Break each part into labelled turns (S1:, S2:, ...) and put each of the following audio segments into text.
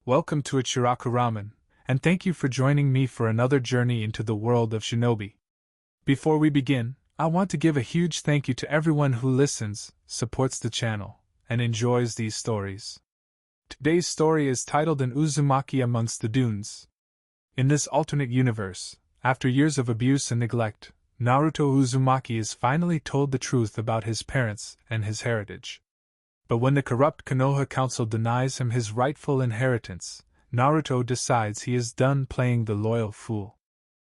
S1: Welcome to Ichiraku Ramen, and thank you for joining me for another journey into the world of shinobi. Before we begin, I want to give a huge thank you to everyone who listens, supports the channel, and enjoys these stories. Today's story is titled An Uzumaki Amongst the Dunes. In this alternate universe, after years of abuse and neglect, Naruto Uzumaki is finally told the truth about his parents and his heritage. But when the corrupt Konoha Council denies him his rightful inheritance, Naruto decides he is done playing the loyal fool.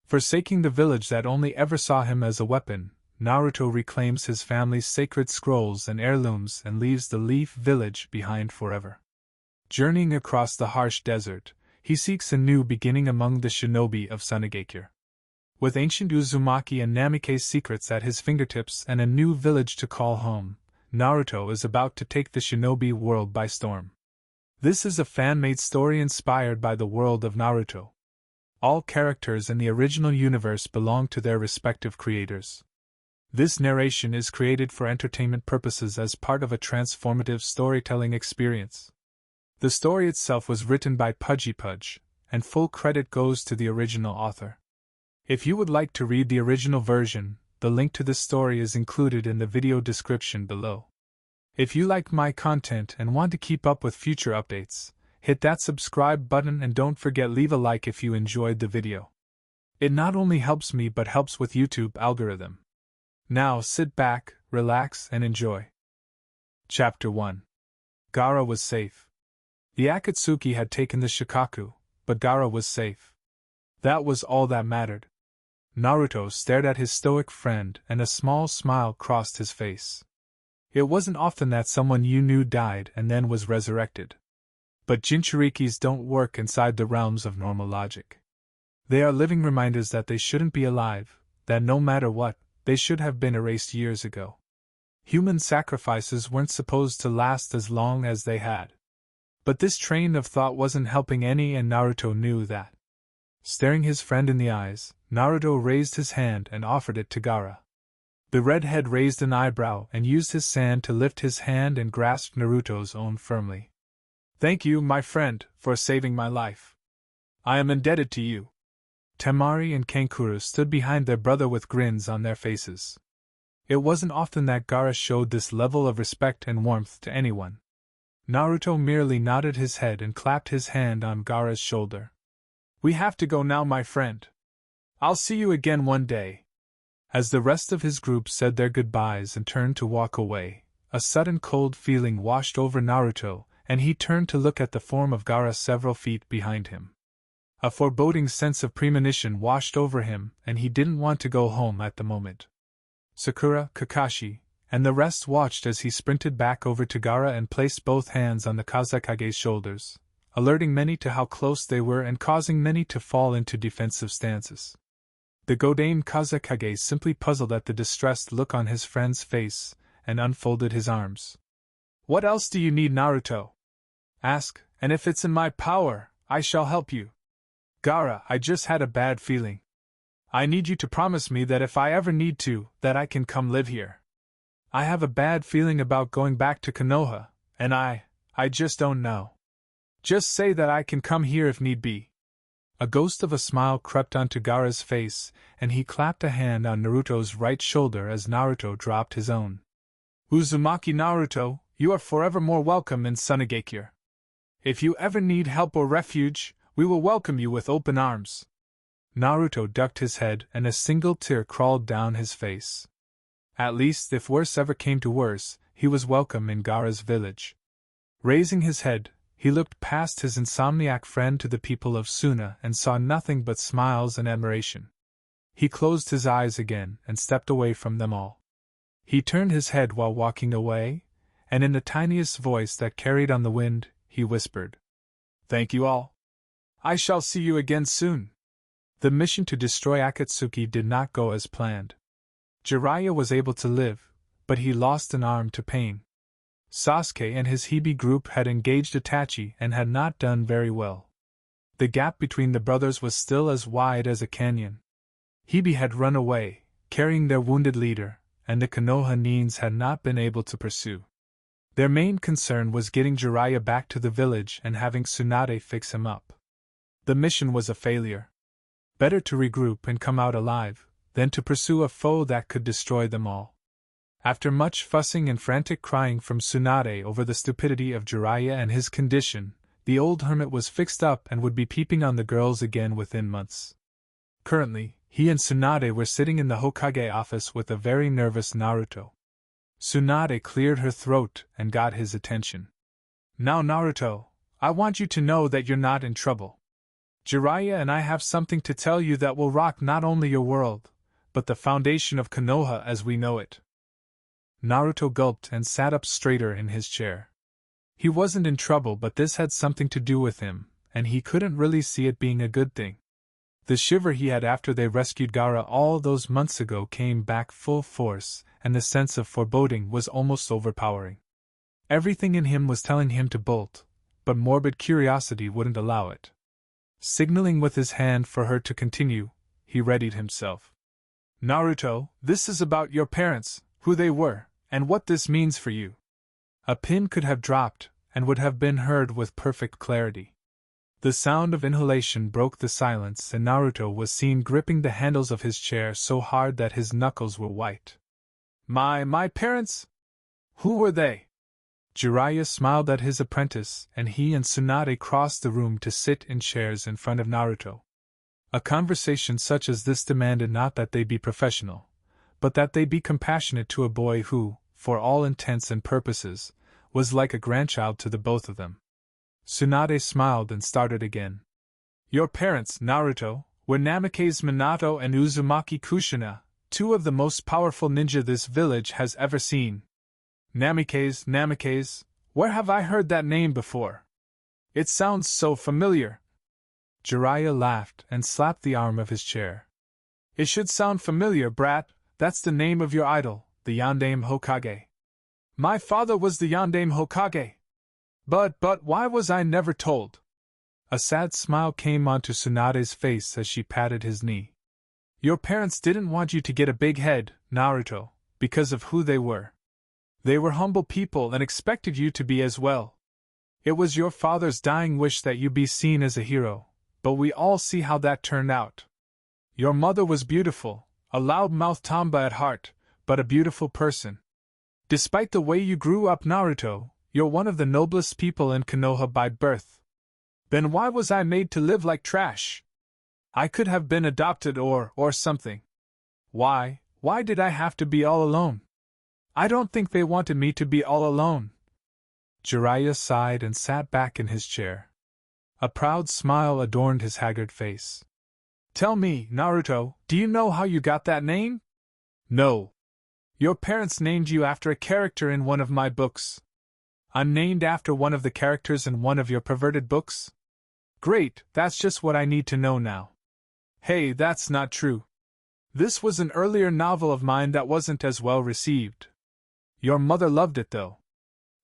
S1: Forsaking the village that only ever saw him as a weapon, Naruto reclaims his family's sacred scrolls and heirlooms and leaves the Leaf Village behind forever. Journeying across the harsh desert, he seeks a new beginning among the shinobi of Sunagakure. With ancient Uzumaki and Namikaze secrets at his fingertips and a new village to call home, Naruto is about to take the shinobi world by storm. This is a fan-made story inspired by the world of Naruto. All characters in the original universe belong to their respective creators. This narration is created for entertainment purposes as part of a transformative storytelling experience. The story itself was written by Pudgypudge, and full credit goes to the original author. If you would like to read the original version, the link to this story is included in the video description below. If you like my content and want to keep up with future updates, hit that subscribe button and don't forget leave a like if you enjoyed the video. It not only helps me but helps with YouTube algorithm. Now sit back, relax and enjoy. Chapter 1. Gaara was safe. The Akatsuki had taken the Shikaku, but Gaara was safe. That was all that mattered. Naruto stared at his stoic friend and a small smile crossed his face. It wasn't often that someone you knew died and then was resurrected. But Jinchurikis don't work inside the realms of normal logic. They are living reminders that they shouldn't be alive, that no matter what, they should have been erased years ago. Human sacrifices weren't supposed to last as long as they had. But this train of thought wasn't helping any and Naruto knew that. Staring his friend in the eyes, Naruto raised his hand and offered it to Gaara. The redhead raised an eyebrow and used his sand to lift his hand and grasped Naruto's own firmly. "Thank you, my friend, for saving my life. I am indebted to you." Temari and Kankuro stood behind their brother with grins on their faces. It wasn't often that Gaara showed this level of respect and warmth to anyone. Naruto merely nodded his head and clapped his hand on Gaara's shoulder. "We have to go now, my friend. I'll see you again one day." As the rest of his group said their goodbyes and turned to walk away, a sudden cold feeling washed over Naruto, and he turned to look at the form of Gaara several feet behind him. A foreboding sense of premonition washed over him, and he didn't want to go home at the moment. Sakura, Kakashi, and the rest watched as he sprinted back over to Gaara and placed both hands on the Kazekage's shoulders, alerting many to how close they were and causing many to fall into defensive stances. The Godame Kazekage simply puzzled at the distressed look on his friend's face, and unfolded his arms. "What else do you need, Naruto? Ask, and if it's in my power, I shall help you." "Gaara, I just had a bad feeling. I need you to promise me that if I ever need to, that I can come live here. I have a bad feeling about going back to Konoha, and I just don't know. Just say that I can come here if need be." A ghost of a smile crept onto Gaara's face, and he clapped a hand on Naruto's right shoulder as Naruto dropped his own. "Uzumaki Naruto, you are forever more welcome in Sunagakure. If you ever need help or refuge, we will welcome you with open arms." Naruto ducked his head and a single tear crawled down his face. At least, if worse ever came to worse, he was welcome in Gaara's village. Raising his head, he looked past his insomniac friend to the people of Suna and saw nothing but smiles and admiration. He closed his eyes again and stepped away from them all. He turned his head while walking away, and in the tiniest voice that carried on the wind, he whispered, "Thank you all. I shall see you again soon." The mission to destroy Akatsuki did not go as planned. Jiraiya was able to live, but he lost an arm to pain. Sasuke and his Hibi group had engaged Itachi and had not done very well. The gap between the brothers was still as wide as a canyon. Hibi had run away, carrying their wounded leader, and the Konoha Nines had not been able to pursue. Their main concern was getting Jiraiya back to the village and having Tsunade fix him up. The mission was a failure. Better to regroup and come out alive, than to pursue a foe that could destroy them all. After much fussing and frantic crying from Tsunade over the stupidity of Jiraiya and his condition, the old hermit was fixed up and would be peeping on the girls again within months. Currently, he and Tsunade were sitting in the Hokage office with a very nervous Naruto. Tsunade cleared her throat and got his attention. Now Naruto, I want you to know that you're not in trouble. Jiraiya and I have something to tell you that will rock not only your world, but the foundation of Konoha as we know it. Naruto gulped and sat up straighter in his chair. He wasn't in trouble, but this had something to do with him, and he couldn't really see it being a good thing. The shiver he had after they rescued Gaara all those months ago came back full force, and the sense of foreboding was almost overpowering. Everything in him was telling him to bolt, but morbid curiosity wouldn't allow it. Signaling with his hand for her to continue, he readied himself. Naruto, this is about your parents, who they were, and what this means for you. A pin could have dropped, and would have been heard with perfect clarity. The sound of inhalation broke the silence, and Naruto was seen gripping the handles of his chair so hard that his knuckles were white. My parents? Who were they? Jiraiya smiled at his apprentice, and he and Tsunade crossed the room to sit in chairs in front of Naruto. A conversation such as this demanded not that they be professional, but that they be compassionate to a boy who, for all intents and purposes, was like a grandchild to the both of them. Tsunade smiled and started again. Your parents, Naruto, were Namikaze Minato and Uzumaki Kushina, two of the most powerful ninja this village has ever seen. Namikaze, where have I heard that name before? It sounds so familiar. Jiraiya laughed and slapped the arm of his chair. It should sound familiar, brat. That's the name of your idol, the Yondaime Hokage. My father was the Yondaime Hokage. But why was I never told? A sad smile came onto Tsunade's face as she patted his knee. Your parents didn't want you to get a big head, Naruto, because of who they were. They were humble people and expected you to be as well. It was your father's dying wish that you be seen as a hero, but we all see how that turned out. Your mother was beautiful, a loud-mouthed tomboy at heart, but a beautiful person. Despite the way you grew up, Naruto, you're one of the noblest people in Konoha by birth. Then why was I made to live like trash? I could have been adopted or something. Why did I have to be all alone? I don't think they wanted me to be all alone. Jiraiya sighed and sat back in his chair. A proud smile adorned his haggard face. Tell me, Naruto, do you know how you got that name? No. Your parents named you after a character in one of my books. I'm named after one of the characters in one of your perverted books? Great, that's just what I need to know now. Hey, that's not true. This was an earlier novel of mine that wasn't as well received. Your mother loved it though.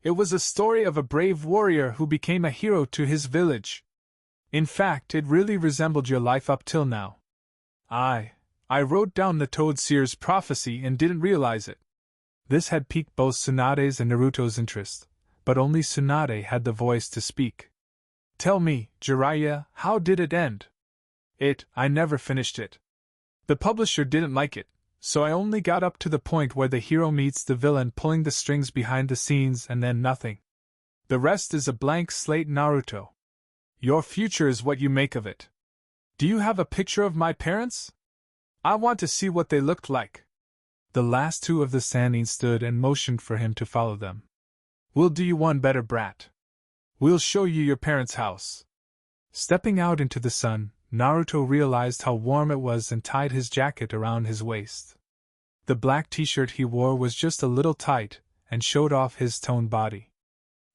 S1: It was a story of a brave warrior who became a hero to his village. In fact, it really resembled your life up till now. I wrote down the Toad Seer's prophecy and didn't realize it. This had piqued both Tsunade's and Naruto's interest, but only Tsunade had the voice to speak. Tell me, Jiraiya, how did it end? I never finished it. The publisher didn't like it, so I only got up to the point where the hero meets the villain pulling the strings behind the scenes and then nothing. The rest is a blank slate, Naruto. Your future is what you make of it. Do you have a picture of my parents? I want to see what they looked like. The last two of the Sannin stood and motioned for him to follow them. We'll do you one better, brat. We'll show you your parents' house. Stepping out into the sun, Naruto realized how warm it was and tied his jacket around his waist. The black t-shirt he wore was just a little tight and showed off his toned body.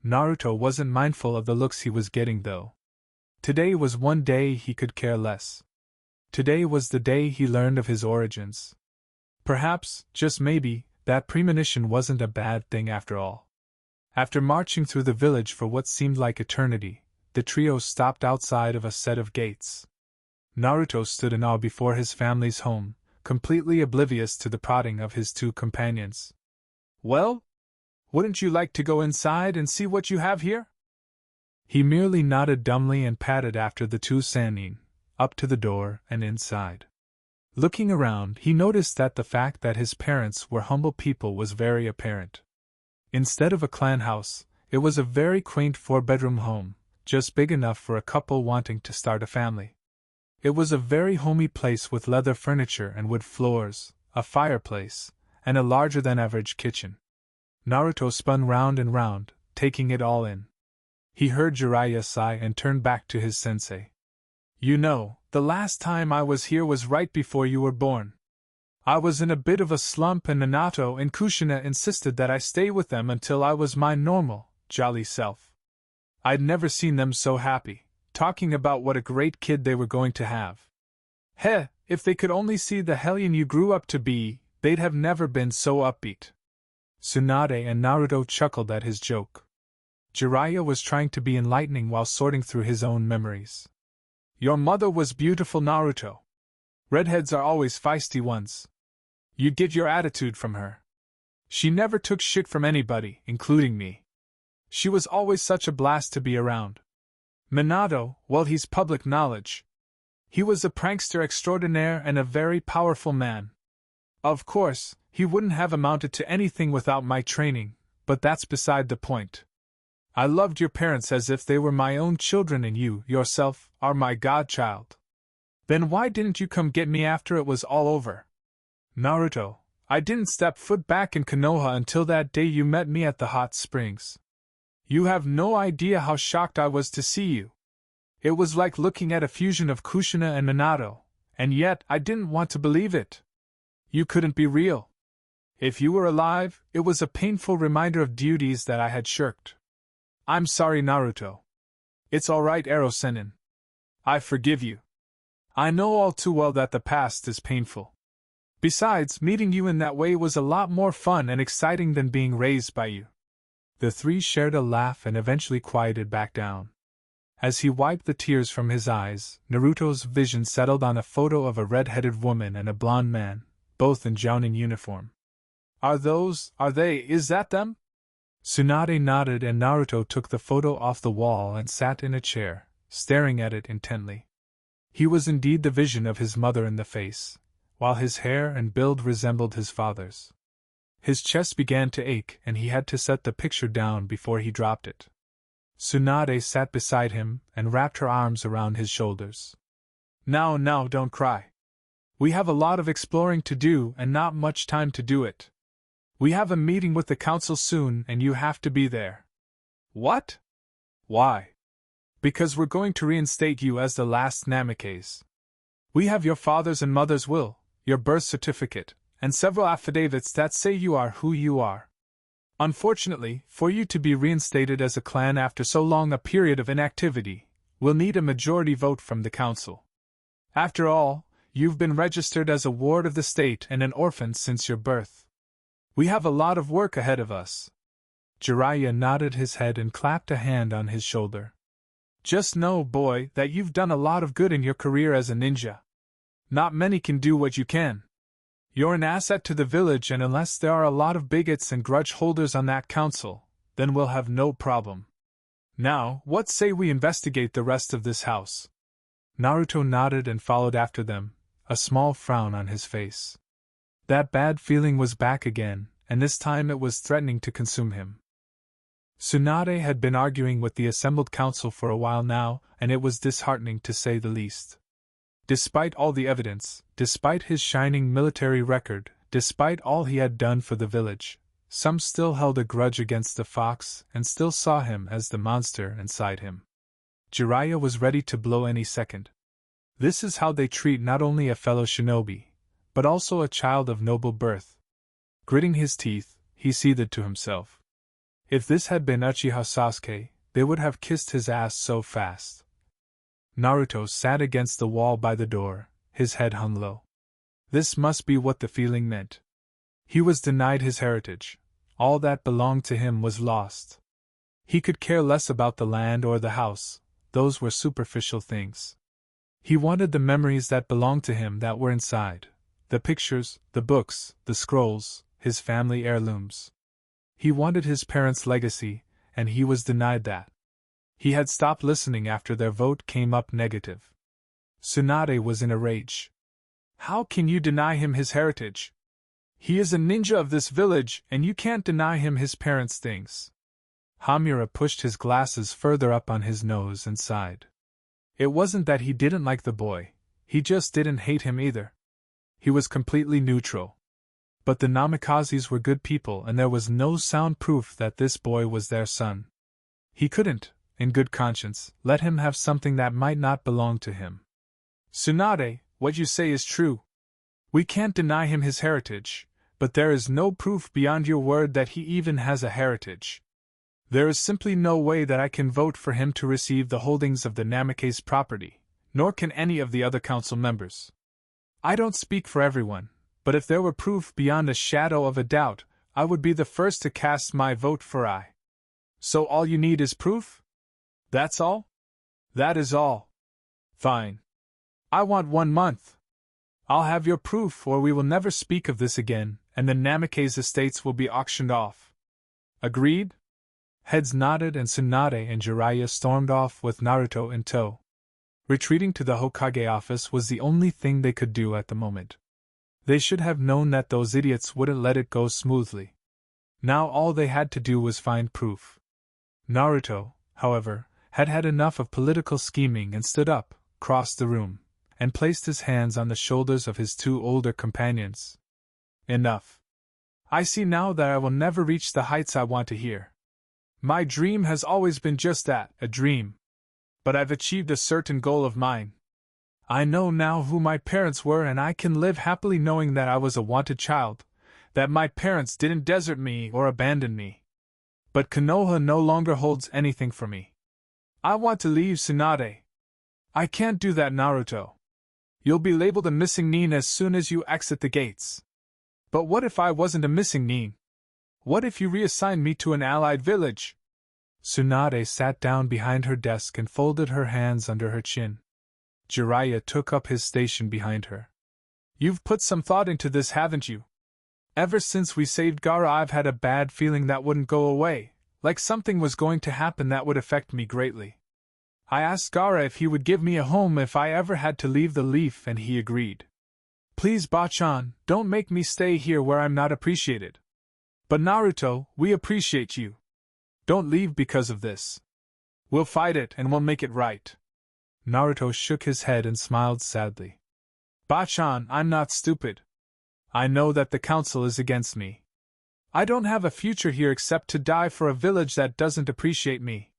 S1: Naruto wasn't mindful of the looks he was getting though. Today was one day he could care less. Today was the day he learned of his origins. Perhaps, just maybe, that premonition wasn't a bad thing after all. After marching through the village for what seemed like eternity, the trio stopped outside of a set of gates. Naruto stood in awe before his family's home, completely oblivious to the prodding of his two companions. Well, Wouldn't you like to go inside and see what you have here? He merely nodded dumbly and padded after the two Sannin, up to the door and inside. Looking around, he noticed that the fact that his parents were humble people was very apparent. Instead of a clan house, it was a very quaint 4-bedroom home, just big enough for a couple wanting to start a family. It was a very homey place with leather furniture and wood floors, a fireplace, and a larger-than-average kitchen. Naruto spun round and round, taking it all in. He heard Jiraiya sigh and turned back to his sensei. You know, the last time I was here was right before you were born. I was in a bit of a slump and Minato and Kushina insisted that I stay with them until I was my normal, jolly self. I'd never seen them so happy, talking about what a great kid they were going to have. Heh, if they could only see the hellion you grew up to be, they'd have never been so upbeat. Tsunade and Naruto chuckled at his joke. Jiraiya was trying to be enlightening while sorting through his own memories. Your mother was beautiful, Naruto. Redheads are always feisty ones. You get your attitude from her. She never took shit from anybody, including me. She was always such a blast to be around. Minato, well, he's public knowledge. He was a prankster extraordinaire and a very powerful man. Of course, he wouldn't have amounted to anything without my training, but that's beside the point. I loved your parents as if they were my own children and you, yourself, are my godchild. Then why didn't you come get me after it was all over? Naruto, I didn't step foot back in Konoha until that day you met me at the hot springs. You have no idea how shocked I was to see you. It was like looking at a fusion of Kushina and Minato, and yet I didn't want to believe it. You couldn't be real. If you were alive, it was a painful reminder of duties that I had shirked. I'm sorry, Naruto. It's alright, Ero Sennin. I forgive you. I know all too well that the past is painful. Besides, meeting you in that way was a lot more fun and exciting than being raised by you. The three shared a laugh and eventually quieted back down. As he wiped the tears from his eyes, Naruto's vision settled on a photo of a red-headed woman and a blonde man, both in Jounin uniform. Is that them? Tsunade nodded and Naruto took the photo off the wall and sat in a chair, staring at it intently. He was indeed the vision of his mother in the face, while his hair and build resembled his father's. His chest began to ache and he had to set the picture down before he dropped it. Tsunade sat beside him and wrapped her arms around his shoulders. Now, don't cry. We have a lot of exploring to do and not much time to do it. We have a meeting with the council soon and you have to be there. What? Why? Because we're going to reinstate you as the last Namikaze. We have your father's and mother's will, your birth certificate, and several affidavits that say you are who you are. Unfortunately, for you to be reinstated as a clan after so long a period of inactivity, we'll need a majority vote from the council. After all, you've been registered as a ward of the state and an orphan since your birth. We have a lot of work ahead of us. Jiraiya nodded his head and clapped a hand on his shoulder. Just know, boy, that you've done a lot of good in your career as a ninja. Not many can do what you can. You're an asset to the village, and unless there are a lot of bigots and grudge holders on that council, then we'll have no problem. Now, what say we investigate the rest of this house? Naruto nodded and followed after them, a small frown on his face. That bad feeling was back again, and this time it was threatening to consume him. Tsunade had been arguing with the assembled council for a while now, and it was disheartening to say the least. Despite all the evidence, despite his shining military record, despite all he had done for the village, some still held a grudge against the fox and still saw him as the monster inside him. Jiraiya was ready to blow any second. This is how they treat not only a fellow shinobi, but also a child of noble birth. Gritting his teeth, he seethed to himself. If this had been Uchiha Sasuke, they would have kissed his ass so fast. Naruto sat against the wall by the door, his head hung low. This must be what the feeling meant. He was denied his heritage. All that belonged to him was lost. He could care less about the land or the house, those were superficial things. He wanted the memories that belonged to him that were inside. The pictures, the books, the scrolls, his family heirlooms. He wanted his parents' legacy, and he was denied that. He had stopped listening after their vote came up negative. Tsunade was in a rage. How can you deny him his heritage? He is a ninja of this village, and you can't deny him his parents' things. Hamura pushed his glasses further up on his nose and sighed. It wasn't that he didn't like the boy, he just didn't hate him either. He was completely neutral. But the Namikazes were good people, and there was no sound proof that this boy was their son. He couldn't, in good conscience, let him have something that might not belong to him. Tsunade, what you say is true. We can't deny him his heritage, but there is no proof beyond your word that he even has a heritage. There is simply no way that I can vote for him to receive the holdings of the Namikaze property, nor can any of the other council members. I don't speak for everyone, but if there were proof beyond a shadow of a doubt, I would be the first to cast my vote for I. So all you need is proof? That's all? That is all. Fine. I want 1 month. I'll have your proof, or we will never speak of this again, and the Namikaze estates will be auctioned off. Agreed? Heads nodded, and Tsunade and Jiraiya stormed off with Naruto in tow. Retreating to the Hokage office was the only thing they could do at the moment. They should have known that those idiots wouldn't let it go smoothly. Now all they had to do was find proof. Naruto, however, had had enough of political scheming and stood up, crossed the room, and placed his hands on the shoulders of his 2 older companions. Enough. I see now that I will never reach the heights I want to hear. My dream has always been just that, a dream. But I've achieved a certain goal of mine. I know now who my parents were, and I can live happily knowing that I was a wanted child, that my parents didn't desert me or abandon me. But Konoha no longer holds anything for me. I want to leave Tsunade. I can't do that, Naruto. You'll be labeled a missing nin as soon as you exit the gates. But what if I wasn't a missing nin? What if you reassigned me to an allied village? Tsunade sat down behind her desk and folded her hands under her chin. Jiraiya took up his station behind her. You've put some thought into this, haven't you? Ever since we saved Gaara, I've had a bad feeling that wouldn't go away, like something was going to happen that would affect me greatly. I asked Gaara if he would give me a home if I ever had to leave the Leaf, and he agreed. Please, Bachan, don't make me stay here where I'm not appreciated. But Naruto, we appreciate you. Don't leave because of this. We'll fight it and we'll make it right. Naruto shook his head and smiled sadly. Bachan, I'm not stupid. I know that the council is against me. I don't have a future here except to die for a village that doesn't appreciate me.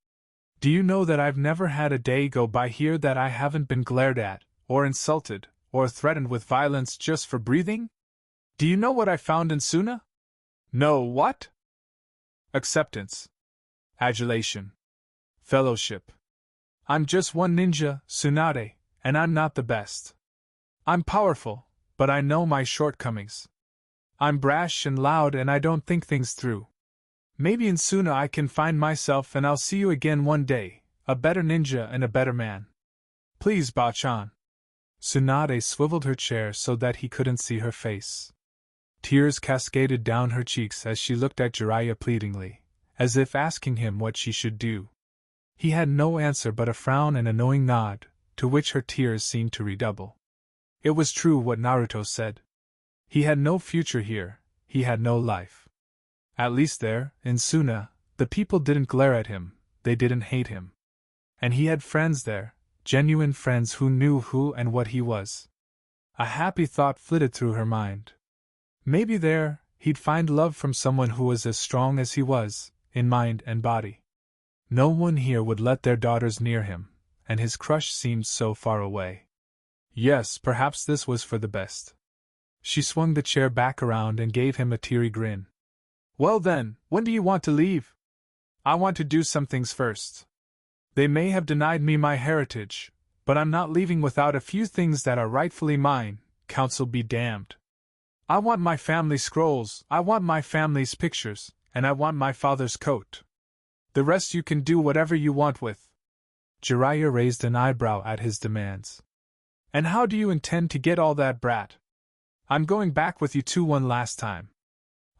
S1: Do you know that I've never had a day go by here that I haven't been glared at, or insulted, or threatened with violence just for breathing? Do you know what I found in Suna? No, what? Acceptance. Adulation. Fellowship. I'm just one ninja, Tsunade, and I'm not the best. I'm powerful, but I know my shortcomings. I'm brash and loud and I don't think things through. Maybe in Suna I can find myself and I'll see you again one day, a better ninja and a better man. Please, Bachan. Tsunade swiveled her chair so that he couldn't see her face. Tears cascaded down her cheeks as she looked at Jiraiya pleadingly, as if asking him what she should do. He had no answer but a frown and a knowing nod, to which her tears seemed to redouble. It was true what Naruto said. He had no future here, he had no life. At least there, in Suna, the people didn't glare at him, they didn't hate him. And he had friends there, genuine friends who knew who and what he was. A happy thought flitted through her mind. Maybe there, he'd find love from someone who was as strong as he was, in mind and body. No one here would let their daughters near him, and his crush seemed so far away. Yes, perhaps this was for the best. She swung the chair back around and gave him a teary grin. Well then, when do you want to leave? I want to do some things first. They may have denied me my heritage, but I'm not leaving without a few things that are rightfully mine, council be damned. I want my family scrolls, I want my family's pictures, and I want my father's coat. The rest you can do whatever you want with. Jiraiya raised an eyebrow at his demands. And how do you intend to get all that, brat? I'm going back with you too one last time.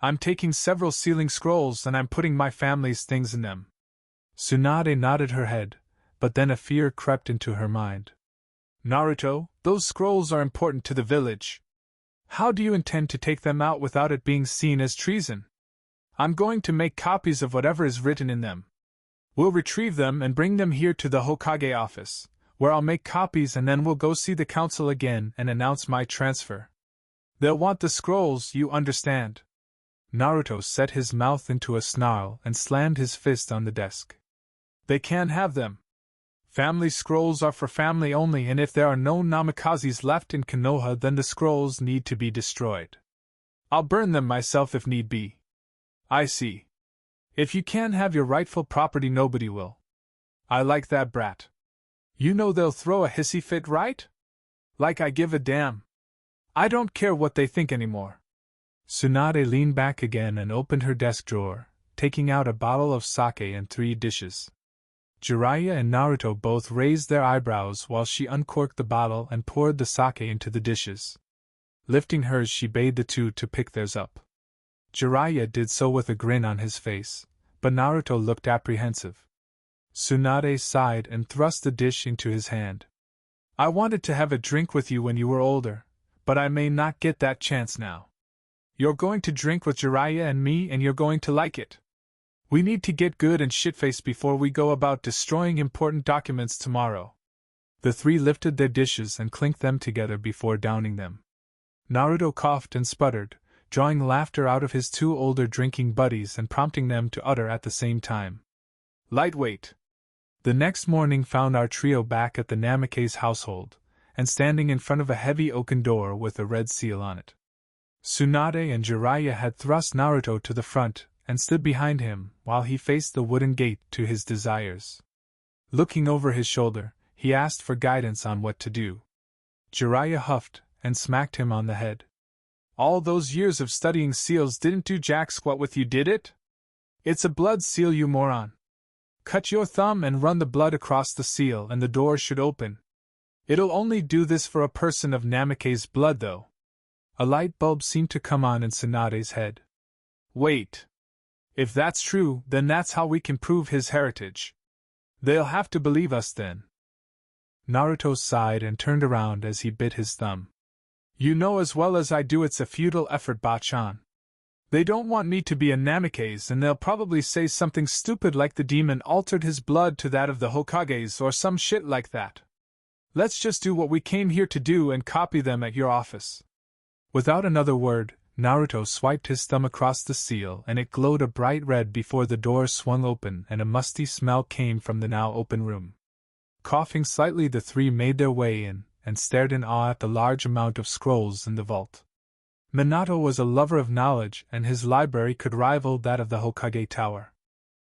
S1: I'm taking several sealing scrolls and I'm putting my family's things in them. Tsunade nodded her head, but then a fear crept into her mind. Naruto, those scrolls are important to the village. How do you intend to take them out without it being seen as treason? I'm going to make copies of whatever is written in them. We'll retrieve them and bring them here to the Hokage office, where I'll make copies and then we'll go see the council again and announce my transfer. They'll want the scrolls, you understand. Naruto set his mouth into a snarl and slammed his fist on the desk. They can't have them. Family scrolls are for family only, and if there are no Namikazes left in Konoha, then the scrolls need to be destroyed. I'll burn them myself if need be. I see. If you can't have your rightful property, nobody will. I like that brat. You know they'll throw a hissy fit, right? Like I give a damn. I don't care what they think anymore. Tsunade leaned back again and opened her desk drawer, taking out a bottle of sake and 3 dishes. Jiraiya and Naruto both raised their eyebrows while she uncorked the bottle and poured the sake into the dishes. Lifting hers, she bade the two to pick theirs up. Jiraiya did so with a grin on his face, but Naruto looked apprehensive. Tsunade sighed and thrust the dish into his hand. I wanted to have a drink with you when you were older, but I may not get that chance now. You're going to drink with Jiraiya and me, and you're going to like it. We need to get good and shitfaced before we go about destroying important documents tomorrow. The 3 lifted their dishes and clinked them together before downing them. Naruto coughed and sputtered, drawing laughter out of his 2 older drinking buddies and prompting them to utter at the same time. Lightweight. The next morning found our trio back at the Namikaze household, and standing in front of a heavy oaken door with a red seal on it. Tsunade and Jiraiya had thrust Naruto to the front and stood behind him while he faced the wooden gate to his desires. Looking over his shoulder, he asked for guidance on what to do. Jiraiya huffed and smacked him on the head. All those years of studying seals didn't do jack squat with you, did it? It's a blood seal, you moron. Cut your thumb and run the blood across the seal and the door should open. It'll only do this for a person of Namikaze blood, though. A light bulb seemed to come on in Tsunade's head. Wait. If that's true, then that's how we can prove his heritage. They'll have to believe us then. Naruto sighed and turned around as he bit his thumb. You know as well as I do it's a futile effort, Bachan. They don't want me to be a Namikaze, and they'll probably say something stupid like the demon altered his blood to that of the Hokages or some shit like that. Let's just do what we came here to do and copy them at your office. Without another word, Naruto swiped his thumb across the seal and it glowed a bright red before the door swung open and a musty smell came from the now open room. Coughing slightly, the 3 made their way in and stared in awe at the large amount of scrolls in the vault. Minato was a lover of knowledge and his library could rival that of the Hokage Tower.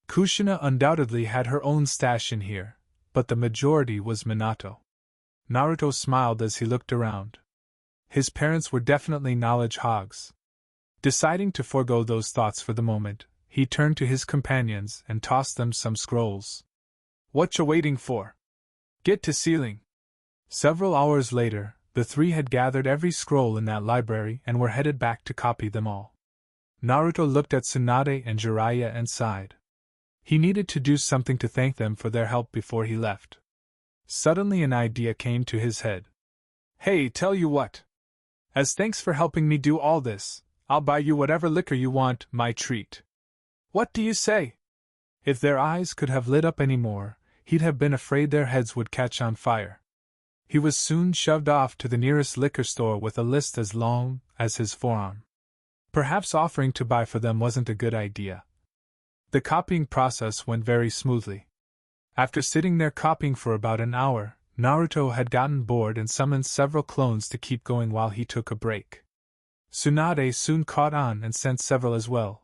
S1: Kushina undoubtedly had her own stash in here, but the majority was Minato. Naruto smiled as he looked around. His parents were definitely knowledge hogs. Deciding to forego those thoughts for the moment, he turned to his companions and tossed them some scrolls. What you waiting for? Get to sealing. Several hours later, the 3 had gathered every scroll in that library and were headed back to copy them all. Naruto looked at Tsunade and Jiraiya and sighed. He needed to do something to thank them for their help before he left. Suddenly an idea came to his head. Hey, tell you what. As thanks for helping me do all this, I'll buy you whatever liquor you want, my treat. What do you say? If their eyes could have lit up any more, he'd have been afraid their heads would catch on fire. He was soon shoved off to the nearest liquor store with a list as long as his forearm. Perhaps offering to buy for them wasn't a good idea. The copying process went very smoothly. After sitting there copying for about an hour, Naruto had gotten bored and summoned several clones to keep going while he took a break. Tsunade soon caught on and sent several as well.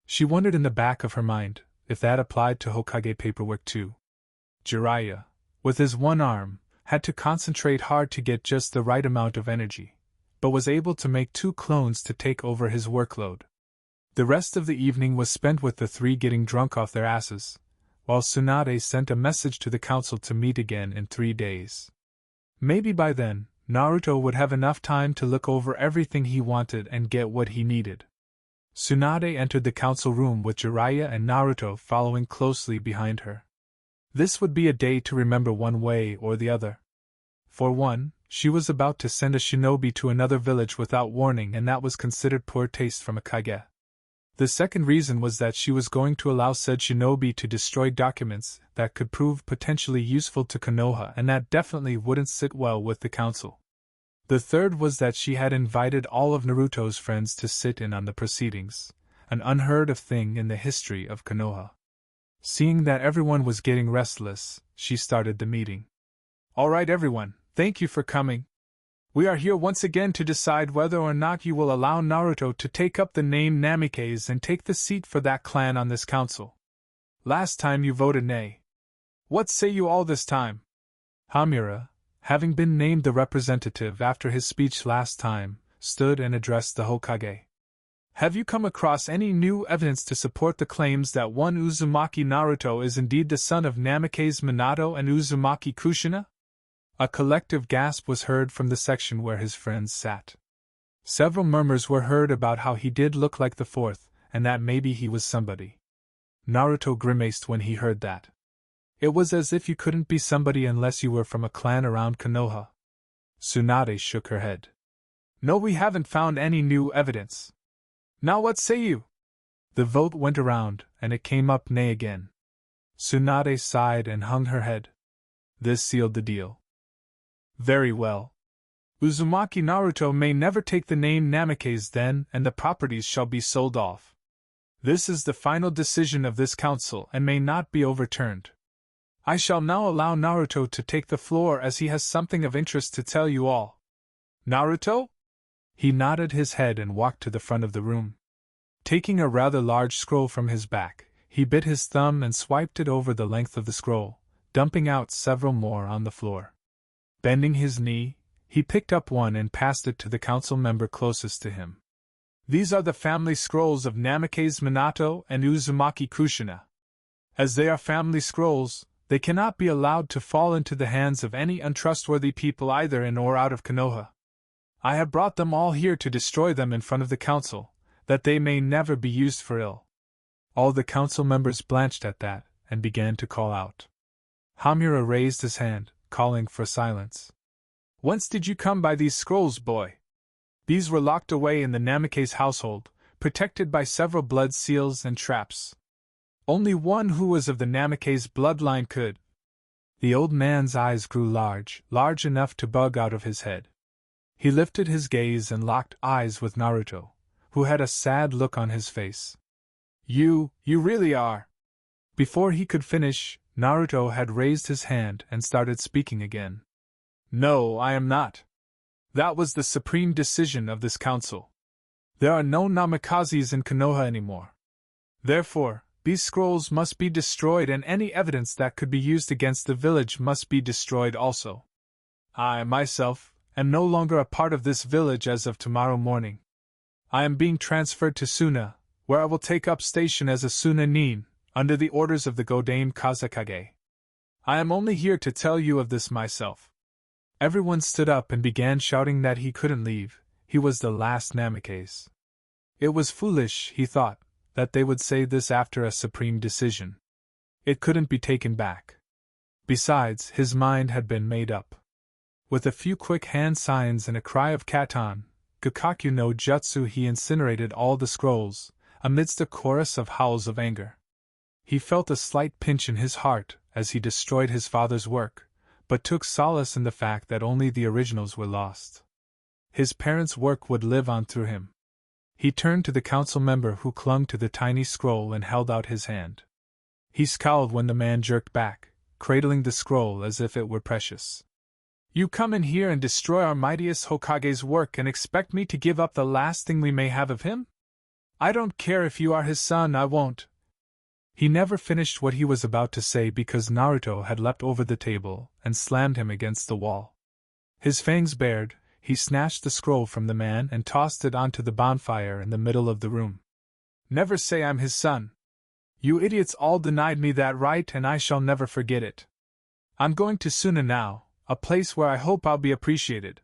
S1: She wondered in the back of her mind if that applied to Hokage paperwork too. Jiraiya, with his one arm, had to concentrate hard to get just the right amount of energy, but was able to make 2 clones to take over his workload. The rest of the evening was spent with the 3 getting drunk off their asses, while Tsunade sent a message to the council to meet again in 3 days. Maybe by then, Naruto would have enough time to look over everything he wanted and get what he needed. Tsunade entered the council room with Jiraiya and Naruto following closely behind her. This would be a day to remember one way or the other. For one, she was about to send a shinobi to another village without warning, and that was considered poor taste from a kage. The second reason was that she was going to allow said shinobi to destroy documents that could prove potentially useful to Konoha, and that definitely wouldn't sit well with the council. The third was that she had invited all of Naruto's friends to sit in on the proceedings, an unheard of thing in the history of Konoha. Seeing that everyone was getting restless, she started the meeting. All right, everyone, thank you for coming. We are here once again to decide whether or not you will allow Naruto to take up the name Namikaze and take the seat for that clan on this council. Last time you voted nay. What say you all this time? Hamura, having been named the representative after his speech last time, stood and addressed the Hokage. Have you come across any new evidence to support the claims that one Uzumaki Naruto is indeed the son of Namikaze Minato and Uzumaki Kushina? A collective gasp was heard from the section where his friends sat. Several murmurs were heard about how he did look like the fourth, and that maybe he was somebody. Naruto grimaced when he heard that. It was as if you couldn't be somebody unless you were from a clan around Konoha. Tsunade shook her head. No, we haven't found any new evidence. Now what say you? The vote went around, and it came up nay again. Tsunade sighed and hung her head. This sealed the deal. Very well. Uzumaki Naruto may never take the name Namikaze then, and the properties shall be sold off. This is the final decision of this council and may not be overturned. I shall now allow Naruto to take the floor as he has something of interest to tell you all. Naruto? He nodded his head and walked to the front of the room. Taking a rather large scroll from his back, he bit his thumb and swiped it over the length of the scroll, dumping out several more on the floor. Bending his knee, he picked up one and passed it to the council member closest to him. These are the family scrolls of Namikaze Minato and Uzumaki Kushina. As they are family scrolls, they cannot be allowed to fall into the hands of any untrustworthy people either in or out of Konoha. I have brought them all here to destroy them in front of the council, that they may never be used for ill. All the council members blanched at that, and began to call out. Hamura raised his hand, calling for silence. Whence did you come by these scrolls, boy? These were locked away in the Namikaze household, protected by several blood seals and traps. Only one who was of the Namikaze bloodline could. The old man's eyes grew large enough to bug out of his head. He lifted his gaze and locked eyes with Naruto, who had a sad look on his face. You really are. Before he could finish, Naruto had raised his hand and started speaking again. No, I am not. That was the supreme decision of this council. There are no Namikazes in Konoha anymore. Therefore, these scrolls must be destroyed and any evidence that could be used against the village must be destroyed also. I, myself, am no longer a part of this village as of tomorrow morning. I am being transferred to Suna, where I will take up station as a Suna nin, under the orders of the Godame Kazekage. I am only here to tell you of this myself. Everyone stood up and began shouting that he couldn't leave, he was the last Namikaze. It was foolish, he thought, that they would say this after a supreme decision. It couldn't be taken back. Besides, his mind had been made up. With a few quick hand signs and a cry of Katan, Gakkaku no Jutsu, he incinerated all the scrolls, amidst a chorus of howls of anger. He felt a slight pinch in his heart as he destroyed his father's work, but took solace in the fact that only the originals were lost. His parents' work would live on through him. He turned to the council member who clung to the tiny scroll and held out his hand. He scowled when the man jerked back, cradling the scroll as if it were precious. You come in here and destroy our mightiest Hokage's work and expect me to give up the last thing we may have of him? I don't care if you are his son, I won't. He never finished what he was about to say because Naruto had leapt over the table and slammed him against the wall. His fangs bared, he snatched the scroll from the man and tossed it onto the bonfire in the middle of the room. Never say I'm his son. You idiots all denied me that right and I shall never forget it. I'm going to Suna now, a place where I hope I'll be appreciated.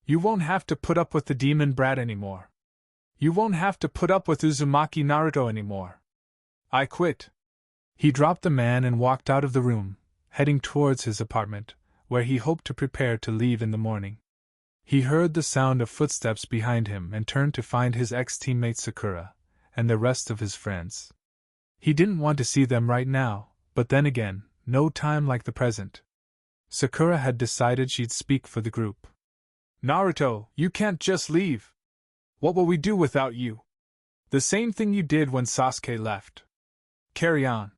S1: You won't have to put up with the demon brat anymore. You won't have to put up with Uzumaki Naruto anymore. I quit. He dropped the man and walked out of the room, heading towards his apartment, where he hoped to prepare to leave in the morning. He heard the sound of footsteps behind him and turned to find his ex-teammate Sakura, and the rest of his friends. He didn't want to see them right now, but then again, no time like the present. Sakura had decided she'd speak for the group. Naruto, you can't just leave. What will we do without you? The same thing you did when Sasuke left. Carry on.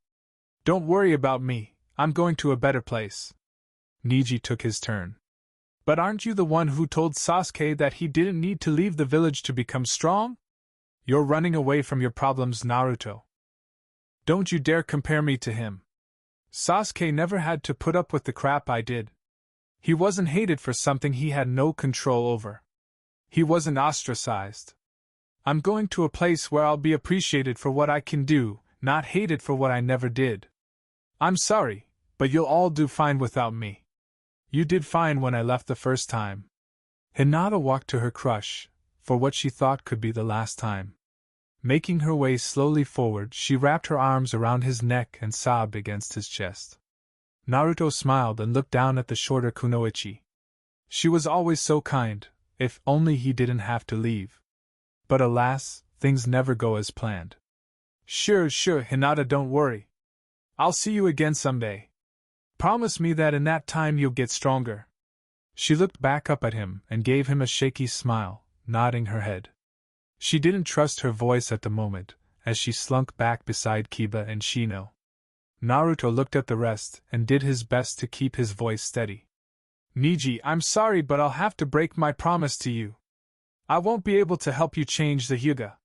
S1: Don't worry about me, I'm going to a better place. Neji took his turn. But aren't you the one who told Sasuke that he didn't need to leave the village to become strong? You're running away from your problems, Naruto. Don't you dare compare me to him. Sasuke never had to put up with the crap I did. He wasn't hated for something he had no control over. He wasn't ostracized. I'm going to a place where I'll be appreciated for what I can do, not hated for what I never did. I'm sorry, but you'll all do fine without me. You did fine when I left the first time. Hinata walked to her crush, for what she thought could be the last time. Making her way slowly forward, she wrapped her arms around his neck and sobbed against his chest. Naruto smiled and looked down at the shorter Kunoichi. She was always so kind, if only he didn't have to leave. But alas, things never go as planned. Sure, Hinata, don't worry. I'll see you again someday. Promise me that in that time you'll get stronger. She looked back up at him and gave him a shaky smile, nodding her head. She didn't trust her voice at the moment, as she slunk back beside Kiba and Shino. Naruto looked at the rest and did his best to keep his voice steady. Neji, I'm sorry, but I'll have to break my promise to you. I won't be able to help you change the Hyuga.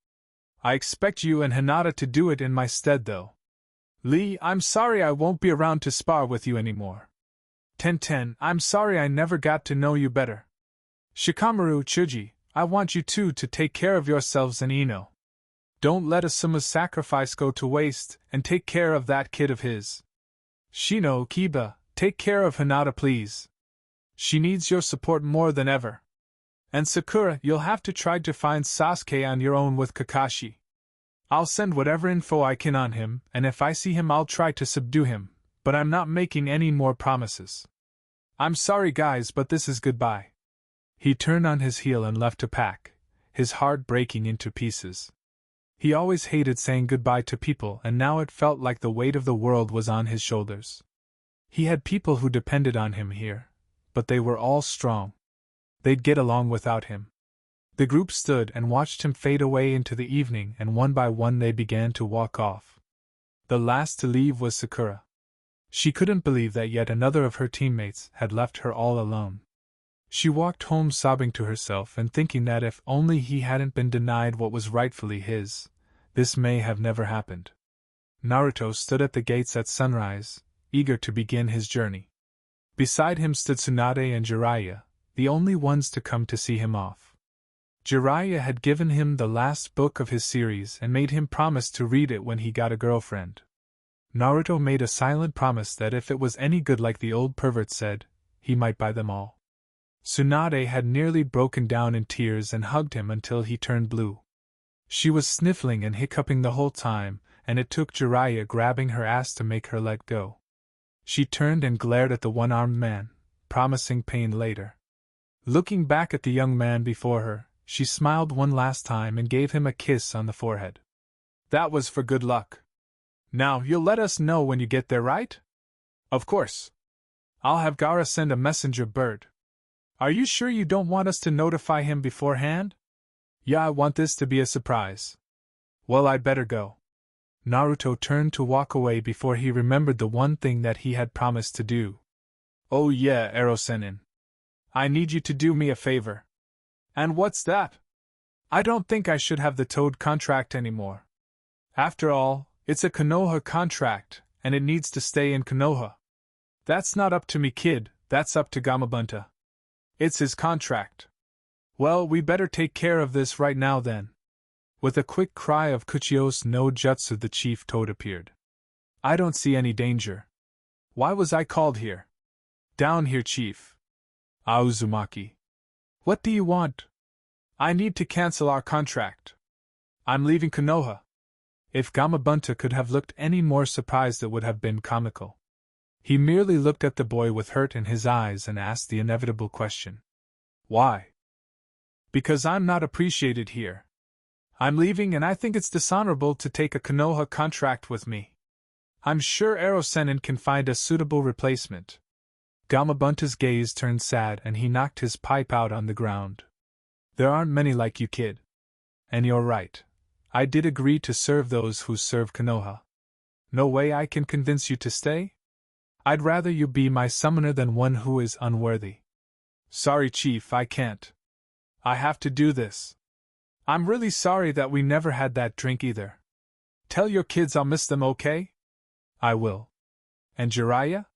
S1: I expect you and Hinata to do it in my stead, though. Lee, I'm sorry I won't be around to spar with you anymore. Tenten, I'm sorry I never got to know you better. Shikamaru, Chuji, I want you two to take care of yourselves and Ino. Don't let Asuma's sacrifice go to waste, and take care of that kid of his. Shino, Kiba, take care of Hinata, please. She needs your support more than ever. And Sakura, you'll have to try to find Sasuke on your own with Kakashi. I'll send whatever info I can on him, and if I see him I'll try to subdue him, but I'm not making any more promises. I'm sorry guys, but this is goodbye. He turned on his heel and left to pack, his heart breaking into pieces. He always hated saying goodbye to people, and now it felt like the weight of the world was on his shoulders. He had people who depended on him here, but they were all strong. They'd get along without him. The group stood and watched him fade away into the evening, and one by one they began to walk off. The last to leave was Sakura. She couldn't believe that yet another of her teammates had left her all alone. She walked home sobbing to herself and thinking that if only he hadn't been denied what was rightfully his, this may have never happened. Naruto stood at the gates at sunrise, eager to begin his journey. Beside him stood Tsunade and Jiraiya, the only ones to come to see him off. Jiraiya had given him the last book of his series and made him promise to read it when he got a girlfriend. Naruto made a silent promise that if it was any good like the old pervert said, he might buy them all. Tsunade had nearly broken down in tears and hugged him until he turned blue. She was sniffling and hiccuping the whole time, and it took Jiraiya grabbing her ass to make her let go. She turned and glared at the one-armed man, promising pain later. Looking back at the young man before her, she smiled one last time and gave him a kiss on the forehead. That was for good luck. Now you'll let us know when you get there, right? Of course. I'll have Gaara send a messenger bird. Are you sure you don't want us to notify him beforehand? Yeah, I want this to be a surprise. Well, I'd better go. Naruto turned to walk away before he remembered the one thing that he had promised to do. Oh yeah, Ero-sennin. I need you to do me a favor. And what's that? I don't think I should have the Toad contract anymore. After all, it's a Konoha contract, and it needs to stay in Konoha. That's not up to me, kid, that's up to Gamabunta. It's his contract. Well, we better take care of this right now then. With a quick cry of Kuchiyose no Jutsu, the chief Toad appeared. I don't see any danger. Why was I called here? Down here, chief. Uzumaki. What do you want? I need to cancel our contract. I'm leaving Konoha. If Gamabunta could have looked any more surprised, it would have been comical. He merely looked at the boy with hurt in his eyes and asked the inevitable question. Why? Because I'm not appreciated here. I'm leaving, and I think it's dishonorable to take a Konoha contract with me. I'm sure Ero-sennin can find a suitable replacement. Gamabunta's gaze turned sad and he knocked his pipe out on the ground. There aren't many like you, kid. And you're right. I did agree to serve those who serve Konoha. No way I can convince you to stay? I'd rather you be my summoner than one who is unworthy. Sorry, Chief, I can't. I have to do this. I'm really sorry that we never had that drink either. Tell your kids I'll miss them, okay? I will. And Jiraiya?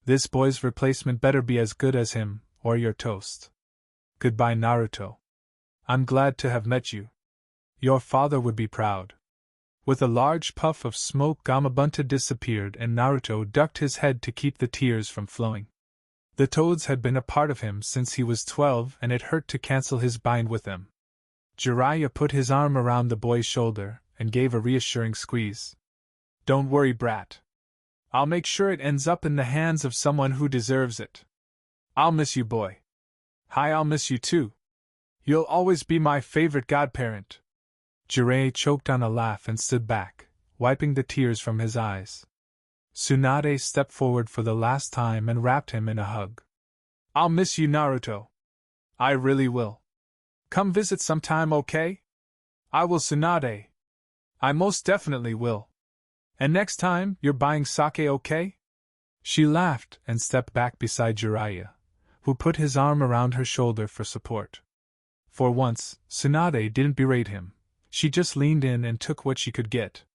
S1: This boy's replacement better be as good as him, or you're toast. Goodbye, Naruto. I'm glad to have met you. Your father would be proud. With a large puff of smoke, Gamabunta disappeared and Naruto ducked his head to keep the tears from flowing. The toads had been a part of him since he was 12 and it hurt to cancel his bind with them. Jiraiya put his arm around the boy's shoulder and gave a reassuring squeeze. Don't worry, brat. I'll make sure it ends up in the hands of someone who deserves it. I'll miss you, boy. Hi, I'll miss you too. You'll always be my favorite godparent. Jiraiya choked on a laugh and stood back, wiping the tears from his eyes. Tsunade stepped forward for the last time and wrapped him in a hug. I'll miss you, Naruto. I really will. Come visit sometime, okay? I will, Tsunade. I most definitely will. And next time, you're buying sake, okay? She laughed and stepped back beside Jiraiya, who put his arm around her shoulder for support. For once, Tsunade didn't berate him. She just leaned in and took what she could get.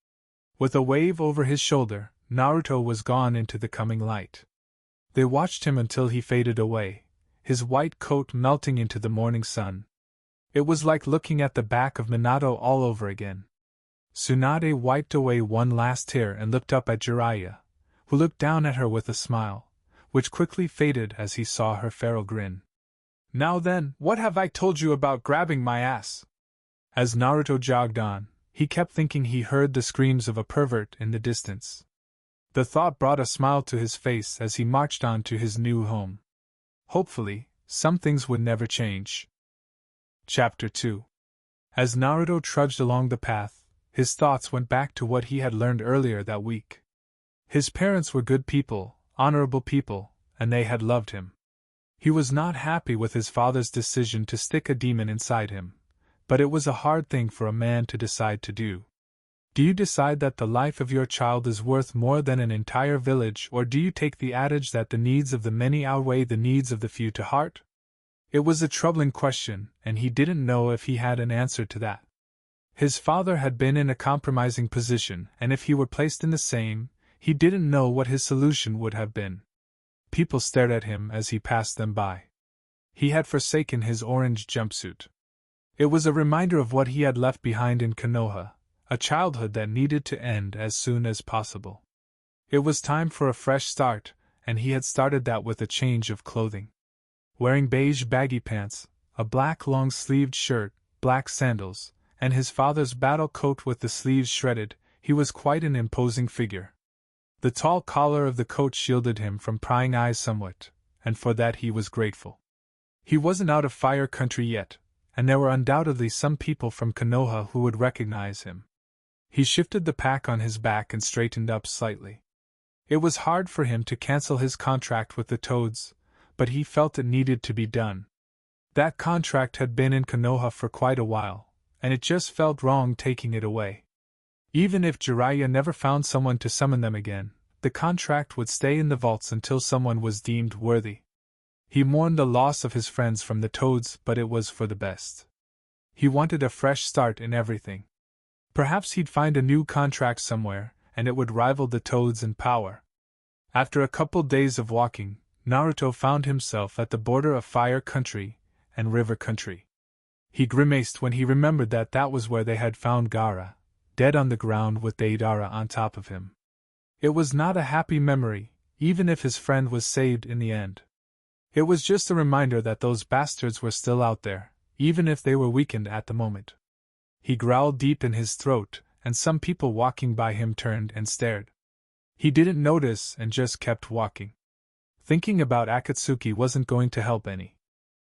S1: With a wave over his shoulder, Naruto was gone into the coming light. They watched him until he faded away, his white coat melting into the morning sun. It was like looking at the back of Minato all over again. Tsunade wiped away one last tear and looked up at Jiraiya, who looked down at her with a smile, which quickly faded as he saw her feral grin. Now then, what have I told you about grabbing my ass? As Naruto jogged on, he kept thinking he heard the screams of a pervert in the distance. The thought brought a smile to his face as he marched on to his new home. Hopefully, some things would never change. Chapter 2. As Naruto trudged along the path, his thoughts went back to what he had learned earlier that week. His parents were good people, honorable people, and they had loved him. He was not happy with his father's decision to stick a demon inside him, but it was a hard thing for a man to decide to do. Do you decide that the life of your child is worth more than an entire village, or do you take the adage that the needs of the many outweigh the needs of the few to heart? It was a troubling question, and he didn't know if he had an answer to that. His father had been in a compromising position, and if he were placed in the same, he didn't know what his solution would have been. People stared at him as he passed them by. He had forsaken his orange jumpsuit. It was a reminder of what he had left behind in Konoha, a childhood that needed to end as soon as possible. It was time for a fresh start, and he had started that with a change of clothing. Wearing beige baggy pants, a black long-sleeved shirt, black sandals, and his father's battle coat with the sleeves shredded, he was quite an imposing figure. The tall collar of the coat shielded him from prying eyes somewhat, and for that he was grateful. He wasn't out of Fire Country yet, and there were undoubtedly some people from Konoha who would recognize him. He shifted the pack on his back and straightened up slightly. It was hard for him to cancel his contract with the Toads, but he felt it needed to be done. That contract had been in Konoha for quite a while, and it just felt wrong taking it away. Even if Jiraiya never found someone to summon them again, the contract would stay in the vaults until someone was deemed worthy. He mourned the loss of his friends from the Toads, but it was for the best. He wanted a fresh start in everything. Perhaps he'd find a new contract somewhere, and it would rival the Toads in power. After a couple days of walking, Naruto found himself at the border of Fire Country and River Country. He grimaced when he remembered that that was where they had found Gaara, dead on the ground with Deidara on top of him. It was not a happy memory, even if his friend was saved in the end. It was just a reminder that those bastards were still out there, even if they were weakened at the moment. He growled deep in his throat, and some people walking by him turned and stared. He didn't notice and just kept walking. Thinking about Akatsuki wasn't going to help any.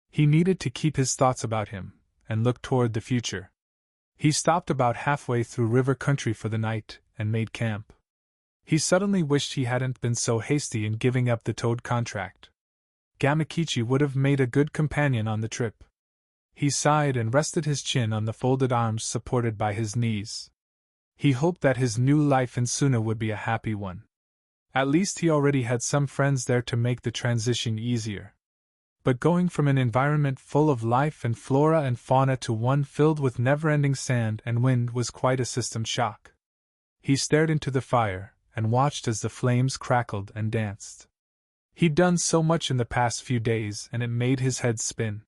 S1: He needed to keep his thoughts about him, and look toward the future. He stopped about halfway through river country for the night, and made camp. He suddenly wished he hadn't been so hasty in giving up the Toad contract. Gamakichi would have made a good companion on the trip. He sighed and rested his chin on the folded arms supported by his knees. He hoped that his new life in Suna would be a happy one. At least he already had some friends there to make the transition easier. But going from an environment full of life and flora and fauna to one filled with never-ending sand and wind was quite a system shock. He stared into the fire, and watched as the flames crackled and danced. He'd done so much in the past few days, and it made his head spin.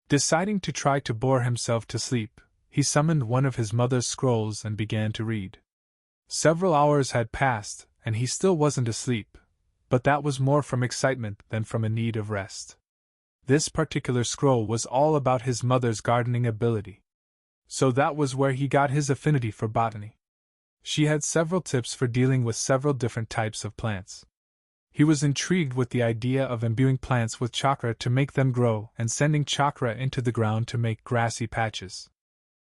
S1: Deciding to try to bore himself to sleep, he summoned one of his mother's scrolls and began to read. Several hours had passed, and he still wasn't asleep, but that was more from excitement than from a need of rest. This particular scroll was all about his mother's gardening ability. So that was where he got his affinity for botany. She had several tips for dealing with several different types of plants. He was intrigued with the idea of imbuing plants with chakra to make them grow and sending chakra into the ground to make grassy patches.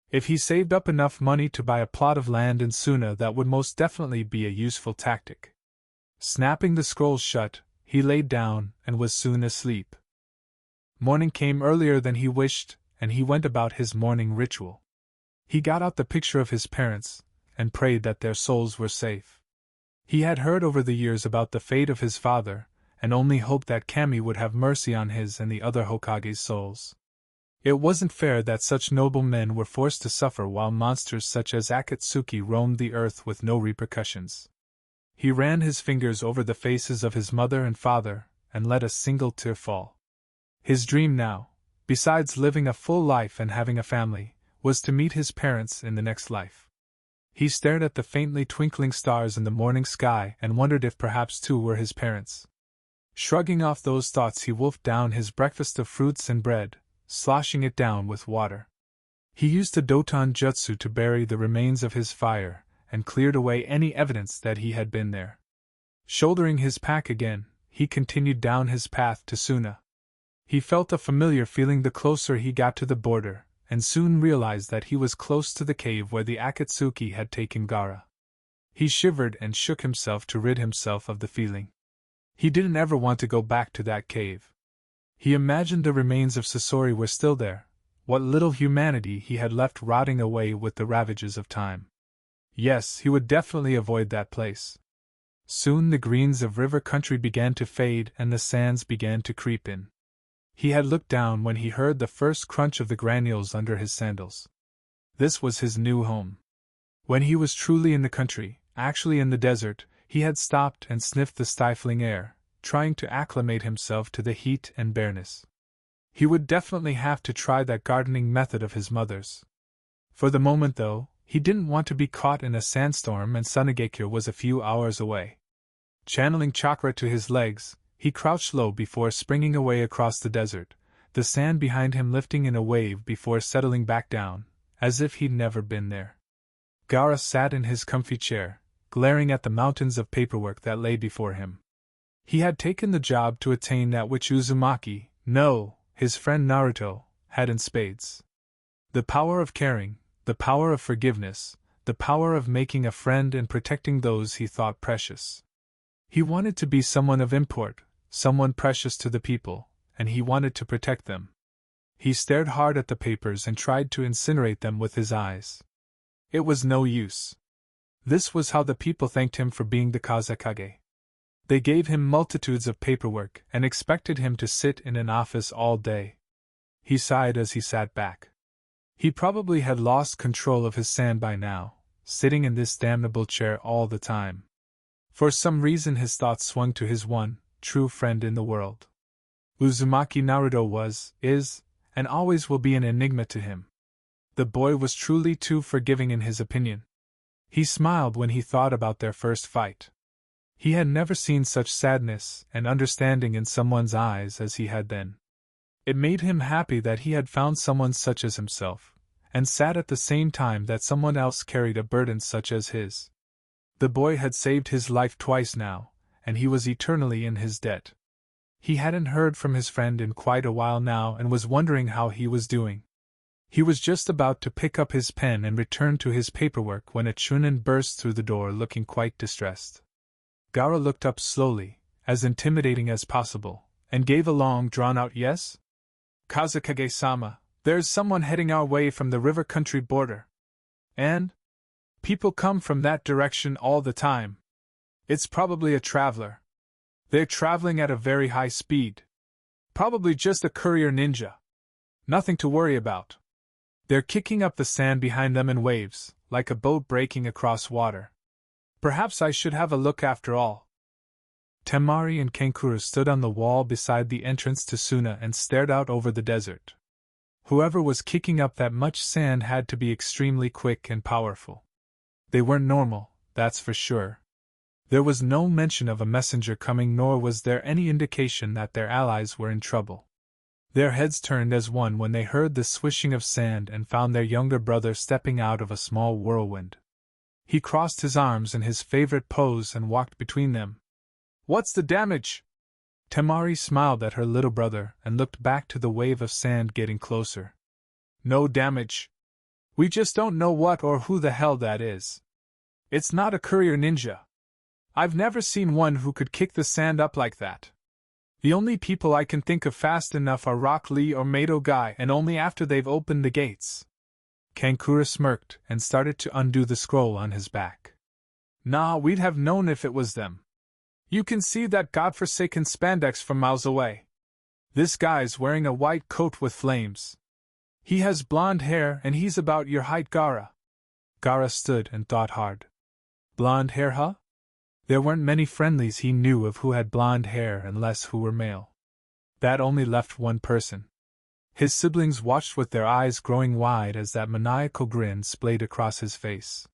S1: If he saved up enough money to buy a plot of land in Suna, that would most definitely be a useful tactic. Snapping the scroll shut, he laid down and was soon asleep. Morning came earlier than he wished, and he went about his morning ritual. He got out the picture of his parents, and prayed that their souls were safe. He had heard over the years about the fate of his father, and only hoped that Kami would have mercy on his and the other Hokage's souls. It wasn't fair that such noble men were forced to suffer while monsters such as Akatsuki roamed the earth with no repercussions. He ran his fingers over the faces of his mother and father, and let a single tear fall. His dream now, besides living a full life and having a family, was to meet his parents in the next life. He stared at the faintly twinkling stars in the morning sky and wondered if perhaps two were his parents. Shrugging off those thoughts, he wolfed down his breakfast of fruits and bread, sloshing it down with water. He used the Doton Jutsu to bury the remains of his fire, and cleared away any evidence that he had been there. Shouldering his pack again, he continued down his path to Suna. He felt a familiar feeling the closer he got to the border, and soon realized that he was close to the cave where the Akatsuki had taken Gaara. He shivered and shook himself to rid himself of the feeling. He didn't ever want to go back to that cave. He imagined the remains of Sasori were still there, what little humanity he had left rotting away with the ravages of time. Yes, he would definitely avoid that place. Soon the greens of river country began to fade and the sands began to creep in. He had looked down when he heard the first crunch of the granules under his sandals. This was his new home. When he was truly in the country, actually in the desert, he had stopped and sniffed the stifling air, trying to acclimate himself to the heat and bareness. He would definitely have to try that gardening method of his mother's. For the moment, though, he didn't want to be caught in a sandstorm, and Sunagakure was a few hours away. Channeling chakra to his legs, he crouched low before springing away across the desert, the sand behind him lifting in a wave before settling back down, as if he'd never been there. Gaara sat in his comfy chair, glaring at the mountains of paperwork that lay before him. He had taken the job to attain that which Uzumaki, no, his friend Naruto, had in spades. The power of caring, the power of forgiveness, the power of making a friend and protecting those he thought precious. He wanted to be someone of import, someone precious to the people, and he wanted to protect them. He stared hard at the papers and tried to incinerate them with his eyes. It was no use. This was how the people thanked him for being the Kazekage. They gave him multitudes of paperwork and expected him to sit in an office all day. He sighed as he sat back. He probably had lost control of his sand by now, sitting in this damnable chair all the time. For some reason his thoughts swung to his one, true friend in the world. Uzumaki Naruto was, is, and always will be an enigma to him. The boy was truly too forgiving in his opinion. He smiled when he thought about their first fight. He had never seen such sadness and understanding in someone's eyes as he had then. It made him happy that he had found someone such as himself, and sad at the same time that someone else carried a burden such as his. The boy had saved his life twice now, and he was eternally in his debt. He hadn't heard from his friend in quite a while now and was wondering how he was doing. He was just about to pick up his pen and return to his paperwork when a Chunin burst through the door looking quite distressed. Gaara looked up slowly, as intimidating as possible, and gave a long drawn-out yes? Kazekage-sama, there's someone heading our way from the river country border. And? People come from that direction all the time. It's probably a traveler. They're traveling at a very high speed. Probably just a courier ninja. Nothing to worry about. They're kicking up the sand behind them in waves, like a boat breaking across water. Perhaps I should have a look after all. Temari and Kankuro stood on the wall beside the entrance to Suna and stared out over the desert. Whoever was kicking up that much sand had to be extremely quick and powerful. They weren't normal, that's for sure. There was no mention of a messenger coming, nor was there any indication that their allies were in trouble. Their heads turned as one when they heard the swishing of sand and found their younger brother stepping out of a small whirlwind. He crossed his arms in his favorite pose and walked between them. What's the damage? Temari smiled at her little brother and looked back to the wave of sand getting closer. No damage. We just don't know what or who the hell that is. It's not a courier ninja. I've never seen one who could kick the sand up like that. The only people I can think of fast enough are Rock Lee or Mato Guy, and only after they've opened the gates. Kankuro smirked and started to undo the scroll on his back. Nah, we'd have known if it was them. You can see that godforsaken spandex from miles away. This guy's wearing a white coat with flames. He has blonde hair and he's about your height, Gaara. Gaara stood and thought hard. Blonde hair, huh? There weren't many friendlies he knew of who had blonde hair and less who were male. That only left one person. His siblings watched with their eyes growing wide as that maniacal grin splayed across his face.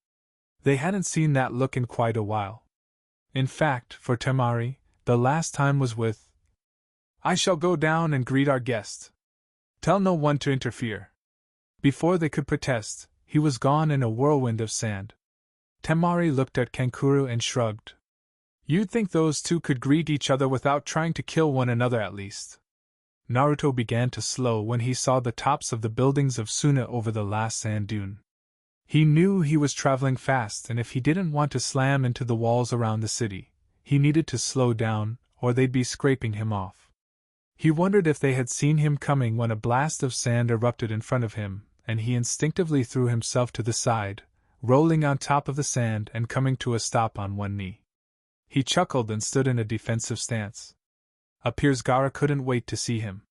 S1: They hadn't seen that look in quite a while. In fact, for Temari, the last time was with, I shall go down and greet our guest. Tell no one to interfere. Before they could protest, he was gone in a whirlwind of sand. Temari looked at Kankuro and shrugged. You'd think those two could greet each other without trying to kill one another at least. Naruto began to slow when he saw the tops of the buildings of Suna over the last sand dune. He knew he was traveling fast, and if he didn't want to slam into the walls around the city, he needed to slow down, or they'd be scraping him off. He wondered if they had seen him coming when a blast of sand erupted in front of him, and he instinctively threw himself to the side, rolling on top of the sand and coming to a stop on one knee. He chuckled and stood in a defensive stance. Appears Gaara couldn't wait to see him.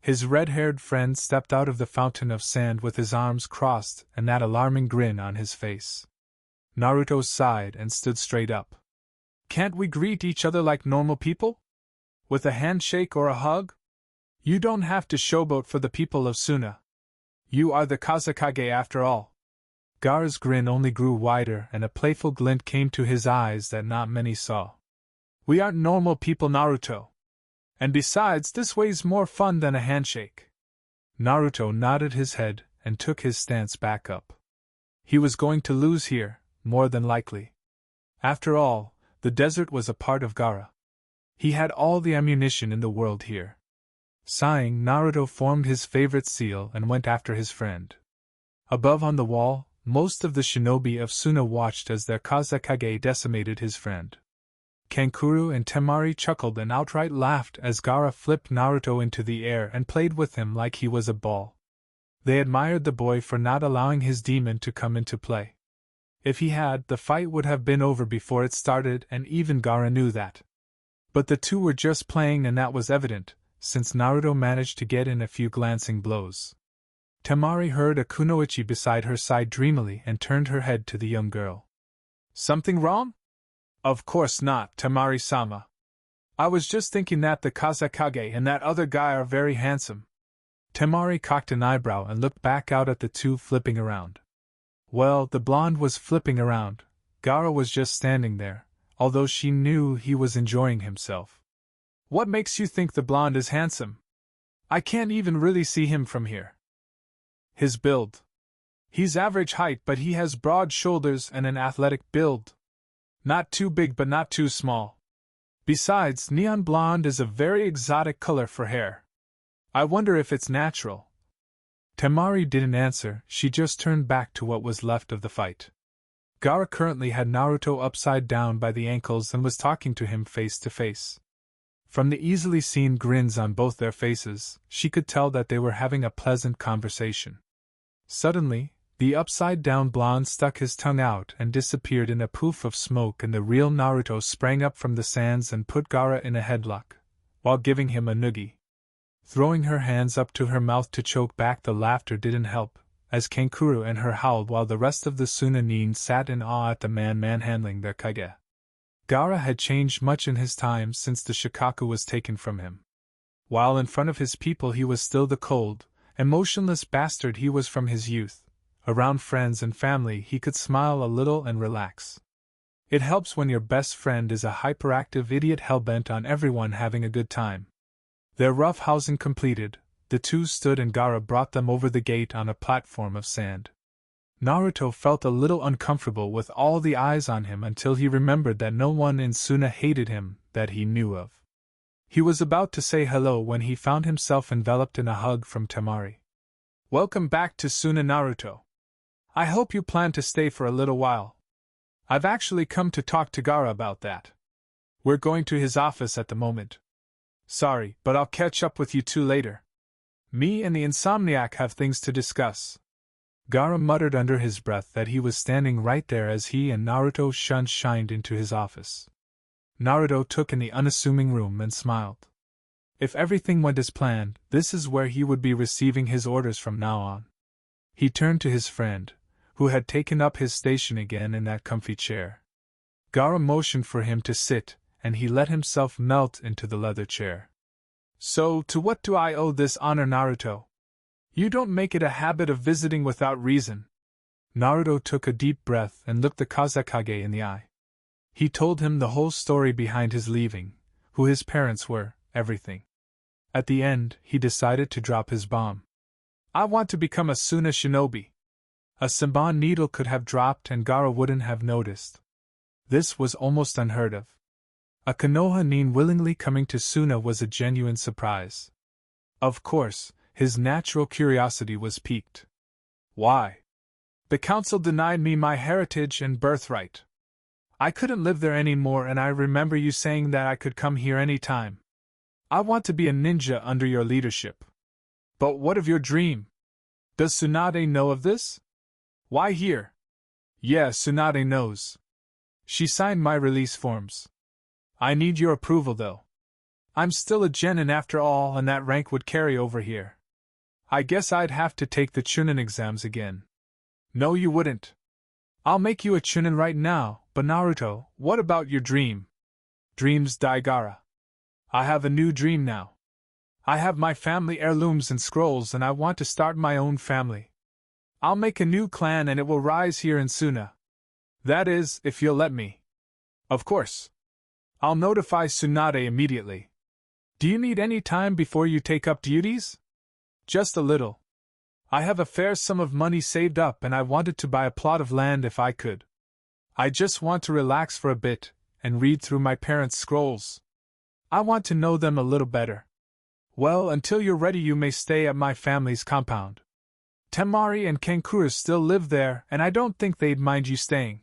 S1: His red-haired friend stepped out of the fountain of sand with his arms crossed and that alarming grin on his face. Naruto sighed and stood straight up. Can't we greet each other like normal people? With a handshake or a hug? You don't have to showboat for the people of Suna. You are the Kazekage after all. Gaara's grin only grew wider and a playful glint came to his eyes that not many saw. We aren't normal people, Naruto. And besides, this way's more fun than a handshake. Naruto nodded his head and took his stance back up. He was going to lose here, more than likely. After all, the desert was a part of Gaara. He had all the ammunition in the world here. Sighing, Naruto formed his favorite seal and went after his friend. Above on the wall, most of the shinobi of Suna watched as their Kazekage decimated his friend. Kankuro and Temari chuckled and outright laughed as Gaara flipped Naruto into the air and played with him like he was a ball. They admired the boy for not allowing his demon to come into play. If he had, the fight would have been over before it started, and even Gaara knew that. But the two were just playing, and that was evident, since Naruto managed to get in a few glancing blows. Temari heard a kunoichi beside her side dreamily and turned her head to the young girl. Something wrong? Of course not, Temari-sama. I was just thinking that the Kazekage and that other guy are very handsome. Temari cocked an eyebrow and looked back out at the two flipping around. Well, the blonde was flipping around. Gaara was just standing there, although she knew he was enjoying himself. What makes you think the blonde is handsome? I can't even really see him from here. His build. He's average height, but he has broad shoulders and an athletic build. Not too big but not too small. Besides, neon blonde is a very exotic color for hair. I wonder if it's natural. Temari didn't answer, she just turned back to what was left of the fight. Gaara currently had Naruto upside down by the ankles and was talking to him face to face. From the easily seen grins on both their faces, she could tell that they were having a pleasant conversation. Suddenly, the upside-down blonde stuck his tongue out and disappeared in a poof of smoke, and the real Naruto sprang up from the sands and put Gaara in a headlock, while giving him a noogie. Throwing her hands up to her mouth to choke back the laughter didn't help, as Kankuro and her howled while the rest of the Sunanin sat in awe at the man manhandling their kage. Gaara had changed much in his time since the Shikaku was taken from him. While in front of his people he was still the cold, emotionless bastard he was from his youth. Around friends and family he could smile a little and relax. It helps when your best friend is a hyperactive idiot hellbent on everyone having a good time. Their rough housing completed, the two stood and Gaara brought them over the gate on a platform of sand. Naruto felt a little uncomfortable with all the eyes on him until he remembered that no one in Suna hated him that he knew of. He was about to say hello when he found himself enveloped in a hug from Temari. Welcome back to Suna, Naruto. I hope you plan to stay for a little while. I've actually come to talk to Gaara about that. We're going to his office at the moment. Sorry, but I'll catch up with you two later. Me and the Insomniac have things to discuss. Gaara muttered under his breath that he was standing right there as he and Naruto shined into his office. Naruto took in the unassuming room and smiled. If everything went as planned, this is where he would be receiving his orders from now on. He turned to his friend, who had taken up his station again in that comfy chair. Gaara motioned for him to sit, and he let himself melt into the leather chair. So, to what do I owe this honor, Naruto? You don't make it a habit of visiting without reason. Naruto took a deep breath and looked the Kazekage in the eye. He told him the whole story behind his leaving, who his parents were, everything. At the end, he decided to drop his bomb. I want to become a Suna shinobi. A Senbon needle could have dropped and Gaara wouldn't have noticed. This was almost unheard of. A Konoha nin willingly coming to Suna was a genuine surprise. Of course, his natural curiosity was piqued. Why? The council denied me my heritage and birthright. I couldn't live there anymore, and I remember you saying that I could come here any time. I want to be a ninja under your leadership. But what of your dream? Does Tsunade know of this? Why here? Yeah, Tsunade knows. She signed my release forms. I need your approval though. I'm still a genin after all, and that rank would carry over here. I guess I'd have to take the Chunin exams again. No, you wouldn't. I'll make you a Chunin right now, but Naruto, what about your dream? Dreams die, Gaara. I have a new dream now. I have my family heirlooms and scrolls, and I want to start my own family. I'll make a new clan and it will rise here in Suna. That is, if you'll let me. Of course. I'll notify Tsunade immediately. Do you need any time before you take up duties? Just a little. I have a fair sum of money saved up and I wanted to buy a plot of land if I could. I just want to relax for a bit and read through my parents' scrolls. I want to know them a little better. Well, until you're ready you may stay at my family's compound. Temari and Kankuro still live there and I don't think they'd mind you staying.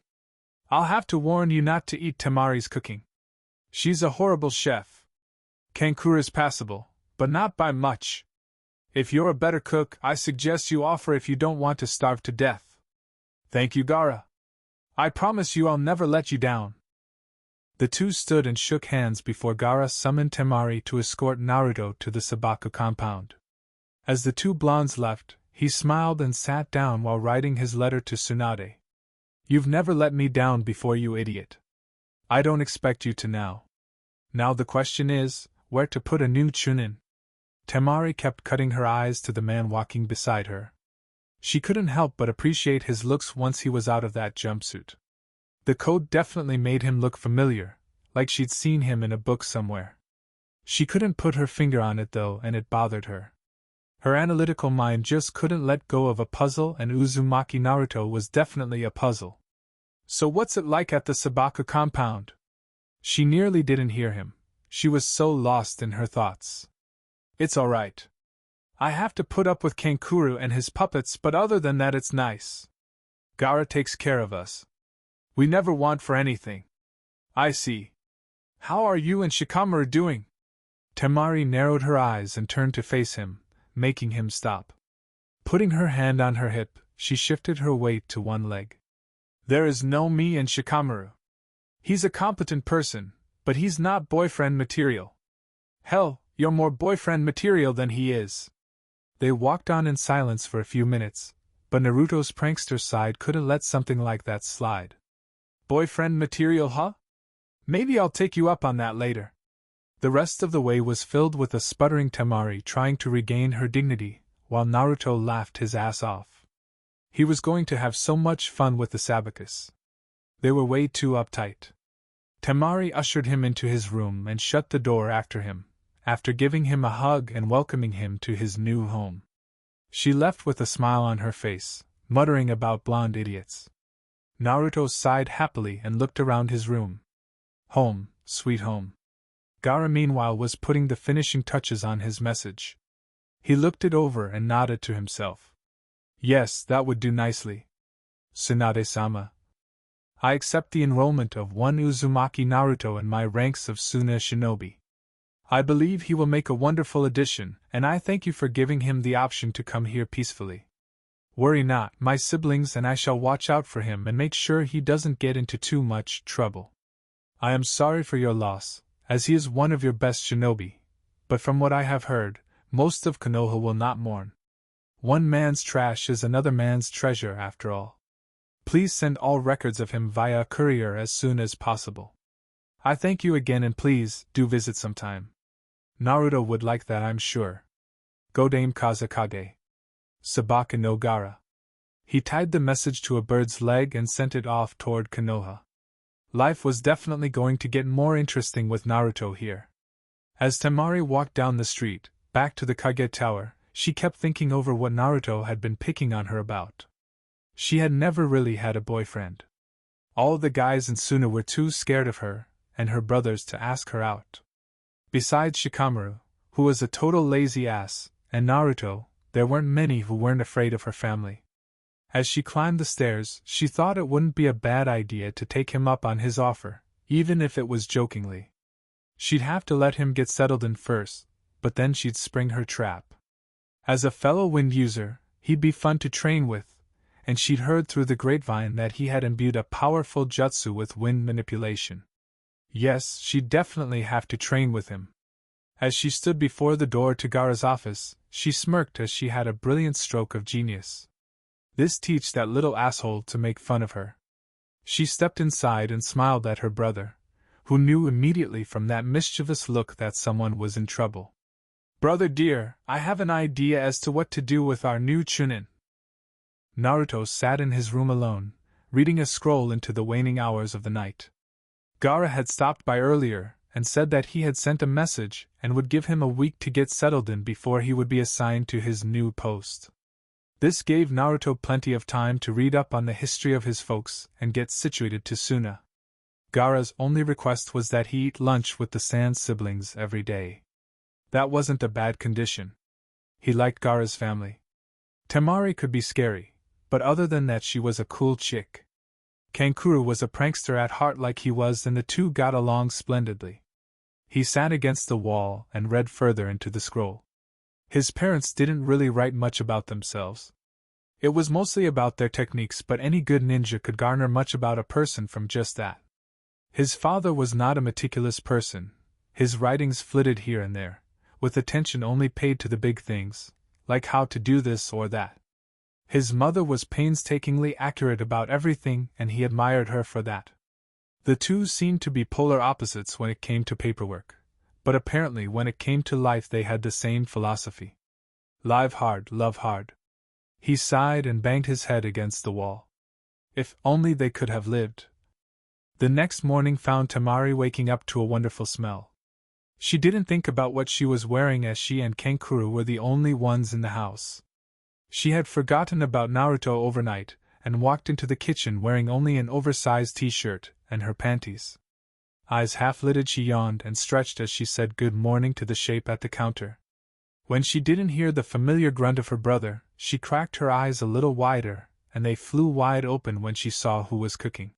S1: I'll have to warn you not to eat Temari's cooking. She's a horrible chef. Kankuro's passable, but not by much. If you're a better cook, I suggest you offer if you don't want to starve to death. Thank you, Gaara. I promise you I'll never let you down. The two stood and shook hands before Gaara summoned Temari to escort Naruto to the Sabaku compound. As the two blondes left, he smiled and sat down while writing his letter to Tsunade. You've never let me down before, you idiot. I don't expect you to now. Now the question is, where to put a new Chunin? Temari kept cutting her eyes to the man walking beside her. She couldn't help but appreciate his looks once he was out of that jumpsuit. The coat definitely made him look familiar, like she'd seen him in a book somewhere. She couldn't put her finger on it though, and it bothered her. Her analytical mind just couldn't let go of a puzzle, and Uzumaki Naruto was definitely a puzzle. So what's it like at the Sabaka compound? She nearly didn't hear him. She was so lost in her thoughts. It's alright. I have to put up with Kankuro and his puppets, but other than that it's nice. Gaara takes care of us. We never want for anything. I see. How are you and Shikamaru doing? Temari narrowed her eyes and turned to face him, making him stop. Putting her hand on her hip, she shifted her weight to one leg. There is no me and Shikamaru. He's a competent person, but he's not boyfriend material. Hell, you're more boyfriend material than he is. They walked on in silence for a few minutes, but Naruto's prankster side couldn't let something like that slide. Boyfriend material, huh? Maybe I'll take you up on that later. The rest of the way was filled with a sputtering Temari trying to regain her dignity, while Naruto laughed his ass off. He was going to have so much fun with the Sabacus. They were way too uptight. Temari ushered him into his room and shut the door after him, after giving him a hug and welcoming him to his new home. She left with a smile on her face, muttering about blonde idiots. Naruto sighed happily and looked around his room. Home, sweet home. Gaara meanwhile was putting the finishing touches on his message. He looked it over and nodded to himself. Yes, that would do nicely. Tsunade-sama. I accept the enrollment of one Uzumaki Naruto in my ranks of Suna shinobi. I believe he will make a wonderful addition, and I thank you for giving him the option to come here peacefully. Worry not, my siblings and I shall watch out for him and make sure he doesn't get into too much trouble. I am sorry for your loss, as he is one of your best shinobi, but from what I have heard, most of Konoha will not mourn. One man's trash is another man's treasure after all. Please send all records of him via a courier as soon as possible. I thank you again and please, do visit sometime. Naruto would like that, I'm sure. Godame Kazekage. Sabaka no Gaara. He tied the message to a bird's leg and sent it off toward Konoha. Life was definitely going to get more interesting with Naruto here. As Temari walked down the street, back to the Kage Tower, she kept thinking over what Naruto had been picking on her about. She had never really had a boyfriend. All the guys in Suna were too scared of her and her brothers to ask her out. Besides Shikamaru, who was a total lazy ass, and Naruto, there weren't many who weren't afraid of her family. As she climbed the stairs, she thought it wouldn't be a bad idea to take him up on his offer, even if it was jokingly. She'd have to let him get settled in first, but then she'd spring her trap. As a fellow wind user, he'd be fun to train with, and she'd heard through the grapevine that he had imbued a powerful jutsu with wind manipulation. Yes, she'd definitely have to train with him. As she stood before the door to Gaara's office, she smirked as she had a brilliant stroke of genius. This teach that little asshole to make fun of her. She stepped inside and smiled at her brother, who knew immediately from that mischievous look that someone was in trouble. Brother dear, I have an idea as to what to do with our new Chunin. Naruto sat in his room alone, reading a scroll into the waning hours of the night. Gaara had stopped by earlier, and said that he had sent a message and would give him a week to get settled in before he would be assigned to his new post. This gave Naruto plenty of time to read up on the history of his folks and get situated to Suna. Gaara's only request was that he eat lunch with the Sand siblings every day. That wasn't a bad condition. He liked Gaara's family. Temari could be scary, but other than that she was a cool chick. Kankuro was a prankster at heart like he was, and the two got along splendidly. He sat against the wall and read further into the scroll. His parents didn't really write much about themselves. It was mostly about their techniques, but any good ninja could garner much about a person from just that. His father was not a meticulous person. His writings flitted here and there, with attention only paid to the big things, like how to do this or that. His mother was painstakingly accurate about everything, and he admired her for that. The two seemed to be polar opposites when it came to paperwork, but apparently when it came to life they had the same philosophy. Live hard, love hard. He sighed and banged his head against the wall. If only they could have lived. The next morning found Temari waking up to a wonderful smell. She didn't think about what she was wearing as she and Kankuro were the only ones in the house. She had forgotten about Naruto overnight and walked into the kitchen wearing only an oversized t-shirt and her panties. Eyes half-lidded, she yawned and stretched as she said good morning to the shape at the counter. When she didn't hear the familiar grunt of her brother, she cracked her eyes a little wider, and they flew wide open when she saw who was cooking.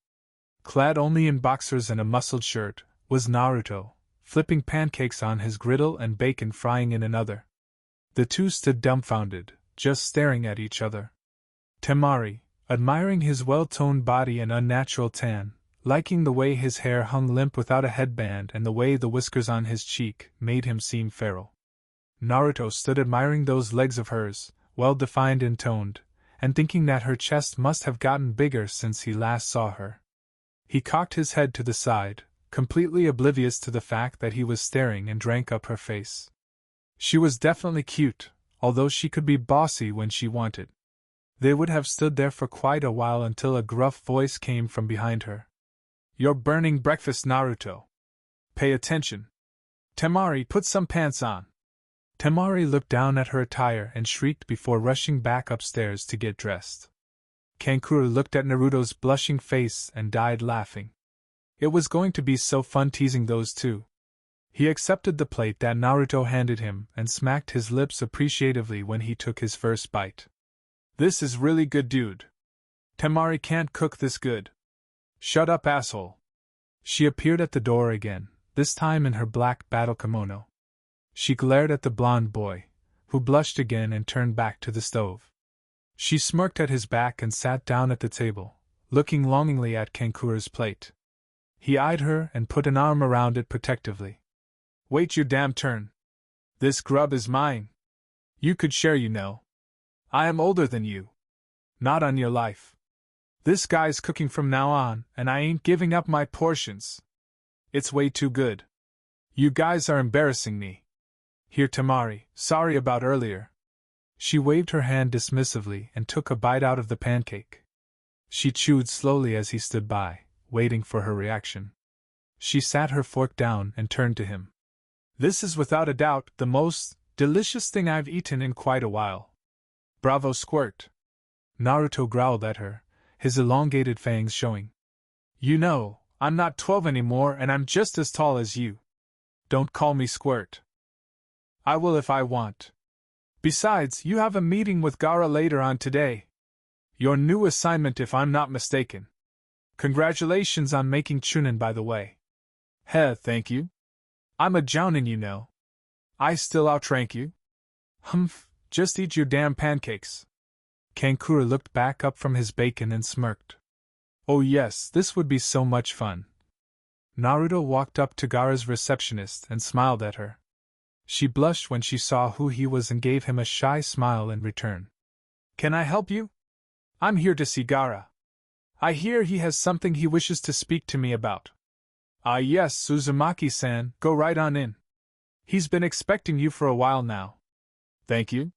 S1: Clad only in boxers and a muscled shirt, was Naruto, flipping pancakes on his griddle and bacon frying in another. The two stood dumbfounded, just staring at each other. Temari, admiring his well-toned body and unnatural tan, liking the way his hair hung limp without a headband and the way the whiskers on his cheek made him seem feral. Naruto stood admiring those legs of hers, well-defined and toned, and thinking that her chest must have gotten bigger since he last saw her. He cocked his head to the side, completely oblivious to the fact that he was staring, and drank up her face. She was definitely cute, although she could be bossy when she wanted. They would have stood there for quite a while until a gruff voice came from behind her. "You're burning breakfast, Naruto. Pay attention. Temari, put some pants on." Temari looked down at her attire and shrieked before rushing back upstairs to get dressed. Kankuro looked at Naruto's blushing face and died laughing. It was going to be so fun teasing those two. He accepted the plate that Naruto handed him and smacked his lips appreciatively when he took his first bite. "This is really good, dude. Temari can't cook this good." "Shut up, asshole." She appeared at the door again, this time in her black battle kimono. She glared at the blonde boy, who blushed again and turned back to the stove. She smirked at his back and sat down at the table, looking longingly at Kankuro's plate. He eyed her and put an arm around it protectively. "Wait your damn turn. This grub is mine. You could share, you know. I am older than you. Not on your life. This guy's cooking from now on, and I ain't giving up my portions. It's way too good. You guys are embarrassing me. Here, Temari, sorry about earlier." She waved her hand dismissively and took a bite out of the pancake. She chewed slowly as he stood by, waiting for her reaction. She sat her fork down and turned to him. "This is without a doubt the most delicious thing I've eaten in quite a while. Bravo, Squirt." Naruto growled at her, his elongated fangs showing. "You know, I'm not 12 anymore and I'm just as tall as you. Don't call me Squirt. I will if I want. Besides, you have a meeting with Gaara later on today. Your new assignment, if I'm not mistaken. Congratulations on making Chunin, by the way." "Heh, thank you. I'm a jounin, you know. I still outrank you." "Humph, just eat your damn pancakes." Kankuro looked back up from his bacon and smirked. "Oh yes, this would be so much fun." Naruto walked up to Gaara's receptionist and smiled at her. She blushed when she saw who he was and gave him a shy smile in return. "Can I help you? I'm here to see Gaara. I hear he has something he wishes to speak to me about." "Ah yes, Uzumaki-san, go right on in. He's been expecting you for a while now." "Thank you."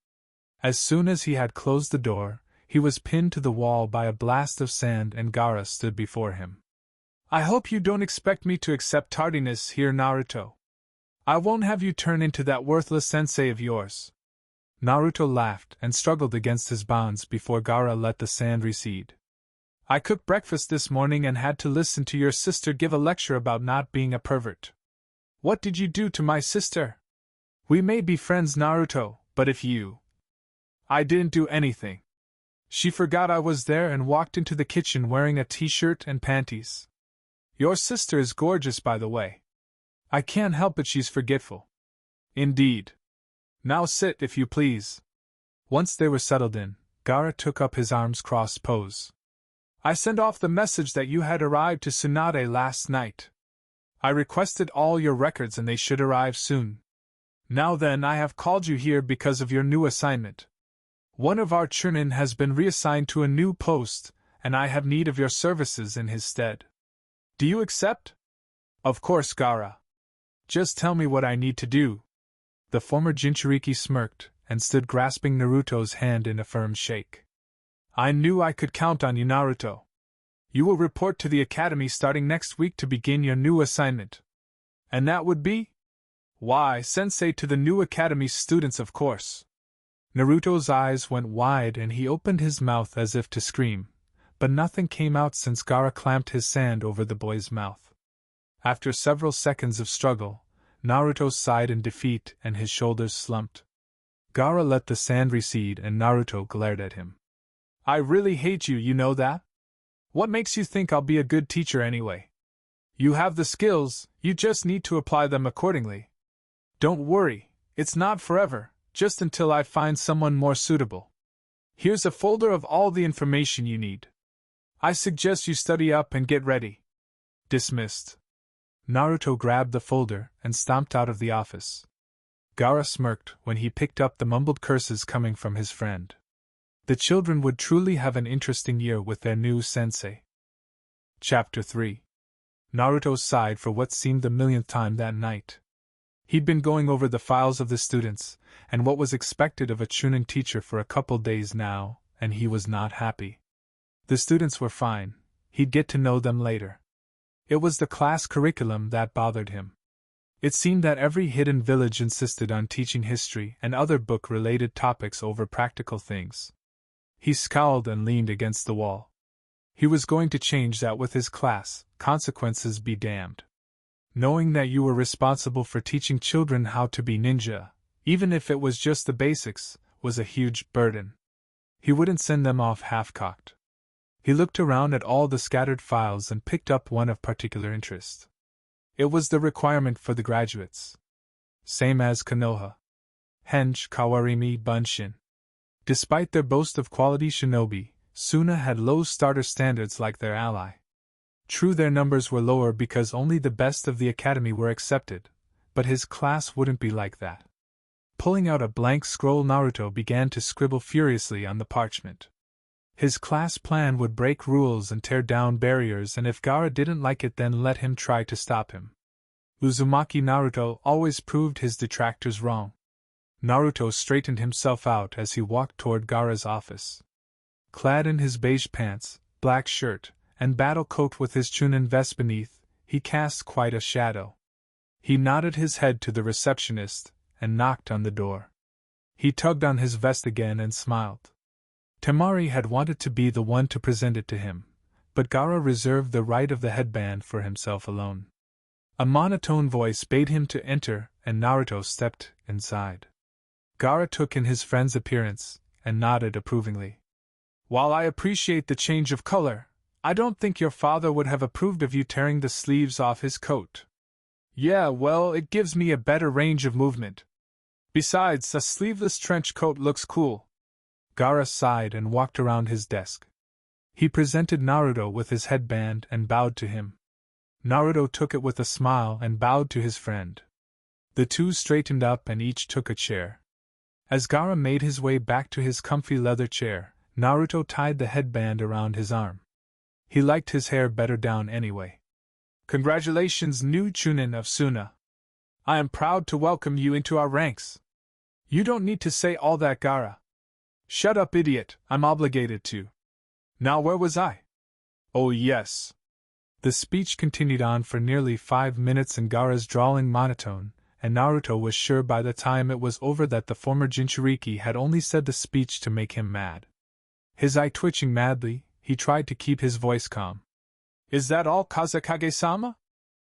S1: As soon as he had closed the door, he was pinned to the wall by a blast of sand and Gaara stood before him. "I hope you don't expect me to accept tardiness here, Naruto. I won't have you turn into that worthless sensei of yours." Naruto laughed and struggled against his bonds before Gaara let the sand recede. "I cooked breakfast this morning and had to listen to your sister give a lecture about not being a pervert." "What did you do to my sister?" "We may be friends, Naruto, but if you—" "I didn't do anything. She forgot I was there and walked into the kitchen wearing a t-shirt and panties. Your sister is gorgeous, by the way. I can't help it, she's forgetful." "Indeed. Now sit, if you please." Once they were settled in, Gaara took up his arms-crossed pose. "I sent off the message that you had arrived to Tsunade last night. I requested all your records and they should arrive soon. Now then, I have called you here because of your new assignment. One of our Chunin has been reassigned to a new post, and I have need of your services in his stead. Do you accept?" "Of course, Gaara. Just tell me what I need to do." The former Jinchuriki smirked and stood grasping Naruto's hand in a firm shake. "I knew I could count on you, Naruto. You will report to the academy starting next week to begin your new assignment." "And that would be?" Why, sensei to the new academy students, of course. Naruto's eyes went wide and he opened his mouth as if to scream, but nothing came out since Gaara clamped his hand over the boy's mouth. After several seconds of struggle, Naruto sighed in defeat and his shoulders slumped. Gaara let the sand recede and Naruto glared at him. I really hate you, you know that? What makes you think I'll be a good teacher anyway? You have the skills, you just need to apply them accordingly. Don't worry, it's not forever, just until I find someone more suitable. Here's a folder of all the information you need. I suggest you study up and get ready. Dismissed. Naruto grabbed the folder and stomped out of the office. Gaara smirked when he picked up the mumbled curses coming from his friend. The children would truly have an interesting year with their new sensei. Chapter 3. Naruto sighed for what seemed the millionth time that night. He'd been going over the files of the students, and what was expected of a Chunin teacher for a couple days now, and he was not happy. The students were fine, he'd get to know them later. It was the class curriculum that bothered him. It seemed that every hidden village insisted on teaching history and other book-related topics over practical things. He scowled and leaned against the wall. He was going to change that with his class, consequences be damned. Knowing that you were responsible for teaching children how to be ninja, even if it was just the basics, was a huge burden. He wouldn't send them off half-cocked. He looked around at all the scattered files and picked up one of particular interest. It was the requirement for the graduates. Same as Konoha. Henge Kawarimi Bunshin. Despite their boast of quality shinobi, Suna had low starter standards like their ally. True, their numbers were lower because only the best of the academy were accepted, but his class wouldn't be like that. Pulling out a blank scroll, Naruto began to scribble furiously on the parchment. His class plan would break rules and tear down barriers, and if Gaara didn't like it, then let him try to stop him. Uzumaki Naruto always proved his detractors wrong. Naruto straightened himself out as he walked toward Gaara's office. Clad in his beige pants, black shirt, and battle coat with his Chunin vest beneath, he cast quite a shadow. He nodded his head to the receptionist and knocked on the door. He tugged on his vest again and smiled. Temari had wanted to be the one to present it to him, but Gaara reserved the right of the headband for himself alone. A monotone voice bade him to enter, and Naruto stepped inside. Gaara took in his friend's appearance and nodded approvingly. While I appreciate the change of color, I don't think your father would have approved of you tearing the sleeves off his coat. Yeah, well, it gives me a better range of movement. Besides, a sleeveless trench coat looks cool. Gaara sighed and walked around his desk. He presented Naruto with his headband and bowed to him. Naruto took it with a smile and bowed to his friend. The two straightened up and each took a chair. As Gaara made his way back to his comfy leather chair, Naruto tied the headband around his arm. He liked his hair better down anyway. Congratulations, new Chunin of Suna. I am proud to welcome you into our ranks. You don't need to say all that, Gaara. Shut up, idiot, I'm obligated to. Now where was I? Oh yes. The speech continued on for nearly 5 minutes in Gaara's drawling monotone, and Naruto was sure by the time it was over that the former Jinchuriki had only said the speech to make him mad. His eye twitching madly, he tried to keep his voice calm. Is that all, Kazekage-sama?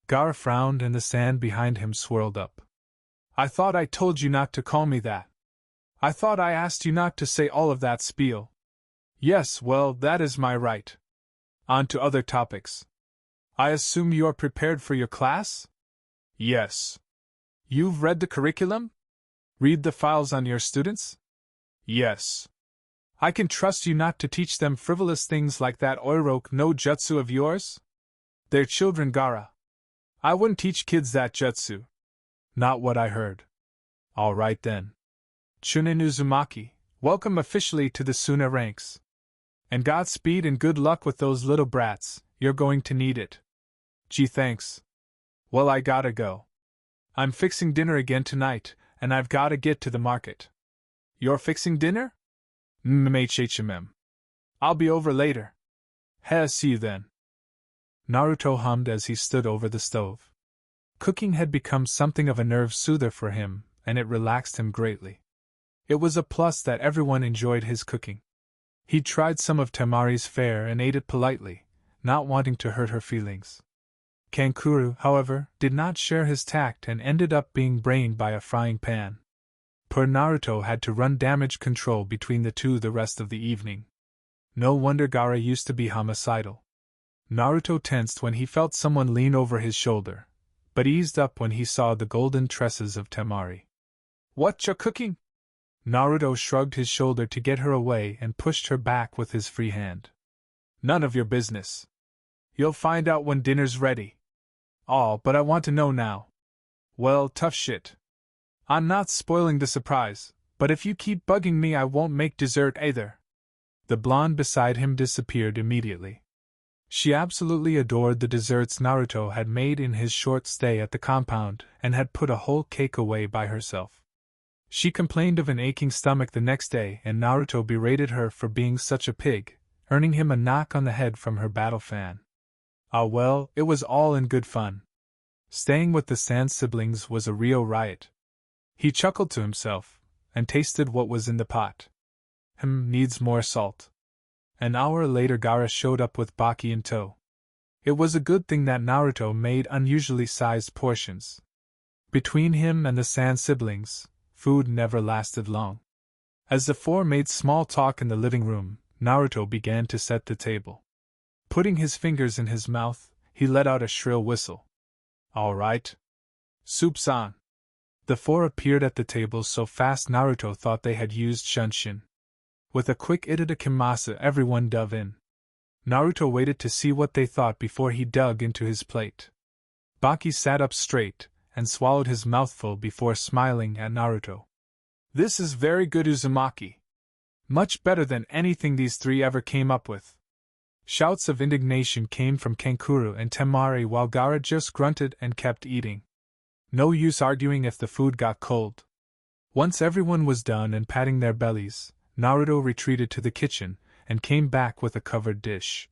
S1: Gaara frowned and the sand behind him swirled up. I thought I told you not to call me that. I thought I asked you not to say all of that spiel. Yes, well, that is my right. On to other topics. I assume you are prepared for your class? Yes. You've read the curriculum? Read the files on your students? Yes. I can trust you not to teach them frivolous things like that Oiroke no jutsu of yours? They're children, Gaara. I wouldn't teach kids that jutsu. Not what I heard. All right then. Chunin Uzumaki, welcome officially to the Suna ranks. And Godspeed and good luck with those little brats, you're going to need it. Gee, thanks. Well, I gotta go. I'm fixing dinner again tonight, and I've gotta get to the market. You're fixing dinner? MHHMM. I'll be over later. See you then. Naruto hummed as he stood over the stove. Cooking had become something of a nerve soother for him, and it relaxed him greatly. It was a plus that everyone enjoyed his cooking. He tried some of Temari's fare and ate it politely, not wanting to hurt her feelings. Kankuro, however, did not share his tact and ended up being brained by a frying pan. Poor Naruto had to run damage control between the two the rest of the evening. No wonder Gaara used to be homicidal. Naruto tensed when he felt someone lean over his shoulder, but eased up when he saw the golden tresses of Temari. "What, you're cooking?" Naruto shrugged his shoulder to get her away and pushed her back with his free hand. "None of your business. You'll find out when dinner's ready." "Aw, but I want to know now." "Well, tough shit. I'm not spoiling the surprise, but if you keep bugging me I won't make dessert either." The blonde beside him disappeared immediately. She absolutely adored the desserts Naruto had made in his short stay at the compound and had put a whole cake away by herself. She complained of an aching stomach the next day and Naruto berated her for being such a pig, earning him a knock on the head from her battle fan. Ah well, it was all in good fun. Staying with the Sand siblings was a real riot. He chuckled to himself, and tasted what was in the pot. Needs more salt. An hour later Gaara showed up with Baki in tow. It was a good thing that Naruto made unusually sized portions. Between him and the Sand siblings, food never lasted long. As the four made small talk in the living room, Naruto began to set the table. Putting his fingers in his mouth, he let out a shrill whistle. "All right. Soup's on." The four appeared at the table so fast Naruto thought they had used Shunshin. With a quick itadakimasu everyone dove in. Naruto waited to see what they thought before he dug into his plate. Baki sat up straight and swallowed his mouthful before smiling at Naruto. "This is very good Uzumaki. Much better than anything these three ever came up with." Shouts of indignation came from Kankuro and Temari while Gaara just grunted and kept eating. No use arguing if the food got cold. Once everyone was done and patting their bellies, Naruto retreated to the kitchen and came back with a covered dish.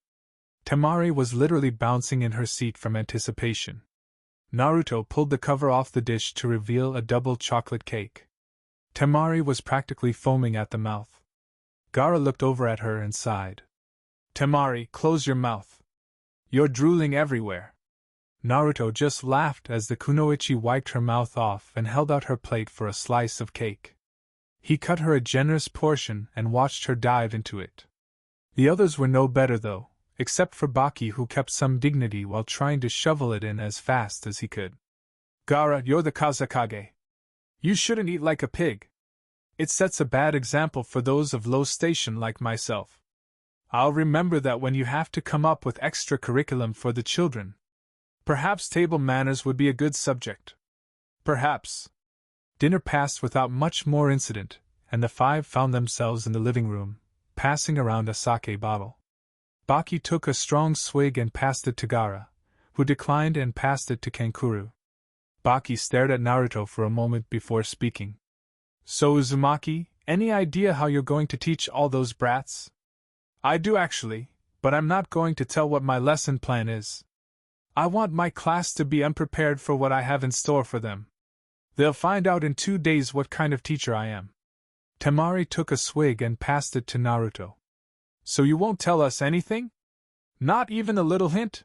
S1: Temari was literally bouncing in her seat from anticipation. Naruto pulled the cover off the dish to reveal a double chocolate cake. Temari was practically foaming at the mouth. Gaara looked over at her and sighed. "Temari, close your mouth. You're drooling everywhere." Naruto just laughed as the kunoichi wiped her mouth off and held out her plate for a slice of cake. He cut her a generous portion and watched her dive into it. The others were no better though, except for Baki who kept some dignity while trying to shovel it in as fast as he could. "Gaara, you're the Kazakage. You shouldn't eat like a pig. It sets a bad example for those of low station like myself. I'll remember that when you have to come up with extra curriculum for the children. Perhaps table manners would be a good subject." Perhaps. Dinner passed without much more incident, and the five found themselves in the living room, passing around a sake bottle. Baki took a strong swig and passed it to Gaara, who declined and passed it to Kankuro. Baki stared at Naruto for a moment before speaking. "So Uzumaki, any idea how you're going to teach all those brats?" "I do actually, but I'm not going to tell what my lesson plan is. I want my class to be unprepared for what I have in store for them. They'll find out in 2 days what kind of teacher I am." Temari took a swig and passed it to Naruto. "So you won't tell us anything? Not even a little hint?"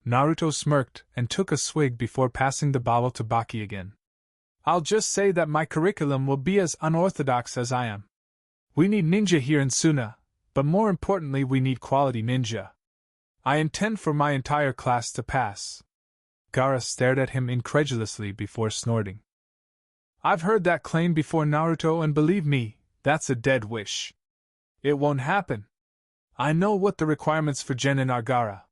S1: Naruto smirked and took a swig before passing the bottle to Baki again. "I'll just say that my curriculum will be as unorthodox as I am. We need ninja here in Suna, but more importantly we need quality ninja. I intend for my entire class to pass." Gaara stared at him incredulously before snorting. "I've heard that claim before, Naruto, and believe me, that's a dead wish. It won't happen. I know what the requirements for Genin are, Gaara.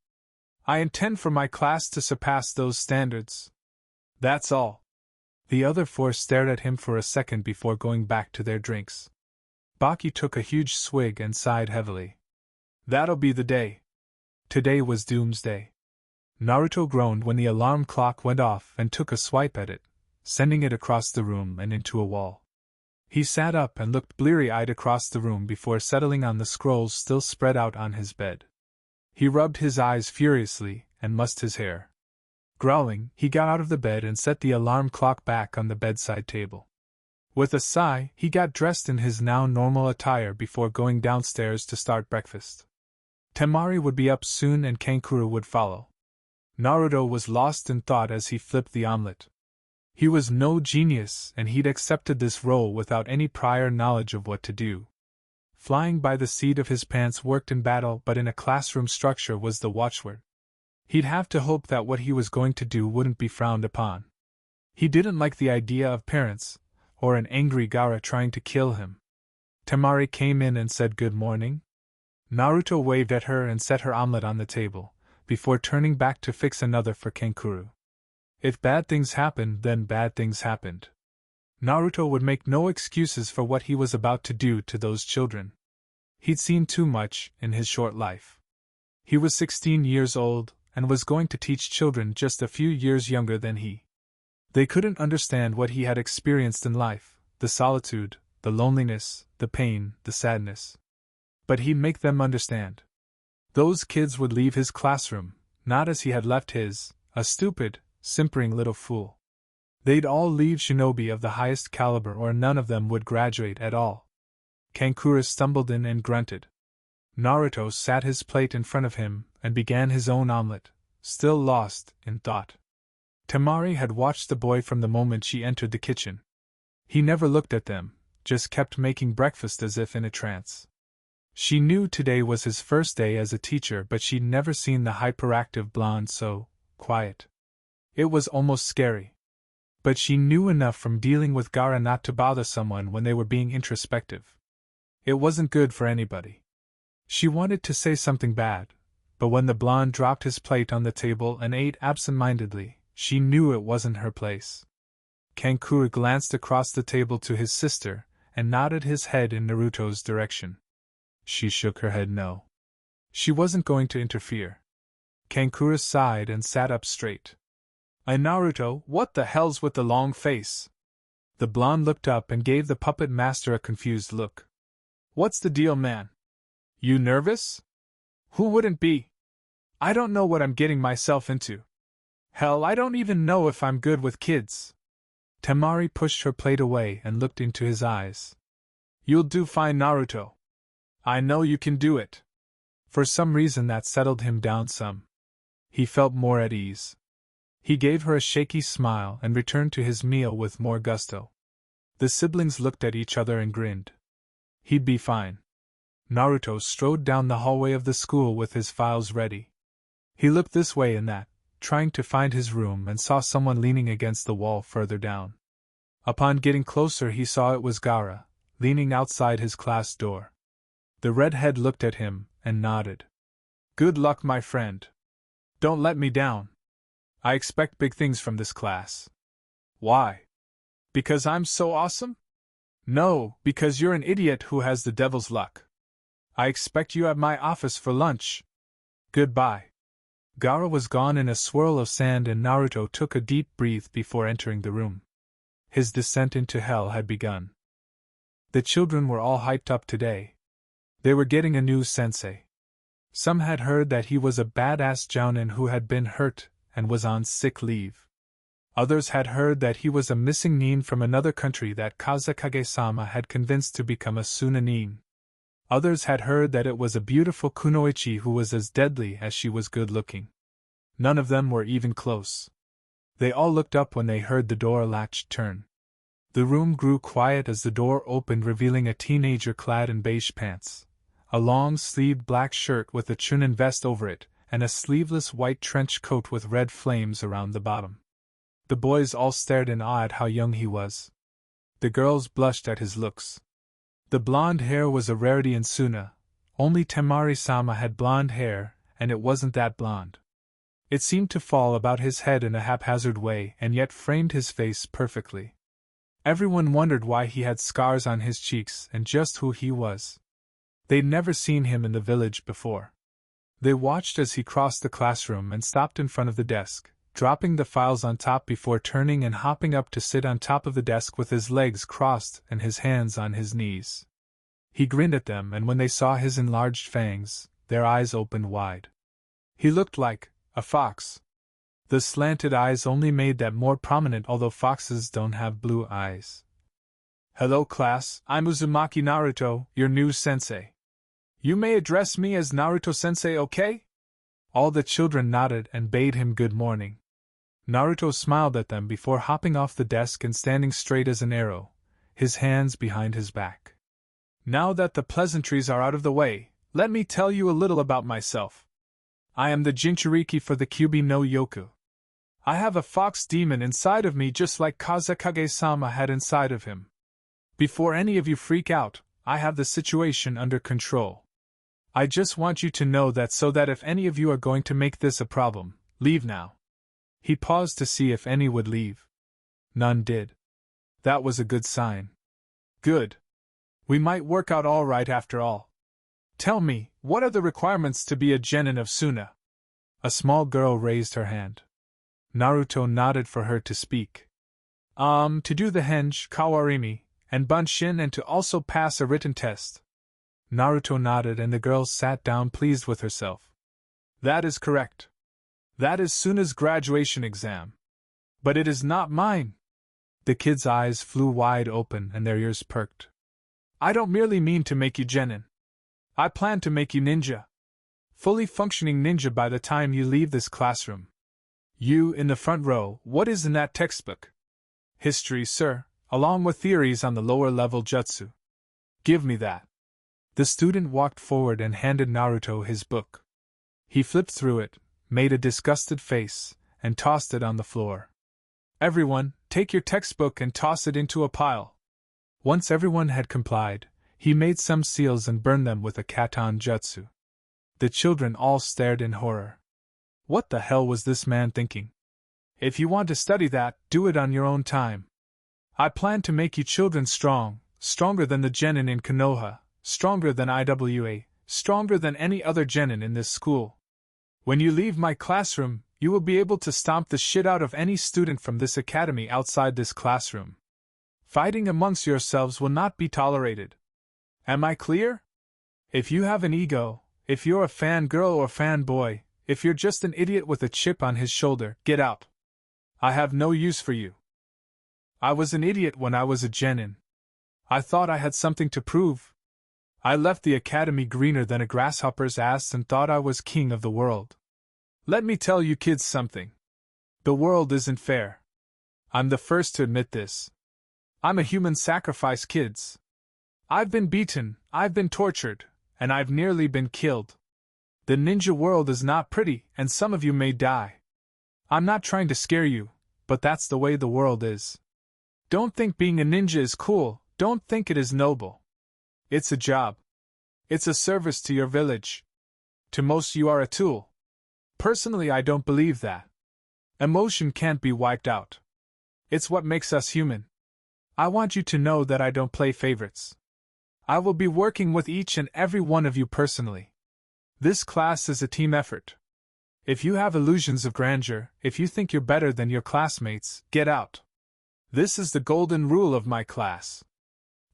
S1: I intend for my class to surpass those standards. That's all." The other four stared at him for a second before going back to their drinks. Baki took a huge swig and sighed heavily. "That'll be the day." Today was doomsday. Naruto groaned when the alarm clock went off and took a swipe at it, sending it across the room and into a wall. He sat up and looked bleary-eyed across the room before settling on the scrolls still spread out on his bed. He rubbed his eyes furiously and mussed his hair. Growling, he got out of the bed and set the alarm clock back on the bedside table. With a sigh, he got dressed in his now normal attire before going downstairs to start breakfast. Temari would be up soon and Kankuro would follow. Naruto was lost in thought as he flipped the omelet. He was no genius, and he'd accepted this role without any prior knowledge of what to do. Flying by the seat of his pants worked in battle, but in a classroom structure was the watchword. He'd have to hope that what he was going to do wouldn't be frowned upon. He didn't like the idea of parents, or an angry Gaara trying to kill him. Temari came in and said good morning. Naruto waved at her and set her omelet on the table, before turning back to fix another for Kankuro. If bad things happened, then bad things happened. Naruto would make no excuses for what he was about to do to those children. He'd seen too much in his short life. He was 16 years old, and was going to teach children just a few years younger than he. They couldn't understand what he had experienced in life, the solitude, the loneliness, the pain, the sadness. But he'd make them understand. Those kids would leave his classroom, not as he had left his, a stupid, simpering little fool. They'd all leave shinobi of the highest caliber, or none of them would graduate at all. Kankuro stumbled in and grunted. Naruto sat his plate in front of him and began his own omelet, still lost in thought. Temari had watched the boy from the moment she entered the kitchen. He never looked at them, just kept making breakfast as if in a trance. She knew today was his first day as a teacher, but she'd never seen the hyperactive blonde so quiet. It was almost scary. But she knew enough from dealing with Gaara not to bother someone when they were being introspective. It wasn't good for anybody. She wanted to say something bad, but when the blonde dropped his plate on the table and ate absent-mindedly, she knew it wasn't her place. Kankuro glanced across the table to his sister and nodded his head in Naruto's direction. She shook her head no. She wasn't going to interfere. Kankuro sighed and sat up straight. Naruto, what the hell's with the long face? The blonde looked up and gave the puppet master a confused look. What's the deal, man? You nervous? Who wouldn't be? I don't know what I'm getting myself into. Hell, I don't even know if I'm good with kids. Temari pushed her plate away and looked into his eyes. You'll do fine, Naruto. I know you can do it. For some reason that settled him down some. He felt more at ease. He gave her a shaky smile and returned to his meal with more gusto. The siblings looked at each other and grinned. He'd be fine. Naruto strode down the hallway of the school with his files ready. He looked this way and that, trying to find his room, and saw someone leaning against the wall further down. Upon getting closer he saw it was Gaara, leaning outside his class door. The redhead looked at him and nodded. Good luck, my friend. Don't let me down. I expect big things from this class. Why? Because I'm so awesome? No, because you're an idiot who has the devil's luck. I expect you at my office for lunch. Goodbye. Gaara was gone in a swirl of sand, and Naruto took a deep breath before entering the room. His descent into hell had begun. The children were all hyped up today. They were getting a new sensei. Some had heard that he was a badass jounin who had been hurt and was on sick leave. Others had heard that he was a missing nin from another country that Kazekage-sama had convinced to become a Suna nin. Others had heard that it was a beautiful kunoichi who was as deadly as she was good-looking. None of them were even close. They all looked up when they heard the door latch turn. The room grew quiet as the door opened, revealing a teenager clad in beige pants, a long-sleeved black shirt with a chunin vest over it, and a sleeveless white trench coat with red flames around the bottom. The boys all stared in awe at how young he was. The girls blushed at his looks. The blonde hair was a rarity in Suna. Only Temari-sama had blonde hair, and it wasn't that blonde. It seemed to fall about his head in a haphazard way and yet framed his face perfectly. Everyone wondered why he had scars on his cheeks and just who he was. They'd never seen him in the village before. They watched as he crossed the classroom and stopped in front of the desk, dropping the files on top before turning and hopping up to sit on top of the desk with his legs crossed and his hands on his knees. He grinned at them, and when they saw his enlarged fangs, their eyes opened wide. He looked like a fox. The slanted eyes only made that more prominent, although foxes don't have blue eyes. Hello class, I'm Uzumaki Naruto, your new sensei. You may address me as Naruto-sensei, okay? All the children nodded and bade him good morning. Naruto smiled at them before hopping off the desk and standing straight as an arrow, his hands behind his back. Now that the pleasantries are out of the way, let me tell you a little about myself. I am the Jinchuriki for the Kyubi no Yoku. I have a fox demon inside of me just like Kazekage-sama had inside of him. Before any of you freak out, I have the situation under control. I just want you to know that so that if any of you are going to make this a problem, leave now. He paused to see if any would leave. None did. That was a good sign. Good. We might work out all right after all. Tell me, what are the requirements to be a genin of Suna? A small girl raised her hand. Naruto nodded for her to speak. To do the henge, kawarimi, and bunshin and to also pass a written test. Naruto nodded and the girl sat down pleased with herself. That is correct. That is Suna's graduation exam. But it is not mine. The kid's eyes flew wide open and their ears perked. I don't merely mean to make you genin. I plan to make you ninja. Fully functioning ninja by the time you leave this classroom. You, in the front row, what is in that textbook? History, sir, along with theories on the lower level jutsu. Give me that. The student walked forward and handed Naruto his book. He flipped through it, made a disgusted face, and tossed it on the floor. Everyone, take your textbook and toss it into a pile. Once everyone had complied, he made some seals and burned them with a katon jutsu. The children all stared in horror. What the hell was this man thinking? If you want to study that, do it on your own time. I plan to make you children strong, stronger than the genin in Konoha, stronger than IWA, stronger than any other genin in this school. When you leave my classroom, you will be able to stomp the shit out of any student from this academy outside this classroom. Fighting amongst yourselves will not be tolerated. Am I clear? If you have an ego, if you're a fangirl or fanboy, if you're just an idiot with a chip on his shoulder, get out. I have no use for you. I was an idiot when I was a genin. I thought I had something to prove. I left the academy greener than a grasshopper's ass and thought I was king of the world. Let me tell you kids something. The world isn't fair. I'm the first to admit this. I'm a human sacrifice, kids. I've been beaten, I've been tortured, and I've nearly been killed. The ninja world is not pretty, and some of you may die. I'm not trying to scare you, but that's the way the world is. Don't think being a ninja is cool, don't think it is noble. It's a job. It's a service to your village. To most you are a tool. Personally, I don't believe that. Emotion can't be wiped out. It's what makes us human. I want you to know that I don't play favorites. I will be working with each and every one of you personally. This class is a team effort. If you have illusions of grandeur, if you think you're better than your classmates, get out. This is the golden rule of my class.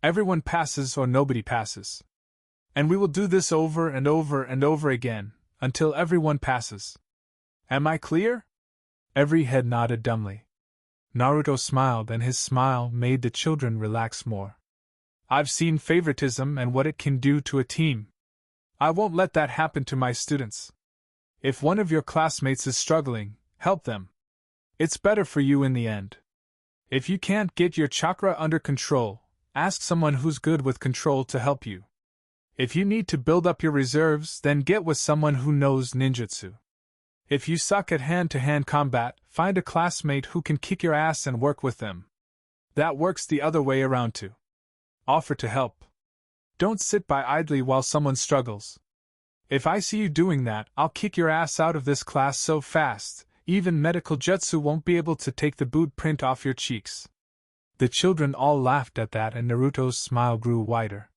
S1: Everyone passes or nobody passes. And we will do this over and over and over again, until everyone passes. Am I clear? Every head nodded dumbly. Naruto smiled and his smile made the children relax more. I've seen favoritism and what it can do to a team. I won't let that happen to my students. If one of your classmates is struggling, help them. It's better for you in the end. If you can't get your chakra under control, ask someone who's good with control to help you. If you need to build up your reserves, then get with someone who knows ninjutsu. If you suck at hand-to-hand combat, find a classmate who can kick your ass and work with them. That works the other way around too. Offer to help. Don't sit by idly while someone struggles. If I see you doing that, I'll kick your ass out of this class so fast, even medical jutsu won't be able to take the boot print off your cheeks. The children all laughed at that and Naruto's smile grew wider.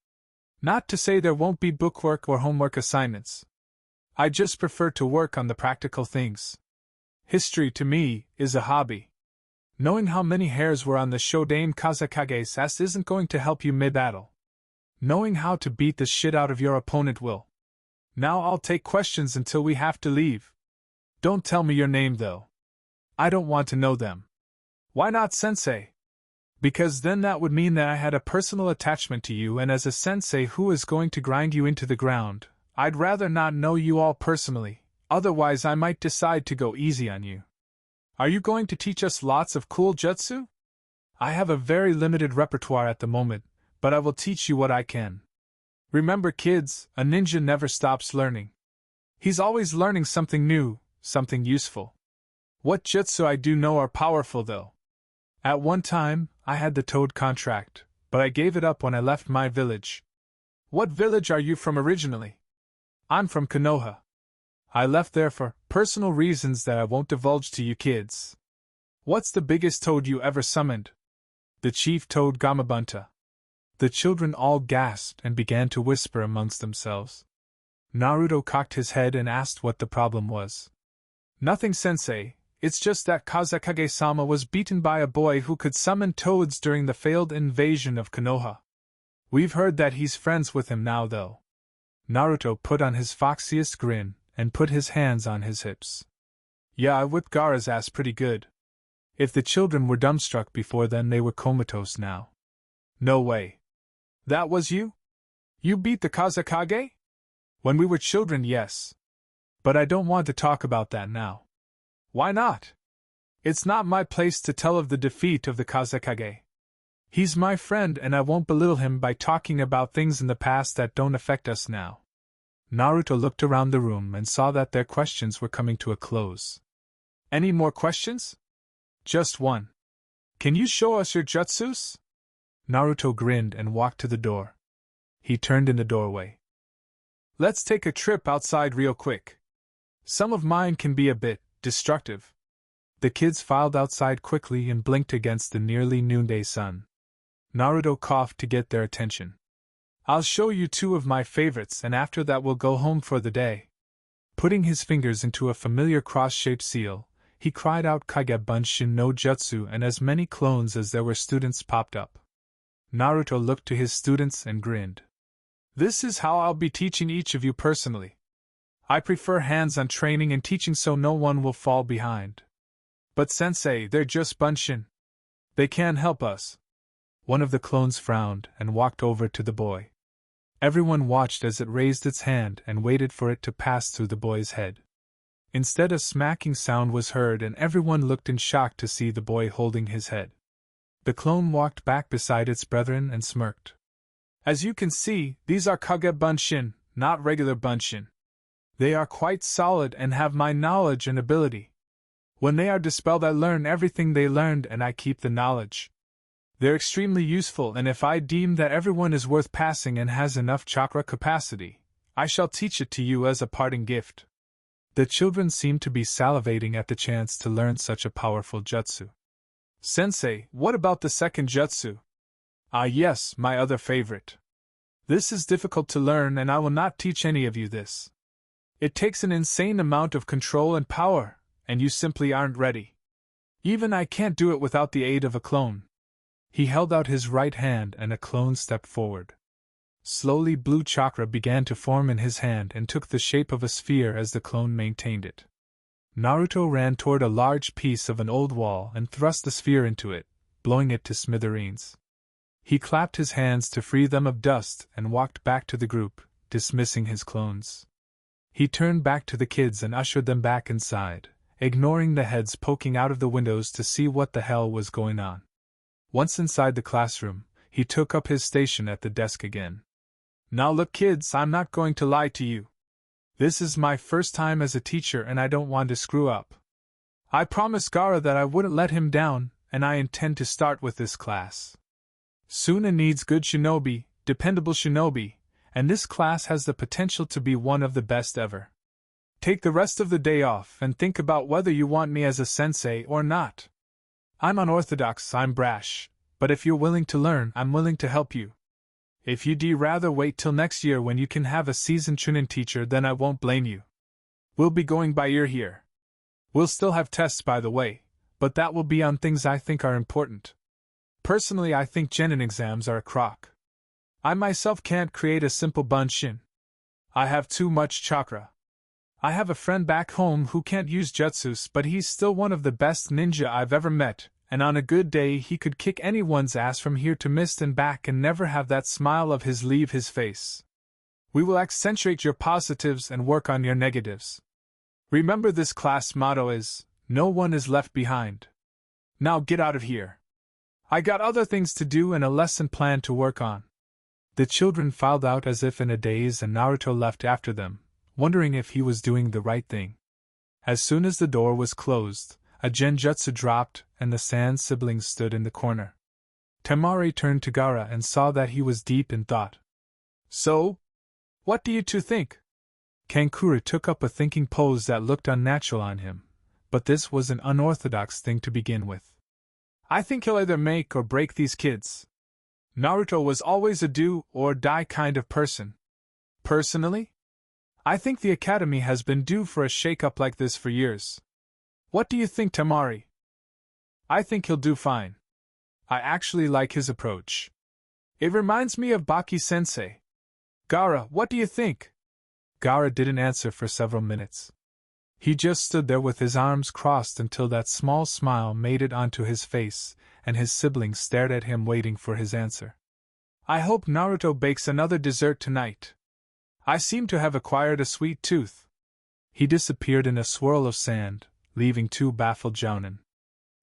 S1: Not to say there won't be bookwork or homework assignments. I just prefer to work on the practical things. History to me is a hobby. Knowing how many hairs were on the Shodan Kazekage's ass isn't going to help you mid-battle. Knowing how to beat the shit out of your opponent will. Now I'll take questions until we have to leave. Don't tell me your name though. I don't want to know them. Why not, sensei? Because then that would mean that I had a personal attachment to you, and as a sensei who is going to grind you into the ground, I'd rather not know you all personally, otherwise I might decide to go easy on you. Are you going to teach us lots of cool jutsu? I have a very limited repertoire at the moment, but I will teach you what I can. Remember, kids, a ninja never stops learning. He's always learning something new, something useful. What jutsu I do know are powerful though. At one time, I had the Toad contract, but I gave it up when I left my village. What village are you from originally? I'm from Konoha. I left there for personal reasons that I won't divulge to you kids. What's the biggest toad you ever summoned? The chief toad Gamabunta. The children all gasped and began to whisper amongst themselves. Naruto cocked his head and asked what the problem was. Nothing, sensei. It's just that Kazekage-sama was beaten by a boy who could summon toads during the failed invasion of Konoha. We've heard that he's friends with him now, though. Naruto put on his foxiest grin and put his hands on his hips. Yeah, I whipped Gaara's ass pretty good. If the children were dumbstruck before then, they were comatose now. No way. That was you? You beat the Kazekage? When we were children, yes. But I don't want to talk about that now. Why not? It's not my place to tell of the defeat of the Kazekage. He's my friend and I won't belittle him by talking about things in the past that don't affect us now. Naruto looked around the room and saw that their questions were coming to a close. Any more questions? Just one. Can you show us your jutsus? Naruto grinned and walked to the door. He turned in the doorway. Let's take a trip outside real quick. Some of mine can be a bit destructive. The kids filed outside quickly and blinked against the nearly noonday sun. Naruto coughed to get their attention. I'll show you two of my favorites and after that we'll go home for the day. Putting his fingers into a familiar cross-shaped seal, he cried out Kage Bunshin no Jutsu and as many clones as there were students popped up. Naruto looked to his students and grinned. This is how I'll be teaching each of you personally. I prefer hands-on training and teaching so no one will fall behind. But sensei, they're just Bunshin. They can't help us. One of the clones frowned and walked over to the boy. Everyone watched as it raised its hand and waited for it to pass through the boy's head. Instead, a smacking sound was heard and everyone looked in shock to see the boy holding his head. The clone walked back beside its brethren and smirked. As you can see, these are Kage Bunshin, not regular Bunshin. They are quite solid and have my knowledge and ability. When they are dispelled, I learn everything they learned and I keep the knowledge. They're extremely useful, and if I deem that everyone is worth passing and has enough chakra capacity, I shall teach it to you as a parting gift. The children seemed to be salivating at the chance to learn such a powerful jutsu. Sensei, what about the second jutsu? Ah yes, my other favorite. This is difficult to learn and I will not teach any of you this. It takes an insane amount of control and power, and you simply aren't ready. Even I can't do it without the aid of a clone. He held out his right hand and a clone stepped forward. Slowly blue chakra began to form in his hand and took the shape of a sphere as the clone maintained it. Naruto ran toward a large piece of an old wall and thrust the sphere into it, blowing it to smithereens. He clapped his hands to free them of dust and walked back to the group, dismissing his clones. He turned back to the kids and ushered them back inside, ignoring the heads poking out of the windows to see what the hell was going on. Once inside the classroom, he took up his station at the desk again. Now look kids, I'm not going to lie to you. This is my first time as a teacher and I don't want to screw up. I promised Gaara that I wouldn't let him down, and I intend to start with this class. Suna needs good shinobi, dependable shinobi, and this class has the potential to be one of the best ever. Take the rest of the day off and think about whether you want me as a sensei or not. I'm unorthodox, I'm brash, but if you're willing to learn, I'm willing to help you. If you'd rather wait till next year when you can have a seasoned Chunin teacher, then I won't blame you. We'll be going by ear here. We'll still have tests, by the way, but that will be on things I think are important. Personally, I think genin exams are a crock. I myself can't create a simple bunshin. I have too much chakra. I have a friend back home who can't use jutsus, but he's still one of the best ninja I've ever met, and on a good day he could kick anyone's ass from here to mist and back and never have that smile of his leave his face. We will accentuate your positives and work on your negatives. Remember, this class motto is, no one is left behind. Now get out of here. I got other things to do and a lesson plan to work on. The children filed out as if in a daze, and Naruto left after them, wondering if he was doing the right thing. As soon as the door was closed, a genjutsu dropped and the Sand siblings stood in the corner. Temari turned to Gaara and saw that he was deep in thought. So? What do you two think? Kankura took up a thinking pose that looked unnatural on him, but this was an unorthodox thing to begin with. I think he'll either make or break these kids. Naruto was always a do-or-die kind of person. Personally, I think the academy has been due for a shake-up like this for years. What do you think, Temari? I think he'll do fine. I actually like his approach. It reminds me of Baki-sensei. Gaara, what do you think? Gaara didn't answer for several minutes. He just stood there with his arms crossed until that small smile made it onto his face, and his siblings stared at him waiting for his answer. I hope Naruto bakes another dessert tonight. I seem to have acquired a sweet tooth. He disappeared in a swirl of sand, leaving two baffled jounin.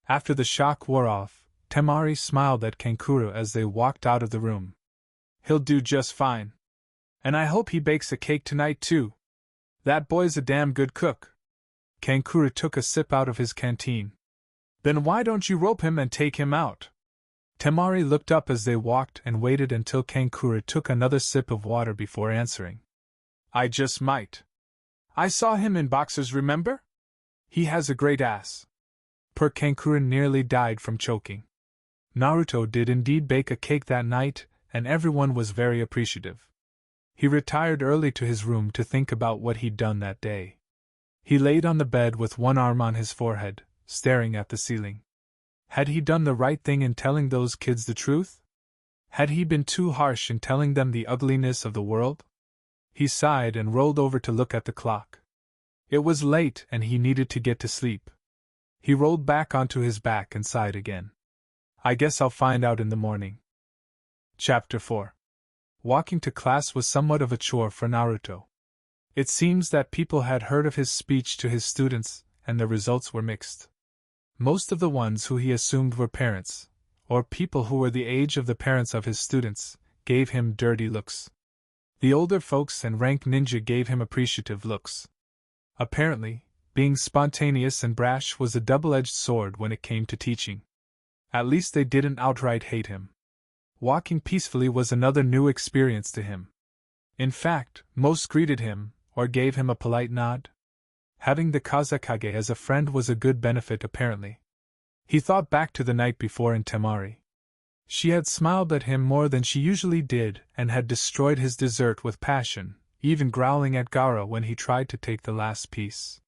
S1: After the shock wore off, Temari smiled at Kankura as they walked out of the room. He'll do just fine. And I hope he bakes a cake tonight too. That boy's a damn good cook. Kankura took a sip out of his canteen. Then why don't you rope him and take him out? Temari looked up as they walked and waited until Kankura took another sip of water before answering. I just might. I saw him in boxers, remember? He has a great ass. Poor Kankura nearly died from choking. Naruto did indeed bake a cake that night, and everyone was very appreciative. He retired early to his room to think about what he'd done that day. He laid on the bed with one arm on his forehead, staring at the ceiling. Had he done the right thing in telling those kids the truth? Had he been too harsh in telling them the ugliness of the world? He sighed and rolled over to look at the clock. It was late and he needed to get to sleep. He rolled back onto his back and sighed again. I guess I'll find out in the morning. Chapter 4. Walking to class was somewhat of a chore for Naruto. It seems that people had heard of his speech to his students, and the results were mixed. Most of the ones who he assumed were parents, or people who were the age of the parents of his students, gave him dirty looks. The older folks and rank ninja gave him appreciative looks. Apparently, being spontaneous and brash was a double-edged sword when it came to teaching. At least they didn't outright hate him. Walking peacefully was another new experience to him. In fact, most greeted him, or gave him a polite nod. Having the Kazekage as a friend was a good benefit apparently. He thought back to the night before in Temari. She had smiled at him more than she usually did and had destroyed his dessert with passion, even growling at Gaara when he tried to take the last piece.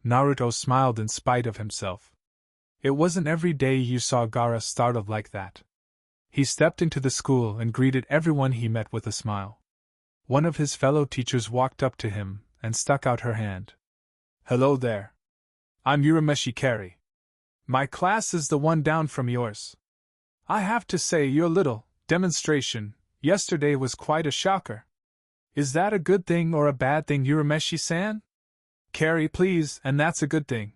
S1: Naruto smiled in spite of himself. It wasn't every day you saw Gaara startled like that. He stepped into the school and greeted everyone he met with a smile. One of his fellow teachers walked up to him and stuck out her hand. Hello there. I'm Urameshi Kari. My class is the one down from yours. I have to say your little demonstration yesterday was quite a shocker. Is that a good thing or a bad thing, Urameshi-san? Kari, please, and that's a good thing.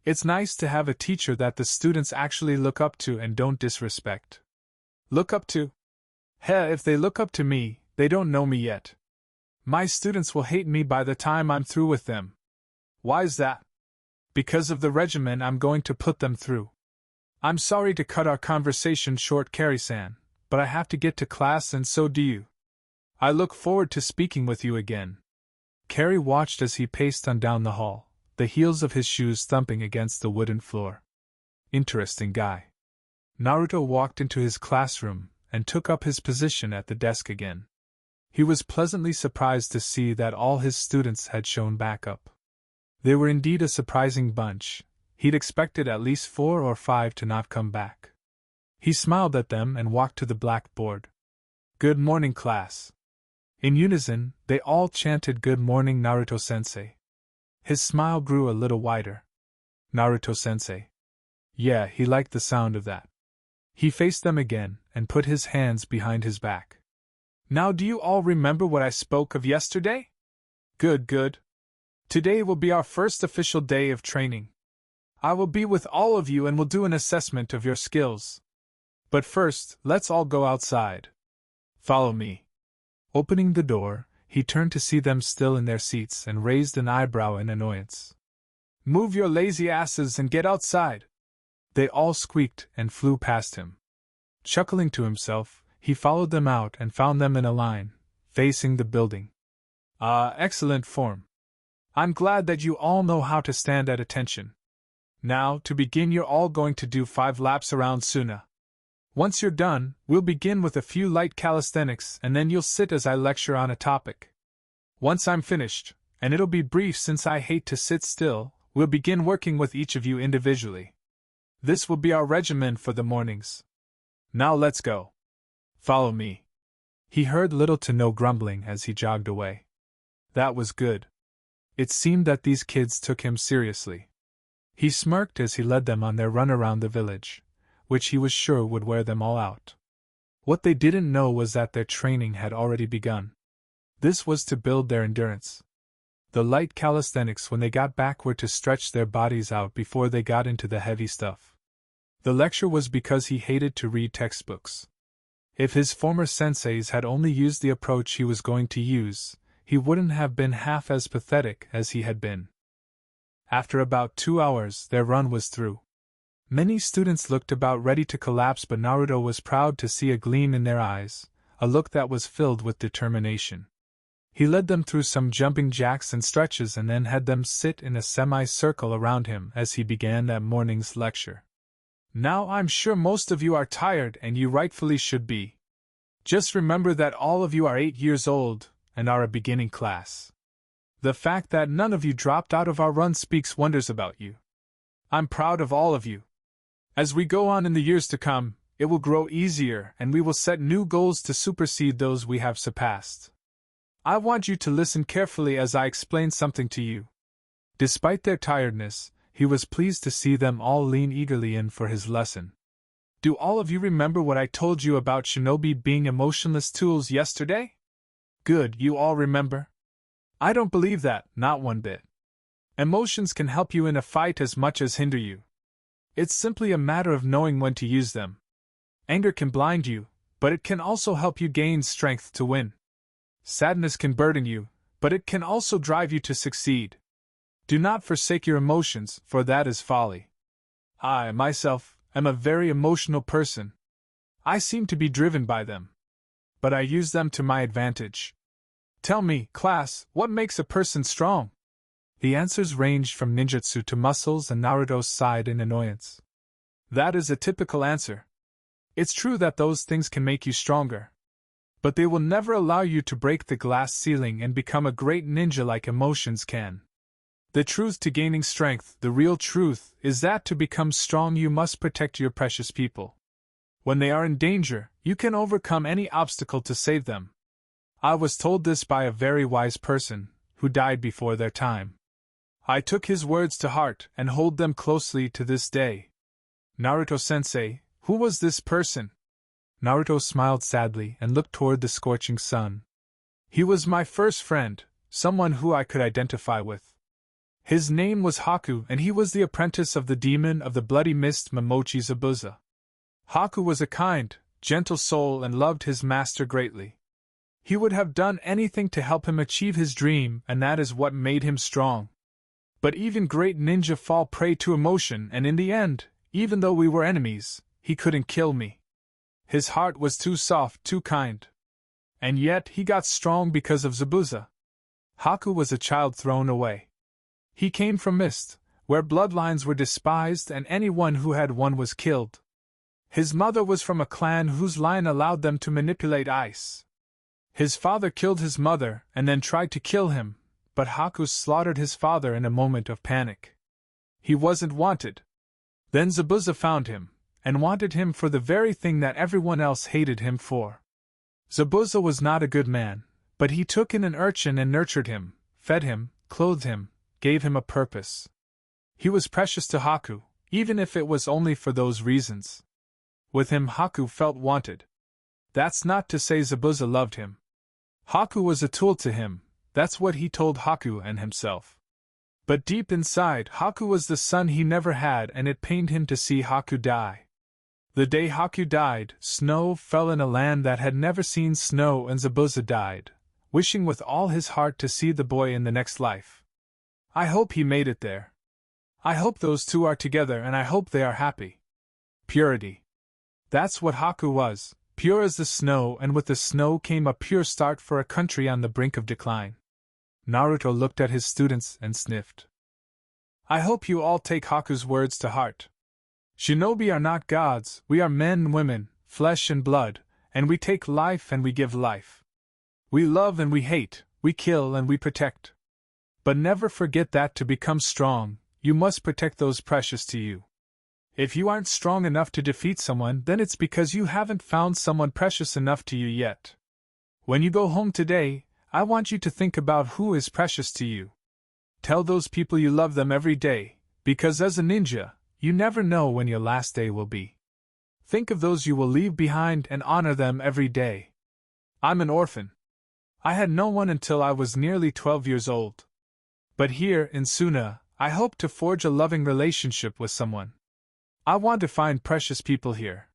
S1: It's nice to have a teacher that the students actually look up to and don't disrespect. Look up to? Heh, if they look up to me, they don't know me yet. My students will hate me by the time I'm through with them. Why's that? Because of the regimen I'm going to put them through. I'm sorry to cut our conversation short, Kari-san, but I have to get to class and so do you. I look forward to speaking with you again. Kari watched as he paced on down the hall, the heels of his shoes thumping against the wooden floor. Interesting guy. Naruto walked into his classroom and took up his position at the desk again. He was pleasantly surprised to see that all his students had shown back up. They were indeed a surprising bunch. He'd expected at least 4 or 5 to not come back. He smiled at them and walked to the blackboard. Good morning, class. In unison, they all chanted good morning, Naruto-sensei. His smile grew a little wider. Naruto-sensei. Yeah, he liked the sound of that. He faced them again and put his hands behind his back. Now do you all remember what I spoke of yesterday? Good, good. Today will be our first official day of training. I will be with all of you and will do an assessment of your skills. But first, let's all go outside. Follow me. Opening the door, he turned to see them still in their seats and raised an eyebrow in annoyance. Move your lazy asses and get outside. They all squeaked and flew past him. Chuckling to himself, he followed them out and found them in a line, facing the building. Excellent form. I'm glad that you all know how to stand at attention. Now, to begin, you're all going to do 5 laps around Suna. Once you're done, we'll begin with a few light calisthenics and then you'll sit as I lecture on a topic. Once I'm finished, and it'll be brief since I hate to sit still, we'll begin working with each of you individually. This will be our regimen for the mornings. Now let's go. Follow me. He heard little to no grumbling as he jogged away. That was good. It seemed that these kids took him seriously. He smirked as he led them on their run around the village, which he was sure would wear them all out. What they didn't know was that their training had already begun. This was to build their endurance. The light calisthenics when they got back were to stretch their bodies out before they got into the heavy stuff. The lecture was because he hated to read textbooks. If his former senseis had only used the approach he was going to use, he wouldn't have been half as pathetic as he had been. After about 2 hours, their run was through. Many students looked about ready to collapse, but Naruto was proud to see a gleam in their eyes, a look that was filled with determination. He led them through some jumping jacks and stretches and then had them sit in a semi-circle around him as he began that morning's lecture. Now I'm sure most of you are tired and you rightfully should be. Just remember that all of you are 8 years old and are a beginning class. The fact that none of you dropped out of our run speaks wonders about you. I'm proud of all of you. As we go on in the years to come, it will grow easier and we will set new goals to supersede those we have surpassed. I want you to listen carefully as I explain something to you. Despite their tiredness, he was pleased to see them all lean eagerly in for his lesson. Do all of you remember what I told you about shinobi being emotionless tools yesterday? Good, you all remember? I don't believe that, not one bit. Emotions can help you in a fight as much as hinder you. It's simply a matter of knowing when to use them. Anger can blind you, but it can also help you gain strength to win. Sadness can burden you, but it can also drive you to succeed. Do not forsake your emotions, for that is folly. I, myself, am a very emotional person. I seem to be driven by them. But I use them to my advantage. Tell me, class, what makes a person strong? The answers ranged from ninjutsu to muscles, and Naruto sighed in annoyance. That is a typical answer. It's true that those things can make you stronger. But they will never allow you to break the glass ceiling and become a great ninja like emotions can. The truth to gaining strength, the real truth, is that to become strong you must protect your precious people. When they are in danger, you can overcome any obstacle to save them. I was told this by a very wise person, who died before their time. I took his words to heart and hold them closely to this day. Naruto-sensei, who was this person? Naruto smiled sadly and looked toward the scorching sun. He was my first friend, someone who I could identify with. His name was Haku, and he was the apprentice of the demon of the bloody mist Momochi Zabuza. Haku was a kind, gentle soul and loved his master greatly. He would have done anything to help him achieve his dream, and that is what made him strong. But even great ninja fall prey to emotion, and in the end, even though we were enemies, he couldn't kill me. His heart was too soft, too kind. And yet he got strong because of Zabuza. Haku was a child thrown away. He came from Mist, where bloodlines were despised and anyone who had one was killed. His mother was from a clan whose line allowed them to manipulate ice. His father killed his mother and then tried to kill him, but Haku slaughtered his father in a moment of panic. He wasn't wanted. Then Zabuza found him, and wanted him for the very thing that everyone else hated him for. Zabuza was not a good man, but he took in an urchin and nurtured him, fed him, clothed him, gave him a purpose. He was precious to Haku, even if it was only for those reasons. With him, Haku felt wanted. That's not to say Zabuza loved him. Haku was a tool to him, that's what he told Haku and himself. But deep inside, Haku was the son he never had, and it pained him to see Haku die. The day Haku died, snow fell in a land that had never seen snow, and Zabuza died, wishing with all his heart to see the boy in the next life. I hope he made it there. I hope those two are together, and I hope they are happy. Purity. That's what Haku was, pure as the snow, and with the snow came a pure start for a country on the brink of decline. Naruto looked at his students and sniffed. I hope you all take Haku's words to heart. Shinobi are not gods, we are men and women, flesh and blood, and we take life and we give life. We love and we hate, we kill and we protect. But never forget that to become strong, you must protect those precious to you. If you aren't strong enough to defeat someone, then it's because you haven't found someone precious enough to you yet. When you go home today, I want you to think about who is precious to you. Tell those people you love them every day, because as a ninja, you never know when your last day will be. Think of those you will leave behind and honor them every day. I'm an orphan. I had no one until I was nearly 12 years old. But here, in Suna, I hope to forge a loving relationship with someone. I want to find precious people here.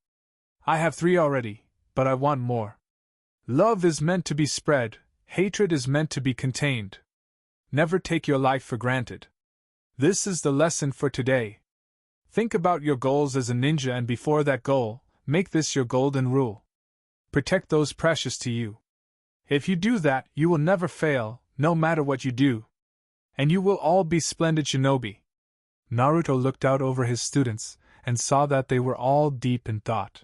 S1: I have 3 already, but I want more. Love is meant to be spread, hatred is meant to be contained. Never take your life for granted. This is the lesson for today. Think about your goals as a ninja, and before that goal, make this your golden rule. Protect those precious to you. If you do that, you will never fail, no matter what you do. And you will all be splendid shinobi. Naruto looked out over his students and saw that they were all deep in thought.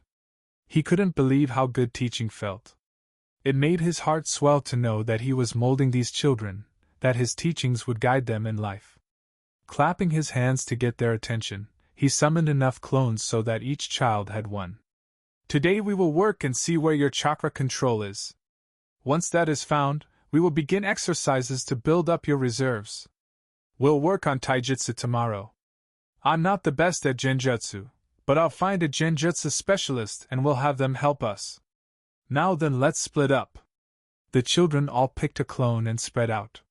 S1: He couldn't believe how good teaching felt. It made his heart swell to know that he was molding these children, that his teachings would guide them in life. Clapping his hands to get their attention, he summoned enough clones so that each child had one. Today we will work and see where your chakra control is. Once that is found, we will begin exercises to build up your reserves. We'll work on taijutsu tomorrow. I'm not the best at genjutsu, but I'll find a genjutsu specialist and we'll have them help us. Now then, let's split up. The children all picked a clone and spread out.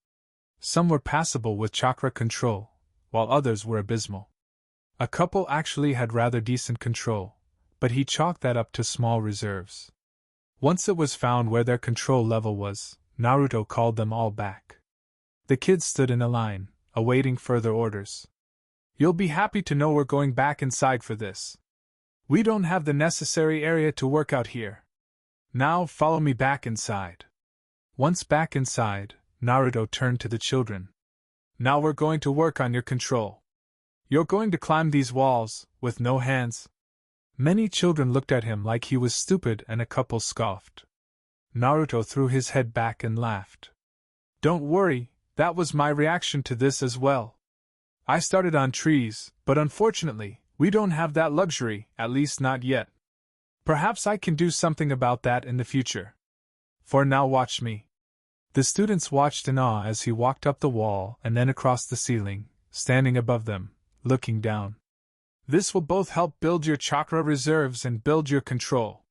S1: Some were passable with chakra control, while others were abysmal. A couple actually had rather decent control, but he chalked that up to small reserves. Once it was found where their control level was, Naruto called them all back. The kids stood in a line, awaiting further orders. You'll be happy to know we're going back inside for this. We don't have the necessary area to work out here. Now follow me back inside. Once back inside, Naruto turned to the children. Now we're going to work on your control. You're going to climb these walls, with no hands. Many children looked at him like he was stupid and a couple scoffed. Naruto threw his head back and laughed. Don't worry, that was my reaction to this as well. I started on trees, but unfortunately, we don't have that luxury, at least not yet. Perhaps I can do something about that in the future. For now, watch me. The students watched in awe as he walked up the wall and then across the ceiling, standing above them, looking down. This will both help build your chakra reserves and build your control.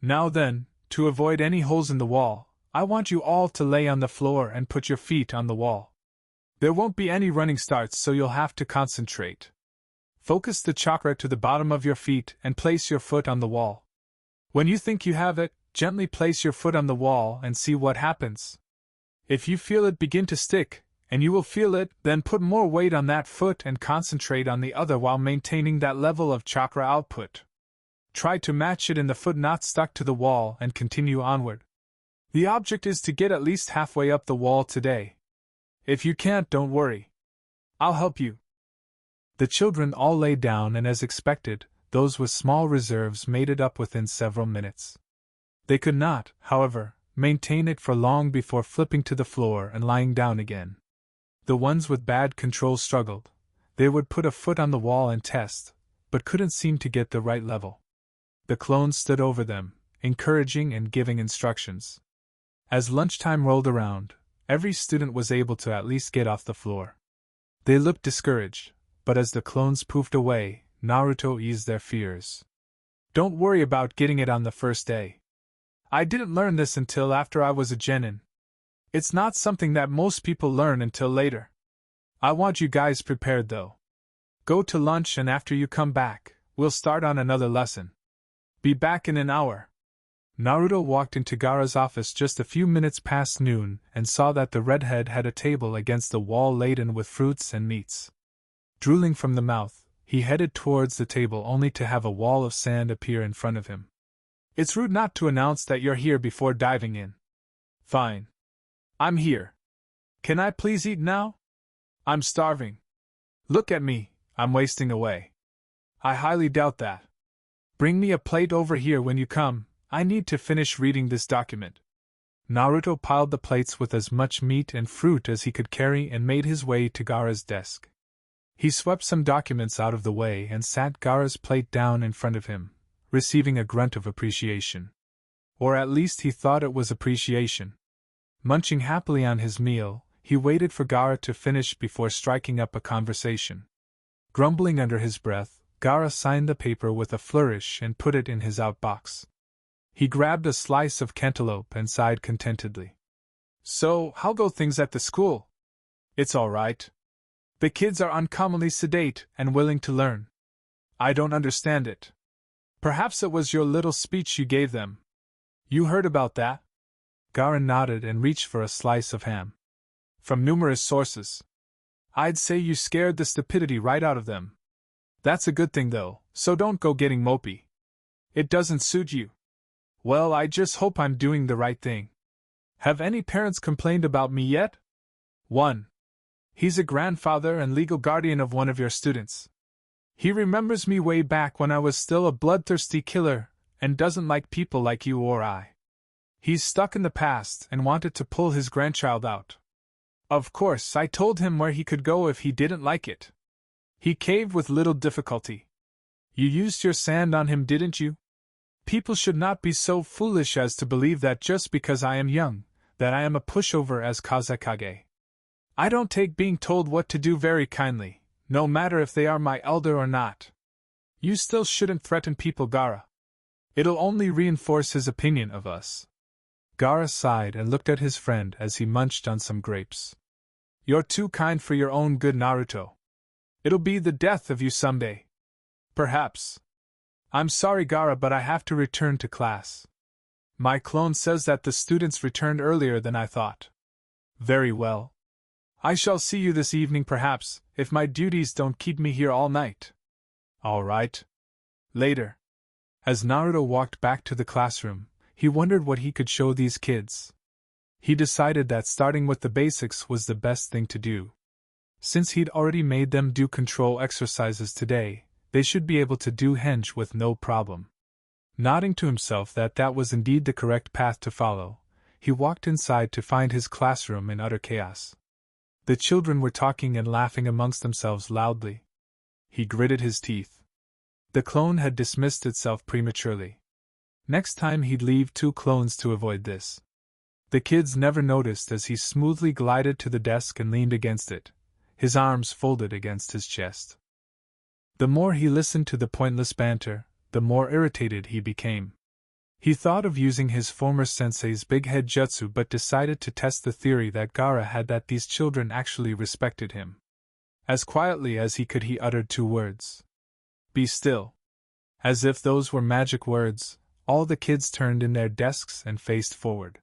S1: Now then, to avoid any holes in the wall, I want you all to lay on the floor and put your feet on the wall. There won't be any running starts, so you'll have to concentrate. Focus the chakra to the bottom of your feet and place your foot on the wall. When you think you have it, gently place your foot on the wall and see what happens. If you feel it begin to stick, and you will feel it, then put more weight on that foot and concentrate on the other while maintaining that level of chakra output. Try to match it in the foot not stuck to the wall and continue onward. The object is to get at least halfway up the wall today. If you can't, don't worry. I'll help you. The children all lay down, and as expected, those with small reserves made it up within several minutes. They could not, however, maintain it for long before flipping to the floor and lying down again. The ones with bad control struggled. They would put a foot on the wall and test, but couldn't seem to get the right level. The clones stood over them, encouraging and giving instructions. As lunchtime rolled around, every student was able to at least get off the floor. They looked discouraged, but as the clones poofed away, Naruto eased their fears. Don't worry about getting it on the first day. I didn't learn this until after I was a genin. It's not something that most people learn until later. I want you guys prepared though. Go to lunch and after you come back, we'll start on another lesson. Be back in an hour. Naruto walked into Gaara's office just a few minutes past noon and saw that the redhead had a table against the wall laden with fruits and meats. Drooling from the mouth, he headed towards the table only to have a wall of sand appear in front of him. It's rude not to announce that you're here before diving in. Fine. I'm here. Can I please eat now? I'm starving. Look at me, I'm wasting away. I highly doubt that. Bring me a plate over here when you come, I need to finish reading this document. Naruto piled the plates with as much meat and fruit as he could carry and made his way to Gaara's desk. He swept some documents out of the way and sat Gaara's plate down in front of him, receiving a grunt of appreciation. Or at least he thought it was appreciation. Munching happily on his meal, he waited for Gaara to finish before striking up a conversation. Grumbling under his breath, Gaara signed the paper with a flourish and put it in his outbox. He grabbed a slice of cantaloupe and sighed contentedly. So, how go things at the school? It's all right. The kids are uncommonly sedate and willing to learn. I don't understand it. Perhaps it was your little speech you gave them. You heard about that? Gaara nodded and reached for a slice of ham. From numerous sources. I'd say you scared the stupidity right out of them. That's a good thing though, so don't go getting mopey. It doesn't suit you. Well, I just hope I'm doing the right thing. Have any parents complained about me yet? 1. He's a grandfather and legal guardian of one of your students. He remembers me way back when I was still a bloodthirsty killer, and doesn't like people like you or I. He's stuck in the past and wanted to pull his grandchild out. Of course, I told him where he could go if he didn't like it. He caved with little difficulty. You used your sand on him, didn't you? People should not be so foolish as to believe that just because I am young, that I am a pushover as Kazekage. I don't take being told what to do very kindly, no matter if they are my elder or not. You still shouldn't threaten people, Gaara. It'll only reinforce his opinion of us. Gaara sighed and looked at his friend as he munched on some grapes. You're too kind for your own good, Naruto. It'll be the death of you someday. Perhaps. I'm sorry, Gaara, but I have to return to class. My clone says that the students returned earlier than I thought. Very well. I shall see you this evening perhaps, if my duties don't keep me here all night. All right. Later. As Naruto walked back to the classroom, he wondered what he could show these kids. He decided that starting with the basics was the best thing to do. Since he'd already made them do control exercises today, they should be able to do henge with no problem. Nodding to himself that that was indeed the correct path to follow, he walked inside to find his classroom in utter chaos. The children were talking and laughing amongst themselves loudly. He gritted his teeth. The clone had dismissed itself prematurely. Next time he'd leave 2 clones to avoid this. The kids never noticed as he smoothly glided to the desk and leaned against it, his arms folded against his chest. The more he listened to the pointless banter, the more irritated he became. He thought of using his former sensei's big head jutsu but decided to test the theory that Gaara had that these children actually respected him. As quietly as he could he uttered 2 words. Be still. As if those were magic words, all the kids turned in their desks and faced forward.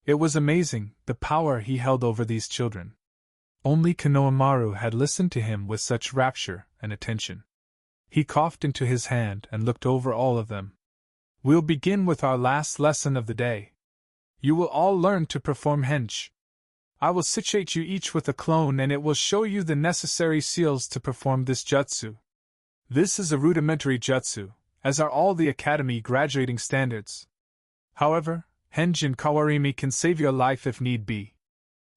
S1: It was amazing, the power he held over these children. Only Konohamaru had listened to him with such rapture and attention. He coughed into his hand and looked over all of them. We'll begin with our last lesson of the day. You will all learn to perform henge. I will situate you each with a clone and it will show you the necessary seals to perform this jutsu. This is a rudimentary jutsu, as are all the academy graduating standards. However, henge and kawarimi can save your life if need be.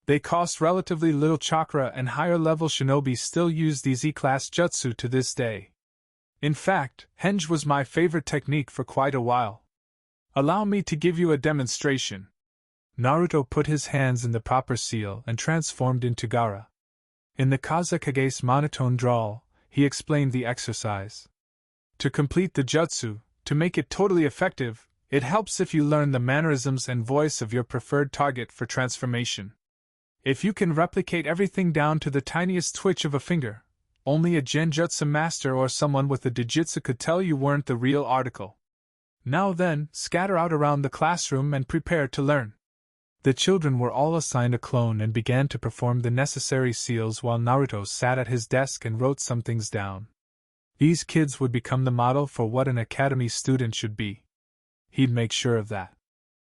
S1: They cost relatively little chakra and higher-level shinobi still use these E-class jutsu to this day. In fact, henge was my favorite technique for quite a while. Allow me to give you a demonstration. Naruto put his hands in the proper seal and transformed into Gaara. In the Kazekage's monotone drawl, he explained the exercise. To complete the jutsu, to make it totally effective, it helps if you learn the mannerisms and voice of your preferred target for transformation. If you can replicate everything down to the tiniest twitch of a finger, only a genjutsu master or someone with a digitsu could tell you weren't the real article. Now then, scatter out around the classroom and prepare to learn. The children were all assigned a clone and began to perform the necessary seals while Naruto sat at his desk and wrote some things down. These kids would become the model for what an academy student should be. He'd make sure of that.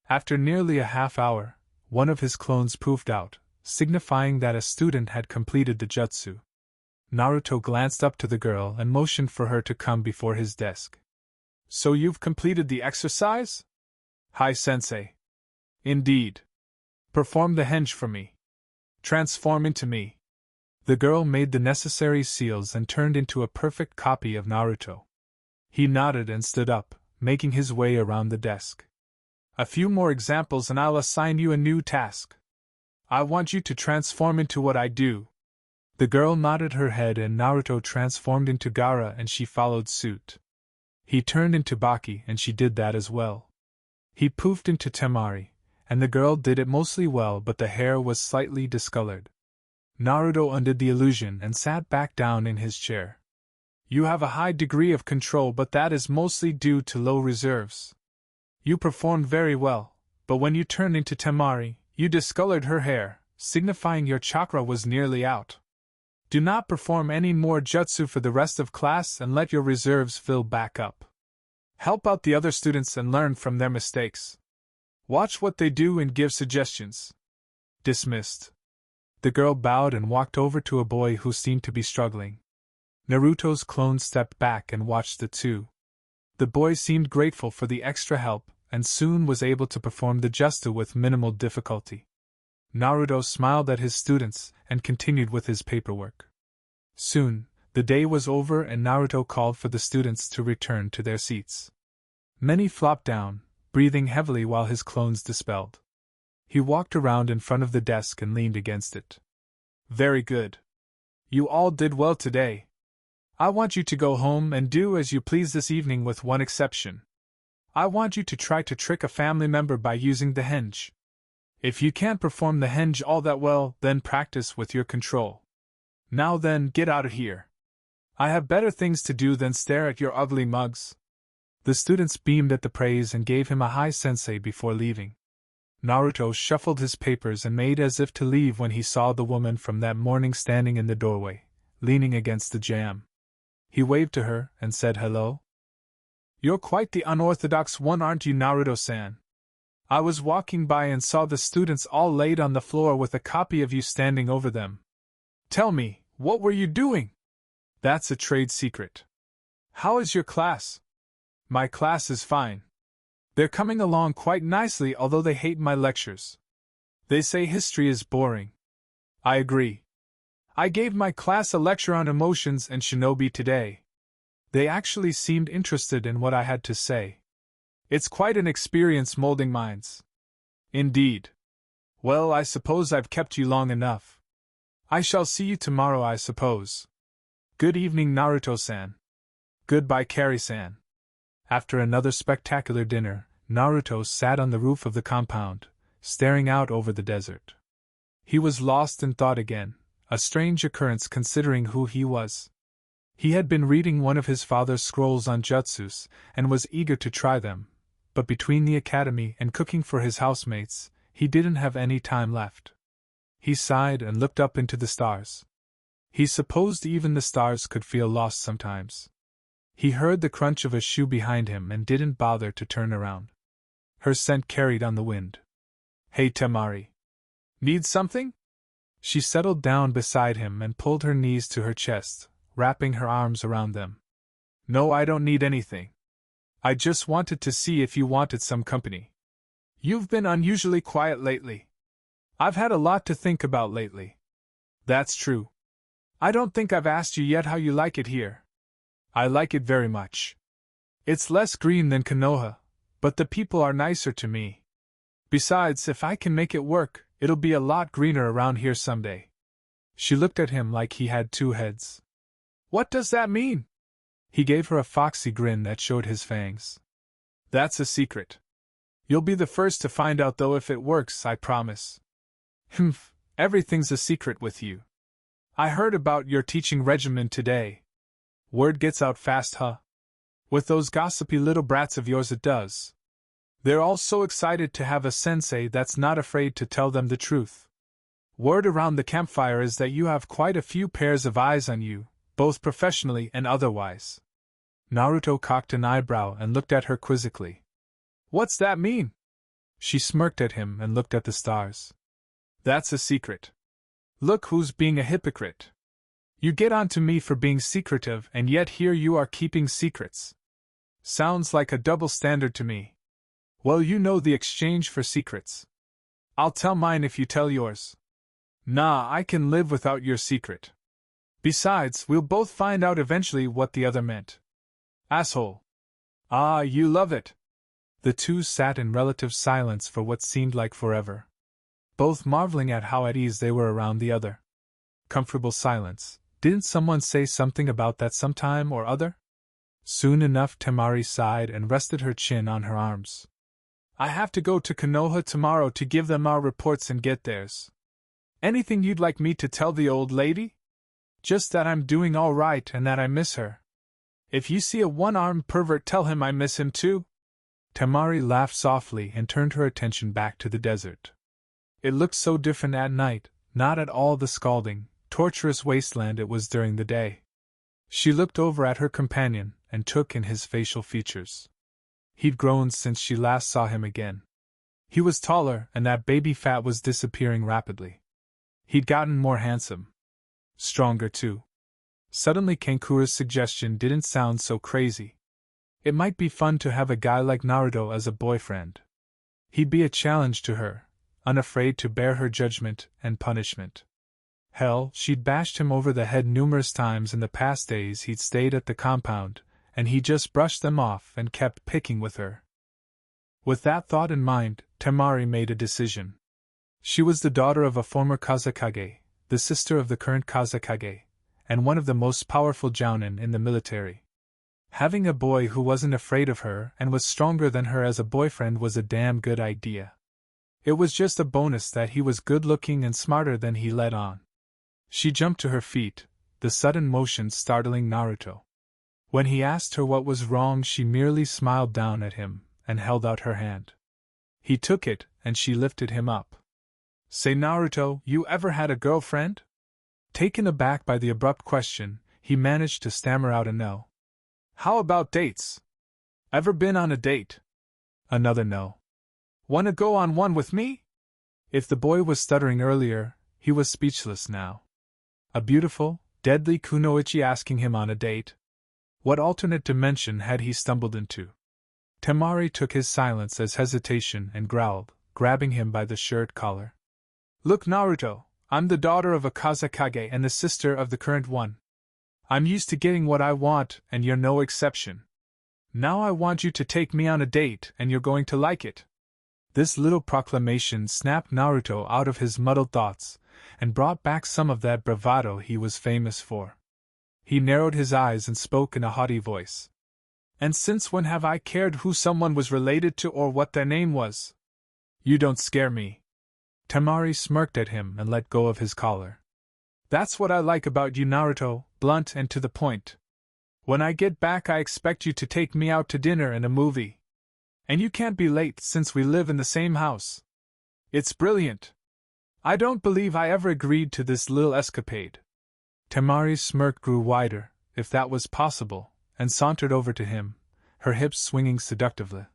S1: After nearly a half hour, one of his clones poofed out, signifying that a student had completed the jutsu. Naruto glanced up to the girl and motioned for her to come before his desk. So you've completed the exercise? Hi, sensei. Indeed. Perform the henge for me. Transform into me. The girl made the necessary seals and turned into a perfect copy of Naruto. He nodded and stood up, making his way around the desk. A few more examples and I'll assign you a new task. I want you to transform into what I do. The girl nodded her head and Naruto transformed into Gaara and she followed suit. He turned into Baki and she did that as well. He poofed into Temari, and the girl did it mostly well but the hair was slightly discolored. Naruto undid the illusion and sat back down in his chair. You have a high degree of control but that is mostly due to low reserves. You performed very well, but when you turned into Temari, you discolored her hair, signifying your chakra was nearly out. Do not perform any more jutsu for the rest of class and let your reserves fill back up. Help out the other students and learn from their mistakes. Watch what they do and give suggestions. Dismissed. The girl bowed and walked over to a boy who seemed to be struggling. Naruto's clone stepped back and watched the two. The boy seemed grateful for the extra help and soon was able to perform the jutsu with minimal difficulty. Naruto smiled at his students and continued with his paperwork. Soon, the day was over and Naruto called for the students to return to their seats. Many flopped down, breathing heavily while his clones dispelled. He walked around in front of the desk and leaned against it. Very good. You all did well today. I want you to go home and do as you please this evening with one exception. I want you to try to trick a family member by using the henge. If you can't perform the henge all that well, then practice with your control. Now then, get out of here. I have better things to do than stare at your ugly mugs. The students beamed at the praise and gave him a high sensei before leaving. Naruto shuffled his papers and made as if to leave when he saw the woman from that morning standing in the doorway, leaning against the jamb. He waved to her and said hello. You're quite the unorthodox one, aren't you, Naruto-san? I was walking by and saw the students all laid on the floor with a copy of you standing over them. Tell me, what were you doing? That's a trade secret. How is your class? My class is fine. They're coming along quite nicely, although they hate my lectures. They say history is boring. I agree. I gave my class a lecture on emotions and shinobi today. They actually seemed interested in what I had to say. It's quite an experience molding minds. Indeed. Well, I suppose I've kept you long enough. I shall see you tomorrow, I suppose. Good evening, Naruto-san. Goodbye, Kari-san. After another spectacular dinner, Naruto sat on the roof of the compound, staring out over the desert. He was lost in thought again, a strange occurrence considering who he was. He had been reading one of his father's scrolls on jutsus, and was eager to try them, but between the academy and cooking for his housemates, he didn't have any time left. He sighed and looked up into the stars. He supposed even the stars could feel lost sometimes. He heard the crunch of a shoe behind him and didn't bother to turn around. Her scent carried on the wind. Hey, Temari. Need something? She settled down beside him and pulled her knees to her chest, wrapping her arms around them. No, I don't need anything. I just wanted to see if you wanted some company. You've been unusually quiet lately. I've had a lot to think about lately. That's true. I don't think I've asked you yet how you like it here. I like it very much. It's less green than Konoha, but the people are nicer to me. Besides, if I can make it work, it'll be a lot greener around here someday. She looked at him like he had two heads. What does that mean? He gave her a foxy grin that showed his fangs. That's a secret. You'll be the first to find out though if it works, I promise. Humph, everything's a secret with you. I heard about your teaching regimen today. Word gets out fast, huh? With those gossipy little brats of yours it does. They're all so excited to have a sensei that's not afraid to tell them the truth. Word around the campfire is that you have quite a few pairs of eyes on you, both professionally and otherwise. Naruto cocked an eyebrow and looked at her quizzically. What's that mean? She smirked at him and looked at the stars. That's a secret. Look who's being a hypocrite. You get on to me for being secretive, and yet here you are keeping secrets. Sounds like a double standard to me. Well, you know the exchange for secrets. I'll tell mine if you tell yours. Nah, I can live without your secret. Besides, we'll both find out eventually what the other meant. Asshole. Ah, you love it. The two sat in relative silence for what seemed like forever, both marveling at how at ease they were around the other. Comfortable silence. Didn't someone say something about that sometime or other? Soon enough Temari sighed and rested her chin on her arms. I have to go to Konoha tomorrow to give them our reports and get theirs. Anything you'd like me to tell the old lady? Just that I'm doing all right and that I miss her. If you see a one-armed pervert, tell him I miss him too. Temari laughed softly and turned her attention back to the desert. It looked so different at night, not at all the scalding, torturous wasteland it was during the day. She looked over at her companion and took in his facial features. He'd grown since she last saw him again. He was taller, and that baby fat was disappearing rapidly. He'd gotten more handsome. Stronger, too. Suddenly Kankura's suggestion didn't sound so crazy. It might be fun to have a guy like Naruto as a boyfriend. He'd be a challenge to her, unafraid to bear her judgment and punishment. Hell, she'd bashed him over the head numerous times in the past days he'd stayed at the compound, and he just brushed them off and kept picking with her. With that thought in mind, Temari made a decision. She was the daughter of a former Kazekage, the sister of the current Kazekage, and one of the most powerful jounin in the military. Having a boy who wasn't afraid of her and was stronger than her as a boyfriend was a damn good idea. It was just a bonus that he was good-looking and smarter than he let on. She jumped to her feet, the sudden motion startling Naruto. When he asked her what was wrong, she merely smiled down at him and held out her hand. He took it, and she lifted him up. Say, Naruto, you ever had a girlfriend? Taken aback by the abrupt question, he managed to stammer out a no. How about dates? Ever been on a date? Another no. Wanna go on one with me? If the boy was stuttering earlier, he was speechless now. A beautiful, deadly kunoichi asking him on a date? What alternate dimension had he stumbled into? Temari took his silence as hesitation and growled, grabbing him by the shirt collar. Look, Naruto, I'm the daughter of a Kazekage and the sister of the current one. I'm used to getting what I want, and you're no exception. Now I want you to take me on a date, and you're going to like it. This little proclamation snapped Naruto out of his muddled thoughts, and brought back some of that bravado he was famous for. He narrowed his eyes and spoke in a haughty voice. And since when have I cared who someone was related to or what their name was? You don't scare me. Temari smirked at him and let go of his collar. That's what I like about you, Naruto, blunt and to the point. When I get back, I expect you to take me out to dinner and a movie. And you can't be late since we live in the same house. It's brilliant. I don't believe I ever agreed to this little escapade. Temari's smirk grew wider, if that was possible, and sauntered over to him, her hips swinging seductively.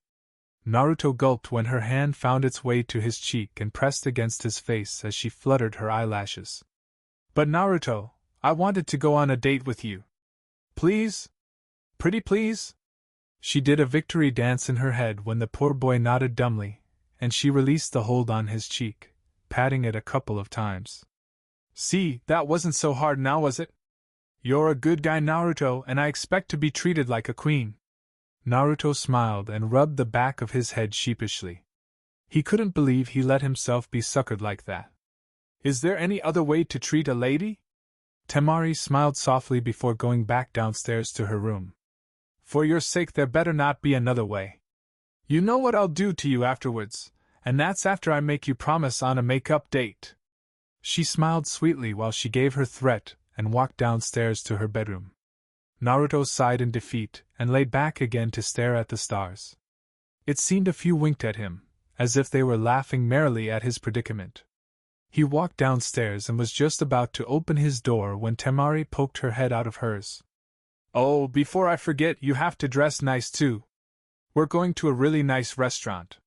S1: Naruto gulped when her hand found its way to his cheek and pressed against his face as she fluttered her eyelashes. But Naruto, I wanted to go on a date with you. Please? Pretty please? She did a victory dance in her head when the poor boy nodded dumbly, and she released the hold on his cheek, patting it a couple of times. See, that wasn't so hard now, was it? You're a good guy, Naruto, and I expect to be treated like a queen. Naruto smiled and rubbed the back of his head sheepishly. He couldn't believe he let himself be suckered like that. Is there any other way to treat a lady? Temari smiled softly before going back downstairs to her room. For your sake, there better not be another way. You know what I'll do to you afterwards, and that's after I make you promise on a make-up date. She smiled sweetly while she gave her threat and walked downstairs to her bedroom. Naruto sighed in defeat and lay back again to stare at the stars. It seemed a few winked at him, as if they were laughing merrily at his predicament. He walked downstairs and was just about to open his door when Temari poked her head out of hers. Oh, before I forget, you have to dress nice too. We're going to a really nice restaurant.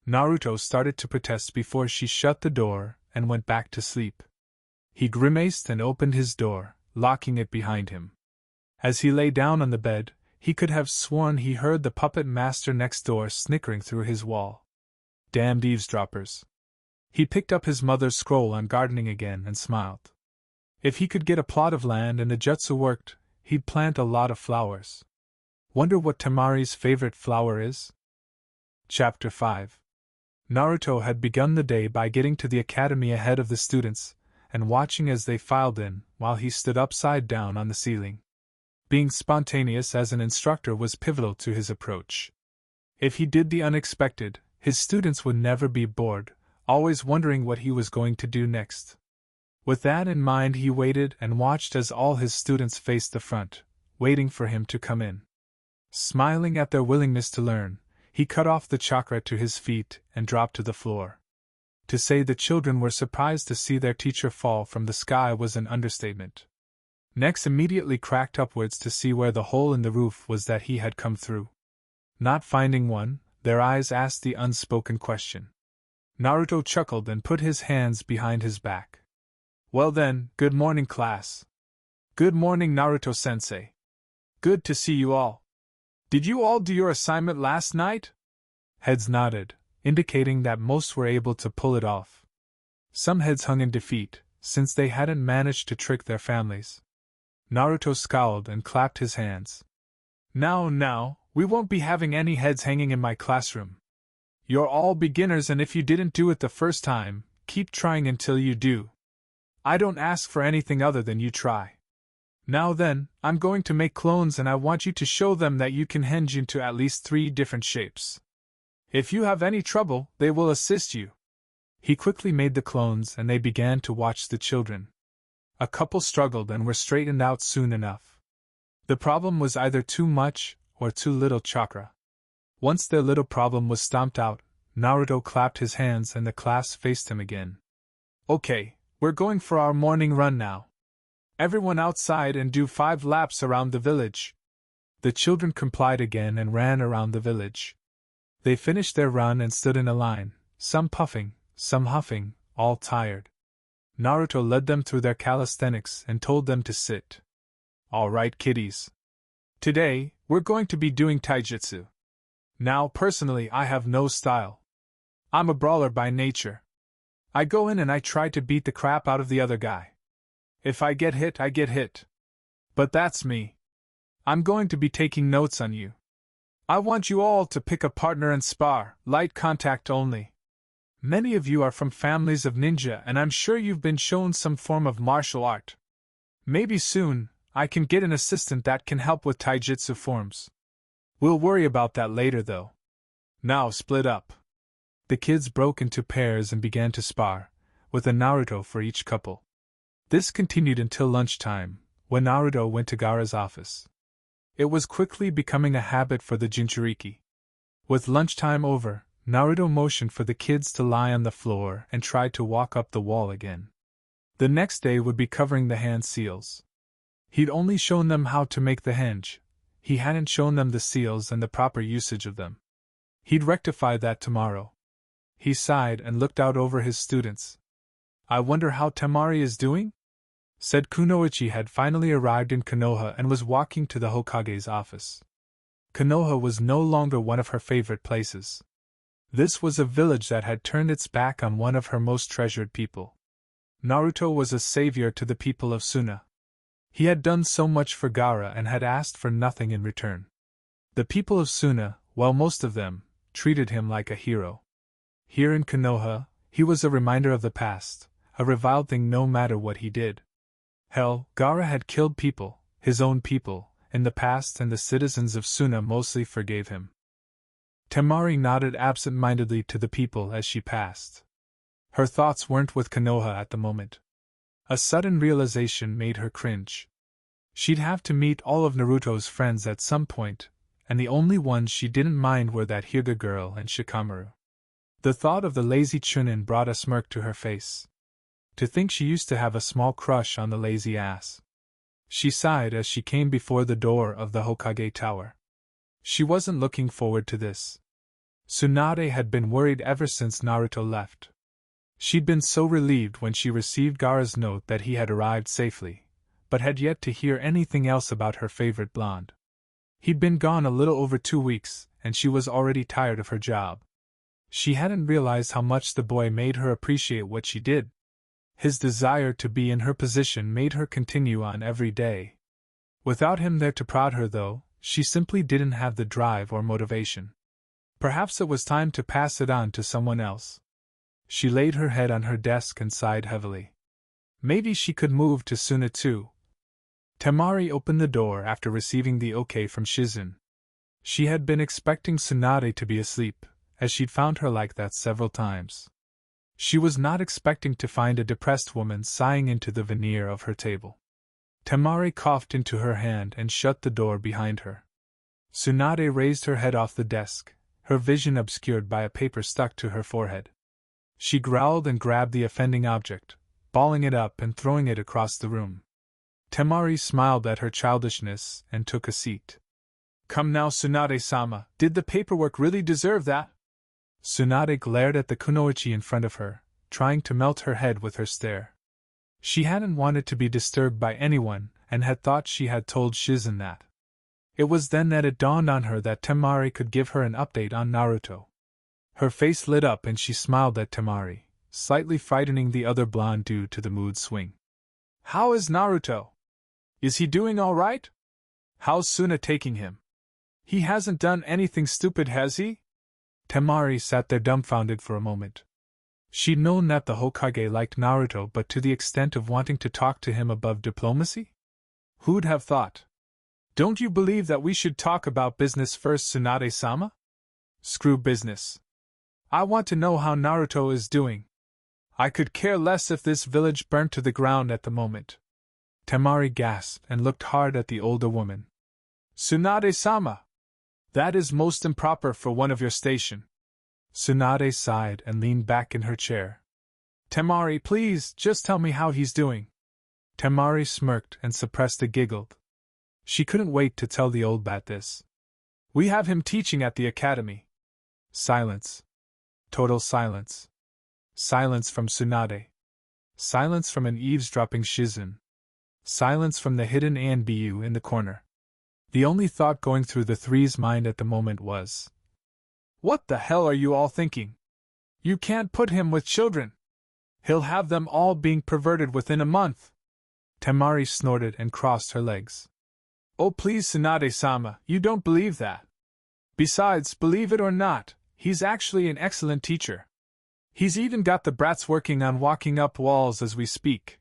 S1: Naruto started to protest before she shut the door and went back to sleep. He grimaced and opened his door, locking it behind him. As he lay down on the bed, he could have sworn he heard the puppet master next door snickering through his wall. Damned eavesdroppers. He picked up his mother's scroll on gardening again and smiled. If he could get a plot of land and the jutsu worked, he'd plant a lot of flowers. Wonder what Temari's favorite flower is? Chapter 5. Naruto had begun the day by getting to the academy ahead of the students, and watching as they filed in, while he stood upside down on the ceiling. Being spontaneous as an instructor was pivotal to his approach. If he did the unexpected, his students would never be bored, always wondering what he was going to do next. With that in mind, he waited and watched as all his students faced the front, waiting for him to come in. Smiling at their willingness to learn, he cut off the chakra to his feet and dropped to the floor. To say the children were surprised to see their teacher fall from the sky was an understatement. Necks immediately cracked upwards to see where the hole in the roof was that he had come through. Not finding one, their eyes asked the unspoken question. Naruto chuckled and put his hands behind his back. Well then, good morning, class. Good morning, Naruto-sensei. Good to see you all. Did you all do your assignment last night? Heads nodded, indicating that most were able to pull it off. Some heads hung in defeat, since they hadn't managed to trick their families. Naruto scowled and clapped his hands. Now, we won't be having any heads hanging in my classroom. You're all beginners, and if you didn't do it the first time, keep trying until you do. I don't ask for anything other than you try. Now then, I'm going to make clones and I want you to show them that you can henge into at least 3 different shapes. If you have any trouble, they will assist you. He quickly made the clones and they began to watch the children. A couple struggled and were straightened out soon enough. The problem was either too much or too little chakra. Once their little problem was stomped out, Naruto clapped his hands and the class faced him again. Okay, we're going for our morning run now. Everyone outside and do 5 laps around the village. The children complied again and ran around the village. They finished their run and stood in a line, some puffing, some huffing, all tired. Naruto led them through their calisthenics and told them to sit. All right, kiddies. Today, we're going to be doing taijutsu. Now, personally, I have no style. I'm a brawler by nature. I go in and I try to beat the crap out of the other guy. If I get hit, I get hit. But that's me. I'm going to be taking notes on you. I want you all to pick a partner and spar, light contact only. Many of you are from families of ninja and I'm sure you've been shown some form of martial art. Maybe soon, I can get an assistant that can help with taijutsu forms. We'll worry about that later though. Now split up. The kids broke into pairs and began to spar, with a Naruto for each couple. This continued until lunchtime, when Naruto went to Gaara's office. It was quickly becoming a habit for the Jinchuriki. With lunchtime over, Naruto motioned for the kids to lie on the floor and tried to walk up the wall again. The next day would be covering the hand seals. He'd only shown them how to make the henge. He hadn't shown them the seals and the proper usage of them. He'd rectify that tomorrow. He sighed and looked out over his students. I wonder how Temari is doing? Said Kunoichi had finally arrived in Konoha and was walking to the Hokage's office. Konoha was no longer one of her favorite places. This was a village that had turned its back on one of her most treasured people. Naruto was a savior to the people of Suna. He had done so much for Gaara and had asked for nothing in return. The people of Suna, while most of them, treated him like a hero. Here in Konoha, he was a reminder of the past, a reviled thing no matter what he did. Hell, Gaara had killed people, his own people, in the past, and the citizens of Suna mostly forgave him. Temari nodded absent-mindedly to the people as she passed. Her thoughts weren't with Konoha at the moment. A sudden realization made her cringe. She'd have to meet all of Naruto's friends at some point, and the only ones she didn't mind were that Hyuga girl and Shikamaru. The thought of the lazy Chunin brought a smirk to her face. To think she used to have a small crush on the lazy ass. She sighed as she came before the door of the Hokage Tower. She wasn't looking forward to this. Tsunade had been worried ever since Naruto left. She'd been so relieved when she received Gaara's note that he had arrived safely, but had yet to hear anything else about her favorite blonde. He'd been gone a little over 2 weeks, and she was already tired of her job. She hadn't realized how much the boy made her appreciate what she did. His desire to be in her position made her continue on every day. Without him there to prod her, though, she simply didn't have the drive or motivation. Perhaps it was time to pass it on to someone else. She laid her head on her desk and sighed heavily. Maybe she could move to Suna too. Temari opened the door after receiving the okay from Shizun. She had been expecting Tsunade to be asleep, as she'd found her like that several times. She was not expecting to find a depressed woman sighing into the veneer of her table. Temari coughed into her hand and shut the door behind her. Tsunade raised her head off the desk, her vision obscured by a paper stuck to her forehead. She growled and grabbed the offending object, balling it up and throwing it across the room. Temari smiled at her childishness and took a seat. Come now, Tsunade-sama, did the paperwork really deserve that? Tsunade glared at the kunoichi in front of her, trying to melt her head with her stare. She hadn't wanted to be disturbed by anyone, and had thought she had told Shizun that. It was then that it dawned on her that Temari could give her an update on Naruto. Her face lit up and she smiled at Temari, slightly frightening the other blonde due to the mood swing. How is Naruto? Is he doing all right? How's Suna taking him? He hasn't done anything stupid, has he? Temari sat there dumbfounded for a moment. She'd known that the Hokage liked Naruto, but to the extent of wanting to talk to him above diplomacy? Who'd have thought? Don't you believe that we should talk about business first, Tsunade-sama? Screw business. I want to know how Naruto is doing. I could care less if this village burnt to the ground at the moment. Temari gasped and looked hard at the older woman. Tsunade-sama! That is most improper for one of your station. Tsunade sighed and leaned back in her chair. Temari, please, just tell me how he's doing. Temari smirked and suppressed a giggle. She couldn't wait to tell the old bat this. We have him teaching at the academy. Silence. Total silence. Silence from Tsunade. Silence from an eavesdropping Shizun. Silence from the hidden Anbu in the corner. The only thought going through the three's mind at the moment was, what the hell are you all thinking? You can't put him with children. He'll have them all being perverted within a month. Temari snorted and crossed her legs. Oh please, Tsunade-sama, you don't believe that. Besides, believe it or not, he's actually an excellent teacher. He's even got the brats working on walking up walls as we speak.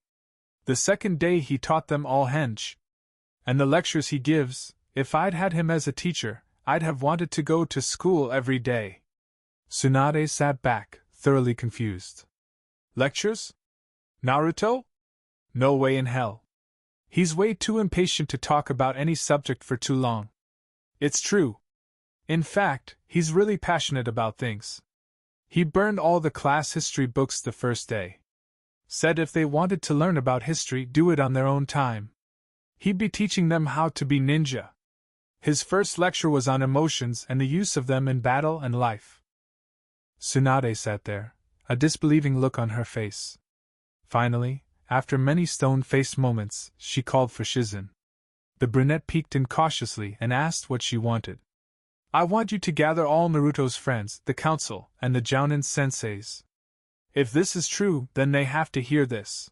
S1: The second day he taught them all henge. And the lectures he gives, if I'd had him as a teacher, I'd have wanted to go to school every day. Tsunade sat back, thoroughly confused. Lectures? Naruto? No way in hell. He's way too impatient to talk about any subject for too long. It's true. In fact, he's really passionate about things. He burned all the class history books the first day. Said if they wanted to learn about history, do it on their own time. He'd be teaching them how to be ninja. His first lecture was on emotions and the use of them in battle and life. Tsunade sat there, a disbelieving look on her face. Finally, after many stone-faced moments, she called for Shizun. The brunette peeked in cautiously and asked what she wanted. I want you to gather all Naruto's friends, the council, and the Jounin senseis. If this is true, then they have to hear this.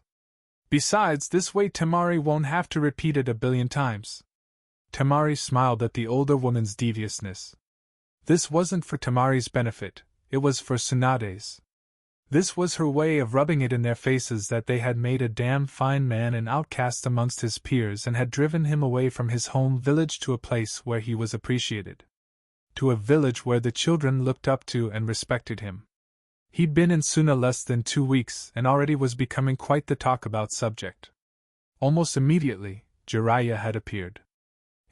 S1: Besides, this way Temari won't have to repeat it a billion times. Temari smiled at the older woman's deviousness. This wasn't for Temari's benefit, it was for Tsunade's. This was her way of rubbing it in their faces that they had made a damn fine man an outcast amongst his peers and had driven him away from his home village to a place where he was appreciated. To a village where the children looked up to and respected him. He'd been in Suna less than 2 weeks and already was becoming quite the talk-about subject. Almost immediately, Jiraiya had appeared.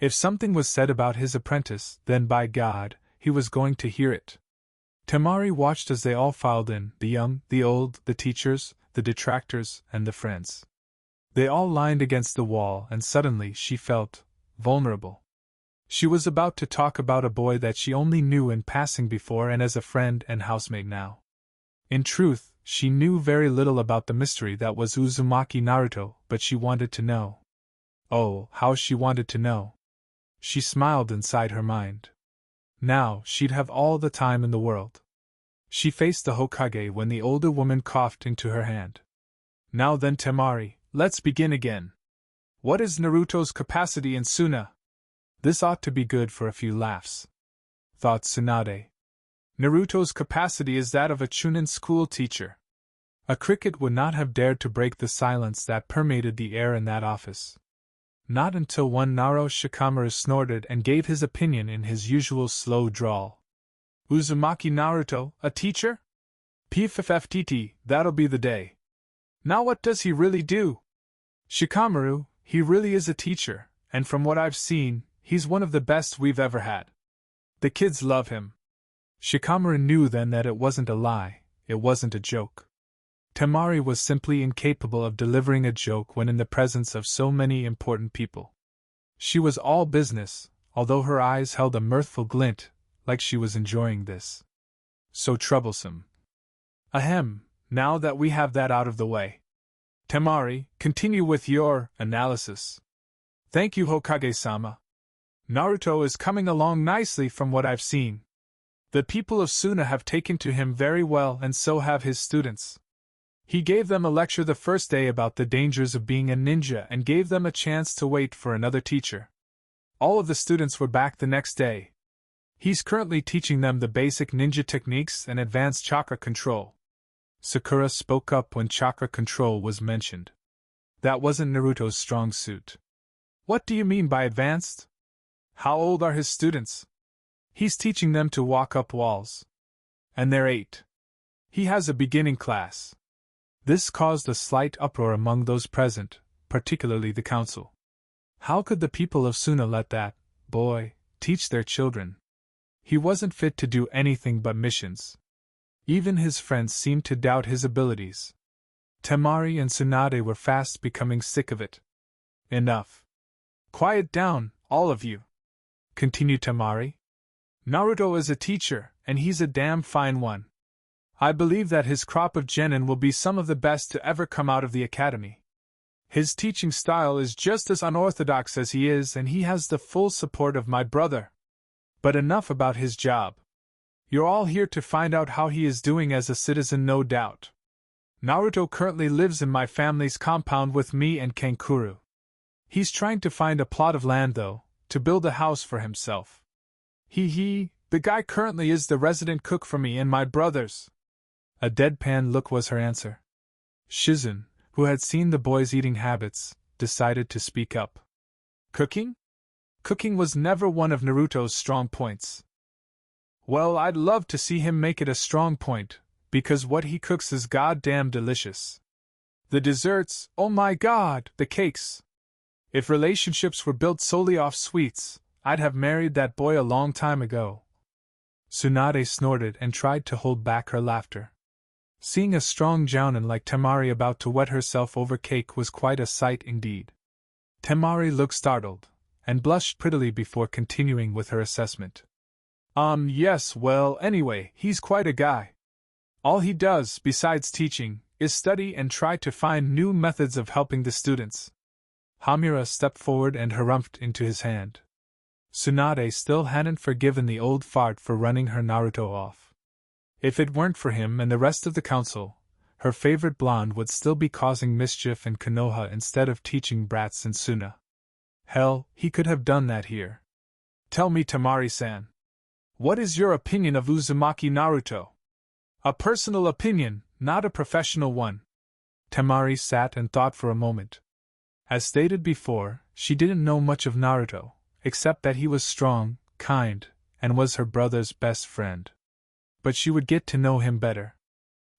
S1: If something was said about his apprentice, then by God, he was going to hear it. Temari watched as they all filed in, the young, the old, the teachers, the detractors, and the friends. They all lined against the wall, and suddenly she felt vulnerable. She was about to talk about a boy that she only knew in passing before and as a friend and housemate now. In truth, she knew very little about the mystery that was Uzumaki Naruto, but she wanted to know. Oh, how she wanted to know. She smiled inside her mind. Now, she'd have all the time in the world. She faced the Hokage when the older woman coughed into her hand. Now then, Temari, let's begin again. What is Naruto's capacity in Suna? This ought to be good for a few laughs, thought Tsunade. Naruto's capacity is that of a Chunin school teacher. A cricket would not have dared to break the silence that permeated the air in that office. Not until one Naro Shikamaru snorted and gave his opinion in his usual slow drawl. Uzumaki Naruto, a teacher? PFFTT, that'll be the day. Now what does he really do? Shikamaru, he really is a teacher, and from what I've seen, he's one of the best we've ever had. The kids love him. Shikamaru knew then that it wasn't a lie, it wasn't a joke. Temari was simply incapable of delivering a joke when in the presence of so many important people. She was all business, although her eyes held a mirthful glint, like she was enjoying this. So troublesome. Ahem, now that we have that out of the way. Temari, continue with your analysis. Thank you, Hokage-sama. Naruto is coming along nicely from what I've seen. The people of Suna have taken to him very well, and so have his students. He gave them a lecture the first day about the dangers of being a ninja and gave them a chance to wait for another teacher. All of the students were back the next day. He's currently teaching them the basic ninja techniques and advanced chakra control. Sakura spoke up when chakra control was mentioned. That wasn't Naruto's strong suit. What do you mean by advanced? How old are his students? He's teaching them to walk up walls. And they're 8. He has a beginning class. This caused a slight uproar among those present, particularly the council. How could the people of Suna let that boy teach their children? He wasn't fit to do anything but missions. Even his friends seemed to doubt his abilities. Temari and Tsunade were fast becoming sick of it. Enough. Quiet down, all of you, continued Temari. Naruto is a teacher, and he's a damn fine one. I believe that his crop of genin will be some of the best to ever come out of the academy. His teaching style is just as unorthodox as he is, and he has the full support of my brother. But enough about his job. You're all here to find out how he is doing as a citizen, no doubt. Naruto currently lives in my family's compound with me and Kankuro. He's trying to find a plot of land, though, to build a house for himself. The guy currently is the resident cook for me and my brothers. A deadpan look was her answer. Shizun, who had seen the boy's eating habits, decided to speak up. Cooking? Cooking was never one of Naruto's strong points. Well, I'd love to see him make it a strong point, because what he cooks is goddamn delicious. The desserts, oh my god, the cakes. If relationships were built solely off sweets, I'd have married that boy a long time ago. Tsunade snorted and tried to hold back her laughter. Seeing a strong jounin like Temari about to wet herself over cake was quite a sight indeed. Temari looked startled, and blushed prettily before continuing with her assessment. Yes, well, anyway, he's quite a guy. All he does, besides teaching, is study and try to find new methods of helping the students. Hamura stepped forward and harumphed into his hand. Tsunade still hadn't forgiven the old fart for running her Naruto off. If it weren't for him and the rest of the council, her favorite blonde would still be causing mischief in Konoha instead of teaching brats in Suna. Hell, he could have done that here. Tell me, Temari-san. What is your opinion of Uzumaki Naruto? A personal opinion, not a professional one. Temari sat and thought for a moment. As stated before, she didn't know much of Naruto, except that he was strong, kind, and was her brother's best friend. But she would get to know him better.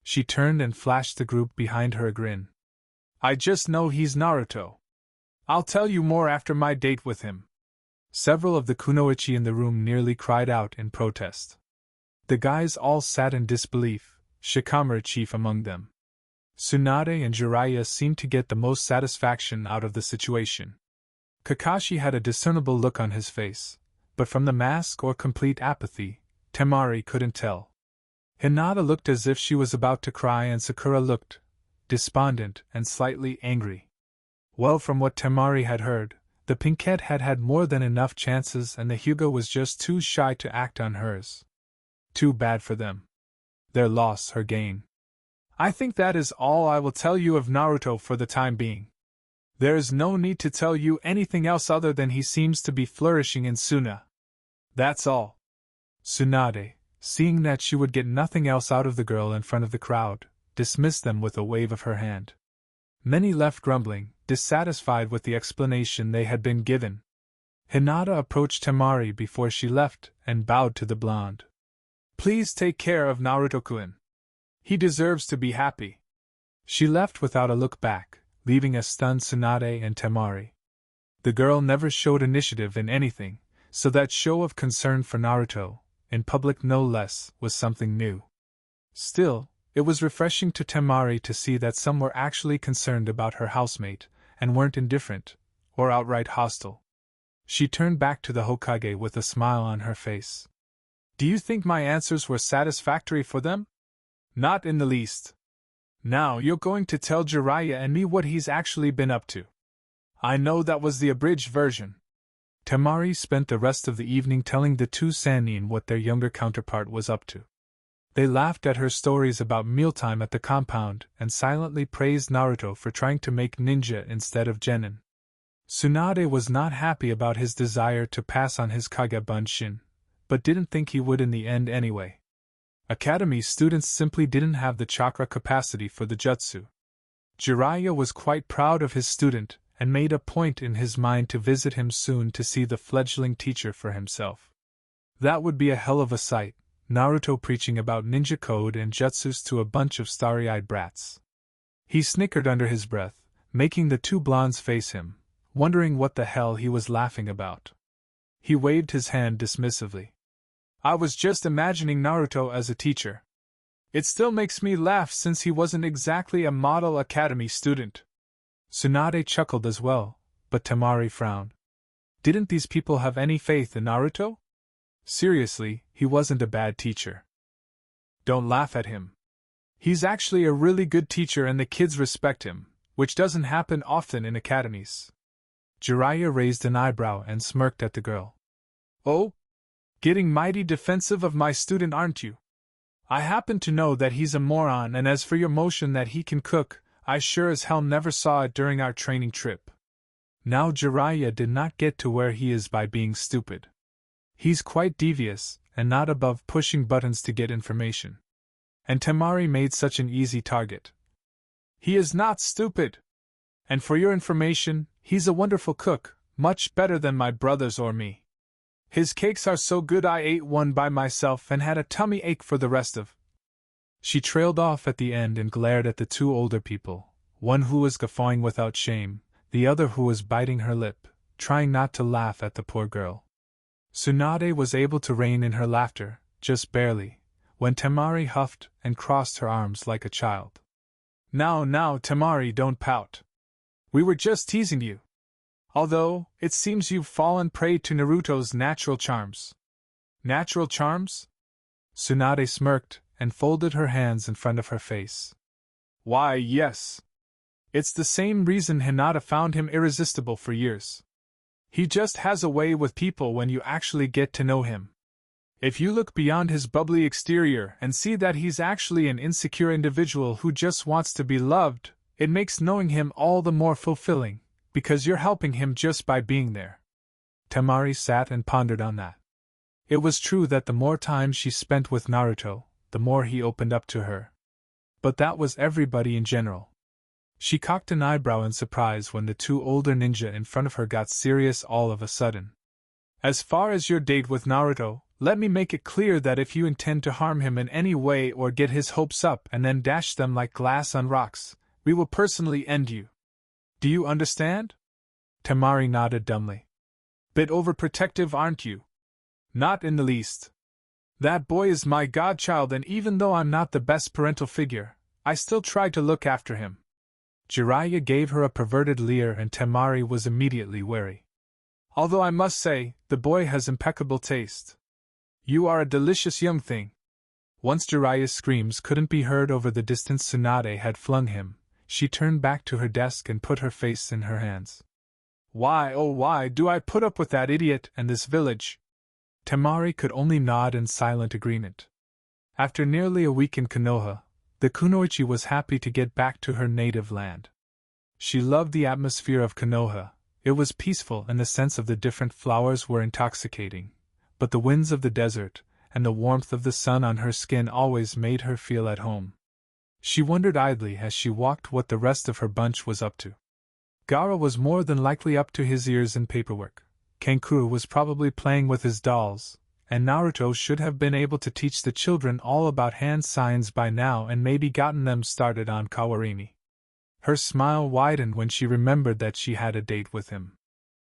S1: She turned and flashed the group behind her a grin. I just know he's Naruto. I'll tell you more after my date with him. Several of the kunoichi in the room nearly cried out in protest. The guys all sat in disbelief, Shikamaru chief among them. Tsunade and Jiraiya seemed to get the most satisfaction out of the situation. Kakashi had a discernible look on his face, but from the mask or complete apathy, Temari couldn't tell. Hinata looked as if she was about to cry, and Sakura looked despondent and slightly angry. Well, from what Temari had heard, the Pinkette had had more than enough chances and the Hyuga was just too shy to act on hers. Too bad for them. Their loss, her gain. I think that is all I will tell you of Naruto for the time being. There is no need to tell you anything else other than he seems to be flourishing in Suna. That's all. Tsunade, seeing that she would get nothing else out of the girl in front of the crowd, dismissed them with a wave of her hand. Many left grumbling, dissatisfied with the explanation they had been given. Hinata approached Temari before she left and bowed to the blonde. Please take care of Naruto-kun. He deserves to be happy. She left without a look back, leaving a stunned Tsunade and Temari. The girl never showed initiative in anything, so that show of concern for Naruto, in public no less, was something new. Still, it was refreshing to Temari to see that some were actually concerned about her housemate, and weren't indifferent, or outright hostile. She turned back to the Hokage with a smile on her face. Do you think my answers were satisfactory for them? Not in the least. Now you're going to tell Jiraiya and me what he's actually been up to. I know that was the abridged version. Temari spent the rest of the evening telling the two Sannin what their younger counterpart was up to. They laughed at her stories about mealtime at the compound and silently praised Naruto for trying to make ninja instead of genin. Tsunade was not happy about his desire to pass on his Kage Bunshin, but didn't think he would in the end anyway. Academy students simply didn't have the chakra capacity for the jutsu. Jiraiya was quite proud of his student and made a point in his mind to visit him soon to see the fledgling teacher for himself. That would be a hell of a sight, Naruto preaching about ninja code and jutsus to a bunch of starry-eyed brats. He snickered under his breath, making the two blondes face him, wondering what the hell he was laughing about. He waved his hand dismissively. I was just imagining Naruto as a teacher. It still makes me laugh since he wasn't exactly a model academy student. Tsunade chuckled as well, but Temari frowned. Didn't these people have any faith in Naruto? Seriously, he wasn't a bad teacher. Don't laugh at him. He's actually a really good teacher and the kids respect him, which doesn't happen often in academies. Jiraiya raised an eyebrow and smirked at the girl. Oh? Getting mighty defensive of my student, aren't you? I happen to know that he's a moron, and as for your motion that he can cook, I sure as hell never saw it during our training trip. Now Jiraiya did not get to where he is by being stupid. He's quite devious, and not above pushing buttons to get information. And Temari made such an easy target. He is not stupid. And for your information, he's a wonderful cook, much better than my brothers or me. His cakes are so good I ate one by myself and had a tummy ache for the rest of. She trailed off at the end and glared at the two older people, one who was guffawing without shame, the other who was biting her lip, trying not to laugh at the poor girl. Tsunade was able to rein in her laughter, just barely, when Temari huffed and crossed her arms like a child. Now, Temari, don't pout. We were just teasing you. Although, it seems you've fallen prey to Naruto's natural charms. Natural charms? Tsunade smirked and folded her hands in front of her face. Why, yes. It's the same reason Hinata found him irresistible for years. He just has a way with people when you actually get to know him. If you look beyond his bubbly exterior and see that he's actually an insecure individual who just wants to be loved, it makes knowing him all the more fulfilling, because you're helping him just by being there. Temari sat and pondered on that. It was true that the more time she spent with Naruto, the more he opened up to her. But that was everybody in general. She cocked an eyebrow in surprise when the two older ninja in front of her got serious all of a sudden. As far as your date with Naruto, let me make it clear that if you intend to harm him in any way or get his hopes up and then dash them like glass on rocks, we will personally end you. Do you understand? Temari nodded dumbly. Bit overprotective, aren't you? Not in the least. That boy is my godchild, and even though I'm not the best parental figure, I still try to look after him. Jiraiya gave her a perverted leer and Temari was immediately wary. Although I must say, the boy has impeccable taste. You are a delicious young thing. Once Jiraiya's screams couldn't be heard over the distance Tsunade had flung him, she turned back to her desk and put her face in her hands. Why, oh why do I put up with that idiot and this village? Temari could only nod in silent agreement. After nearly a week in Konoha, the kunoichi was happy to get back to her native land. She loved the atmosphere of Konoha. It was peaceful and the scents of the different flowers were intoxicating, but the winds of the desert and the warmth of the sun on her skin always made her feel at home. She wondered idly as she walked what the rest of her bunch was up to. Gaara was more than likely up to his ears in paperwork. Kankuro was probably playing with his dolls, and Naruto should have been able to teach the children all about hand signs by now and maybe gotten them started on kawarini. Her smile widened when she remembered that she had a date with him.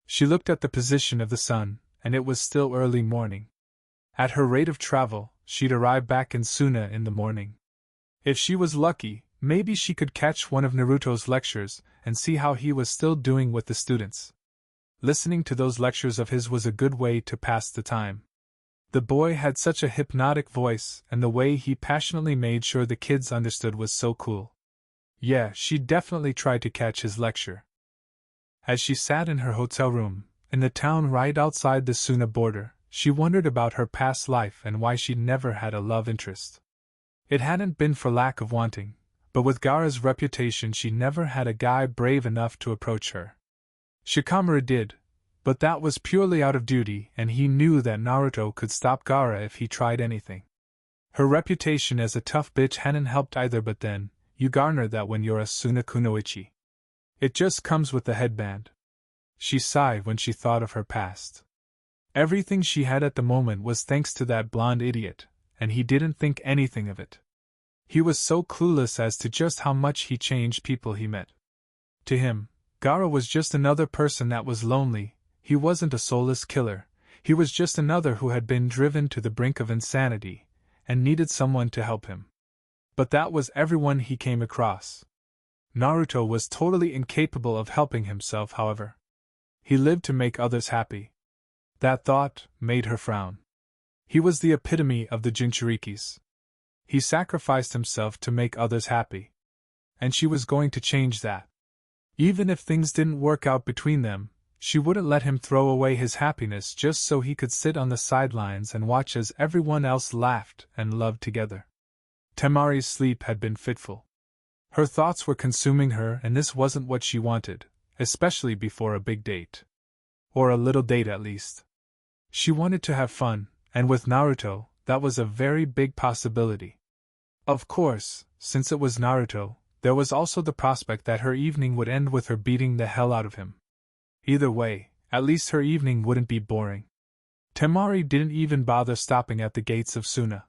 S1: She looked at the position of the sun, and it was still early morning. At her rate of travel, she'd arrive back in Suna in the morning. If she was lucky, maybe she could catch one of Naruto's lectures and see how he was still doing with the students. Listening to those lectures of his was a good way to pass the time. The boy had such a hypnotic voice, and the way he passionately made sure the kids understood was so cool. Yeah, she'd definitely try to catch his lecture. As she sat in her hotel room, in the town right outside the Suna border, she wondered about her past life and why she'd never had a love interest. It hadn't been for lack of wanting, but with Gaara's reputation she never had a guy brave enough to approach her. Shikamaru did, but that was purely out of duty, and he knew that Naruto could stop Gaara if he tried anything. Her reputation as a tough bitch hadn't helped either, but then, you garner that when you're a Suna kunoichi. It just comes with the headband. She sighed when she thought of her past. Everything she had at the moment was thanks to that blonde idiot, and he didn't think anything of it. He was so clueless as to just how much he changed people he met. To him, Gaara was just another person that was lonely. He wasn't a soulless killer, he was just another who had been driven to the brink of insanity, and needed someone to help him. But that was everyone he came across. Naruto was totally incapable of helping himself, however. He lived to make others happy. That thought made her frown. He was the epitome of the Jinchurikis. He sacrificed himself to make others happy. And she was going to change that. Even if things didn't work out between them, she wouldn't let him throw away his happiness just so he could sit on the sidelines and watch as everyone else laughed and loved together. Temari's sleep had been fitful. Her thoughts were consuming her, and this wasn't what she wanted, especially before a big date. Or a little date at least. She wanted to have fun, and with Naruto, that was a very big possibility. Of course, since it was Naruto, there was also the prospect that her evening would end with her beating the hell out of him. Either way, at least her evening wouldn't be boring. Temari didn't even bother stopping at the gates of Suna.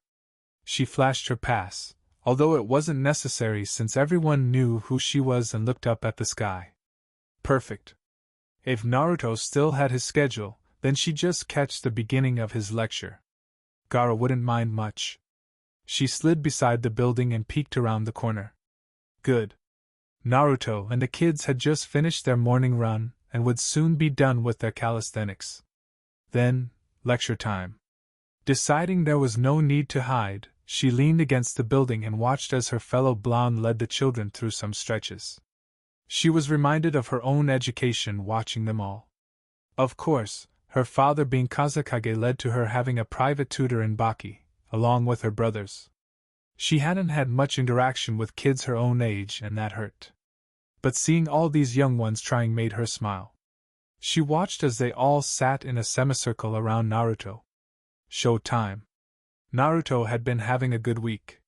S1: She flashed her pass, although it wasn't necessary since everyone knew who she was and looked up at the sky. Perfect. If Naruto still had his schedule, then she'd just catch the beginning of his lecture. Gaara wouldn't mind much. She slid beside the building and peeked around the corner. Good. Naruto and the kids had just finished their morning run and would soon be done with their calisthenics. Then, lecture time. Deciding there was no need to hide, she leaned against the building and watched as her fellow blonde led the children through some stretches. She was reminded of her own education watching them all. Of course, her father being Kazekage led to her having a private tutor in Baki, along with her brothers. She hadn't had much interaction with kids her own age, and that hurt. But seeing all these young ones trying made her smile. She watched as they all sat in a semicircle around Naruto. Show time. Naruto had been having a good week.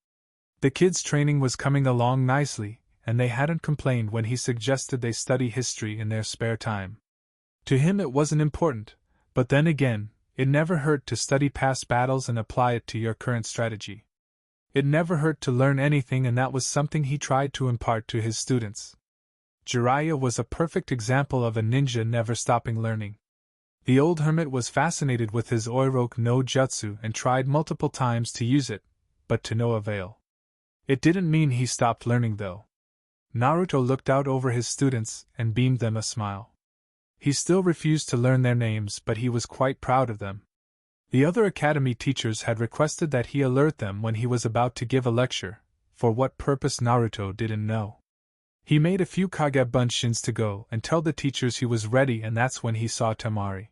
S1: The kids' training was coming along nicely, and they hadn't complained when he suggested they study history in their spare time. To him it wasn't important, but then again, it never hurt to study past battles and apply it to your current strategy. It never hurt to learn anything, and that was something he tried to impart to his students. Jiraiya was a perfect example of a ninja never stopping learning. The old hermit was fascinated with his Oiroku no Jutsu and tried multiple times to use it, but to no avail. It didn't mean he stopped learning though. Naruto looked out over his students and beamed them a smile. He still refused to learn their names, but he was quite proud of them. The other academy teachers had requested that he alert them when he was about to give a lecture, for what purpose Naruto didn't know. He made a few Kage Bunshins to go and tell the teachers he was ready, and that's when he saw Temari.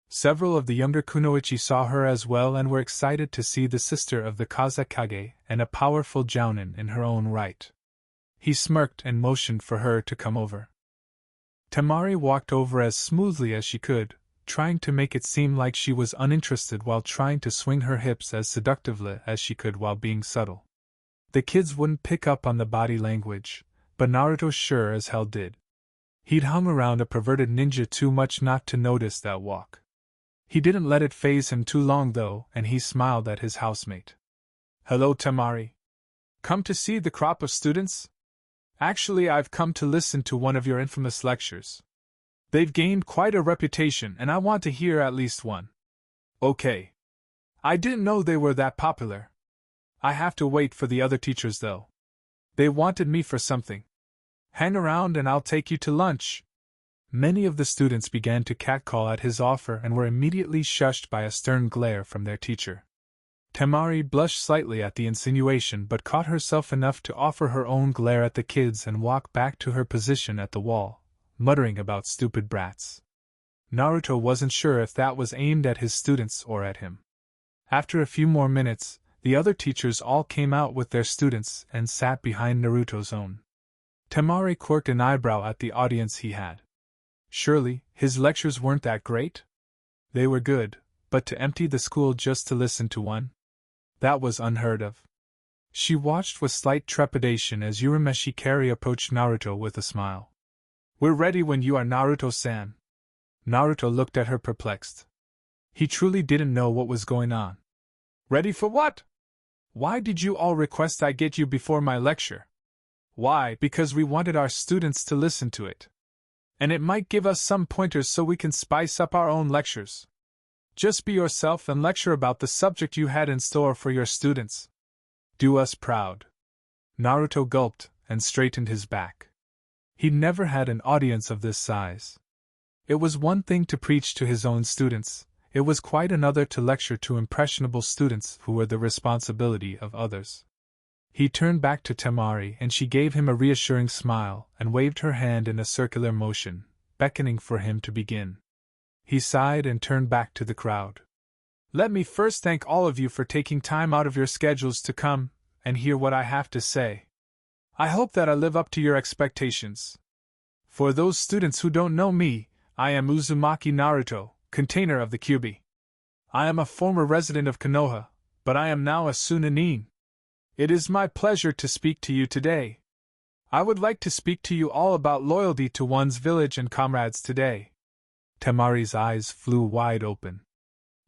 S1: Several of the younger kunoichi saw her as well and were excited to see the sister of the Kazekage and a powerful jounin in her own right. He smirked and motioned for her to come over. Temari walked over as smoothly as she could, trying to make it seem like she was uninterested while trying to swing her hips as seductively as she could while being subtle. The kids wouldn't pick up on the body language, but Naruto sure as hell did. He'd hung around a perverted ninja too much not to notice that walk. He didn't let it faze him too long though, and he smiled at his housemate. "Hello, Temari. Come to see the crop of students? Actually, I've come to listen to one of your infamous lectures. They've gained quite a reputation and I want to hear at least one." "Okay. I didn't know they were that popular. I have to wait for the other teachers though. They wanted me for something. Hang around and I'll take you to lunch." Many of the students began to catcall at his offer and were immediately shushed by a stern glare from their teacher. Temari blushed slightly at the insinuation but caught herself enough to offer her own glare at the kids and walk back to her position at the wall, muttering about stupid brats. Naruto wasn't sure if that was aimed at his students or at him. After a few more minutes, the other teachers all came out with their students and sat behind Naruto's own. Temari quirked an eyebrow at the audience he had. Surely, his lectures weren't that great? They were good, but to empty the school just to listen to one? That was unheard of. She watched with slight trepidation as Urameshi Kari approached Naruto with a smile. "We're ready when you are, Naruto-san." Naruto looked at her perplexed. He truly didn't know what was going on. "Ready for what? Why did you all request I get you before my lecture?" "Why, because we wanted our students to listen to it. And it might give us some pointers so we can spice up our own lectures. Just be yourself and lecture about the subject you had in store for your students. Do us proud." Naruto gulped and straightened his back. He'd never had an audience of this size. It was one thing to preach to his own students, it was quite another to lecture to impressionable students who were the responsibility of others. He turned back to Temari and she gave him a reassuring smile and waved her hand in a circular motion, beckoning for him to begin. He sighed and turned back to the crowd. "Let me first thank all of you for taking time out of your schedules to come and hear what I have to say. I hope that I live up to your expectations. For those students who don't know me, I am Uzumaki Naruto, container of the Kyubi. I am a former resident of Konoha, but I am now a Sunanin. It is my pleasure to speak to you today. I would like to speak to you all about loyalty to one's village and comrades today." Temari's eyes flew wide open.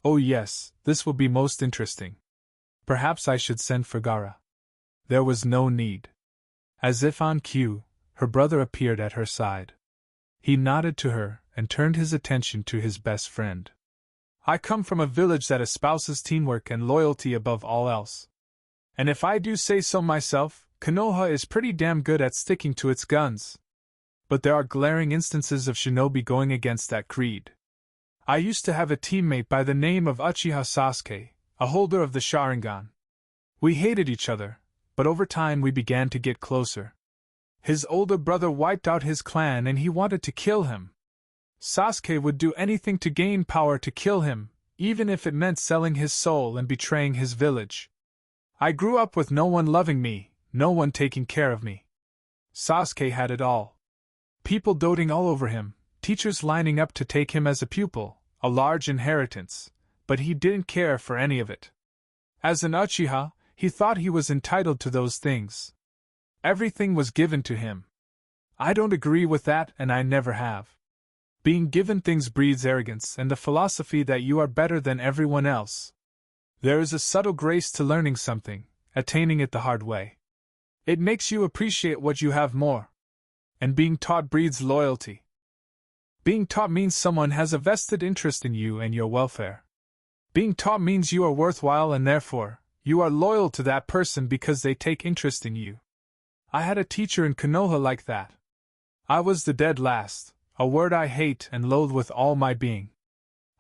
S1: "Oh yes, this will be most interesting. Perhaps I should send for Gaara." There was no need. As if on cue, her brother appeared at her side. He nodded to her and turned his attention to his best friend. "I come from a village that espouses teamwork and loyalty above all else. And if I do say so myself, Konoha is pretty damn good at sticking to its guns. But there are glaring instances of shinobi going against that creed. I used to have a teammate by the name of Uchiha Sasuke, a holder of the Sharingan. We hated each other, but over time we began to get closer. His older brother wiped out his clan and he wanted to kill him. Sasuke would do anything to gain power to kill him, even if it meant selling his soul and betraying his village. I grew up with no one loving me, no one taking care of me. Sasuke had it all. People doting all over him, teachers lining up to take him as a pupil, a large inheritance, but he didn't care for any of it. As an Uchiha, He thought he was entitled to those things. Everything was given to him. I don't agree with that, and I never have. Being given things breeds arrogance and the philosophy that you are better than everyone else. There is a subtle grace to learning something, attaining it the hard way. It makes you appreciate what you have more. And being taught breeds loyalty. Being taught means someone has a vested interest in you and your welfare. Being taught means you are worthwhile and therefore, you are loyal to that person because they take interest in you. I had a teacher in Konoha like that. I was the dead last, a word I hate and loathe with all my being.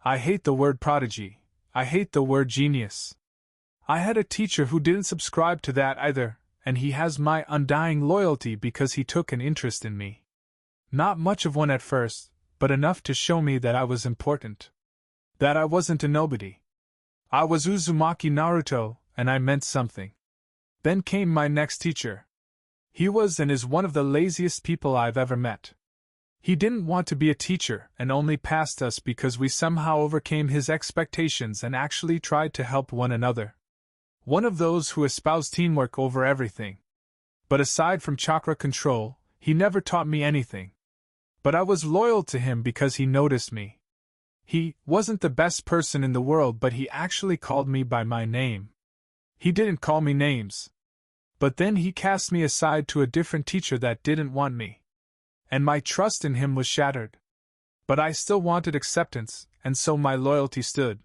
S1: I hate the word prodigy. I hate the word genius. I had a teacher who didn't subscribe to that either, and he has my undying loyalty because he took an interest in me. Not much of one at first, but enough to show me that I was important. That I wasn't a nobody. I was Uzumaki Naruto, and I meant something. Then came my next teacher. He was and is one of the laziest people I've ever met. He didn't want to be a teacher and only passed us because we somehow overcame his expectations and actually tried to help one another. One of those who espouse teamwork over everything. But aside from chakra control, he never taught me anything. But I was loyal to him because he noticed me. He wasn't the best person in the world, but he actually called me by my name. He didn't call me names. But then he cast me aside to a different teacher that didn't want me. And my trust in him was shattered. But I still wanted acceptance, and so my loyalty stood.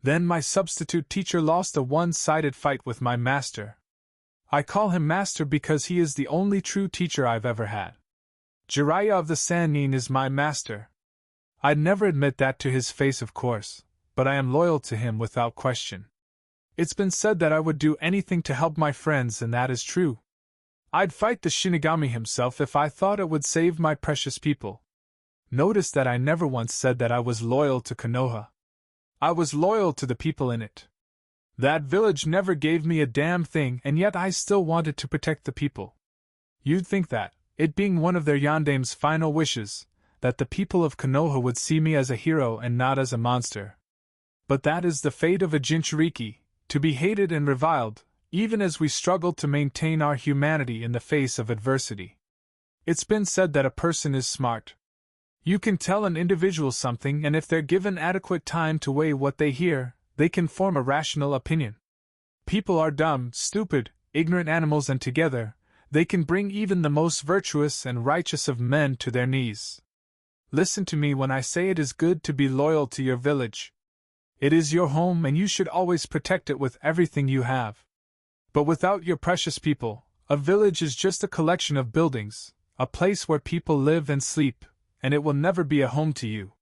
S1: Then my substitute teacher lost a one-sided fight with my master. I call him master because he is the only true teacher I've ever had. Jiraiya of the Sannin is my master. I'd never admit that to his face, of course, but I am loyal to him without question. It's been said that I would do anything to help my friends, and that is true. I'd fight the Shinigami himself if I thought it would save my precious people. Notice that I never once said that I was loyal to Konoha. I was loyal to the people in it. That village never gave me a damn thing, and yet I still wanted to protect the people. You'd think that, it being one of their yandame's final wishes, that the people of Konoha would see me as a hero and not as a monster. But that is the fate of a Jinchuriki, to be hated and reviled, even as we struggle to maintain our humanity in the face of adversity. It's been said that a person is smart. You can tell an individual something, and if they're given adequate time to weigh what they hear, they can form a rational opinion. People are dumb, stupid, ignorant animals, and together, they can bring even the most virtuous and righteous of men to their knees. Listen to me when I say it is good to be loyal to your village. It is your home, and you should always protect it with everything you have. But without your precious people, a village is just a collection of buildings, a place where people live and sleep, and it will never be a home to you.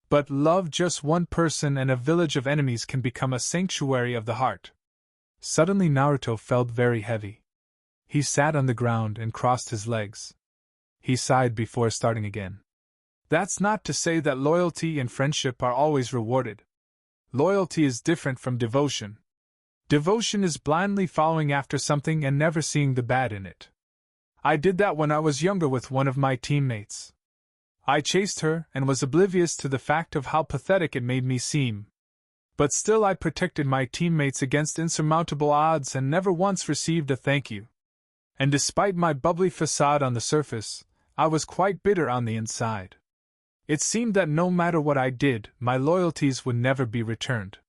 S1: But love just one person and a village of enemies can become a sanctuary of the heart. Suddenly Naruto felt very heavy. He sat on the ground and crossed his legs. He sighed before starting again. That's not to say that loyalty and friendship are always rewarded. Loyalty is different from devotion. Devotion is blindly following after something and never seeing the bad in it. I did that when I was younger with one of my teammates. I chased her and was oblivious to the fact of how pathetic it made me seem. But still I protected my teammates against insurmountable odds and never once received a thank you. And despite my bubbly facade on the surface, I was quite bitter on the inside. It seemed that no matter what I did, my loyalties would never be returned.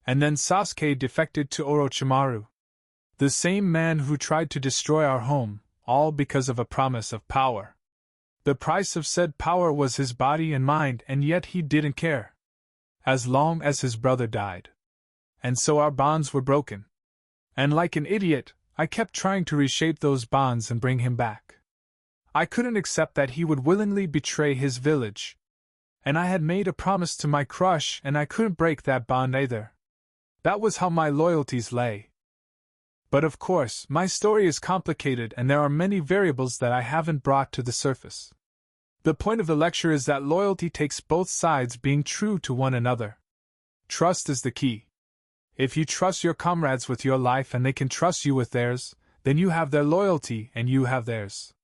S1: And then Sasuke defected to Orochimaru. The same man who tried to destroy our home, all because of a promise of power. The price of said power was his body and mind, and yet he didn't care. As long as his brother died. And so our bonds were broken. And like an idiot, I kept trying to reshape those bonds and bring him back. I couldn't accept that he would willingly betray his village. And I had made a promise to my crush, and I couldn't break that bond either. That was how my loyalties lay. But of course, my story is complicated and there are many variables that I haven't brought to the surface. The point of the lecture is that loyalty takes both sides being true to one another. Trust is the key. If you trust your comrades with your life and they can trust you with theirs, then you have their loyalty and you have theirs.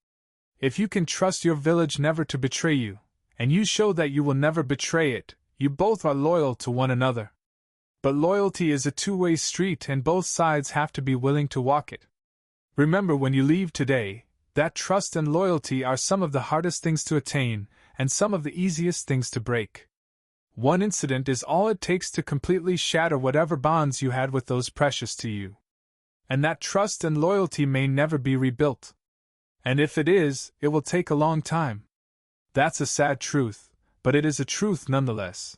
S1: If you can trust your village never to betray you, and you show that you will never betray it, you both are loyal to one another. But loyalty is a two-way street and both sides have to be willing to walk it. Remember when you leave today, that trust and loyalty are some of the hardest things to attain and some of the easiest things to break. One incident is all it takes to completely shatter whatever bonds you had with those precious to you. And that trust and loyalty may never be rebuilt. And if it is, it will take a long time. That's a sad truth, but it is a truth nonetheless.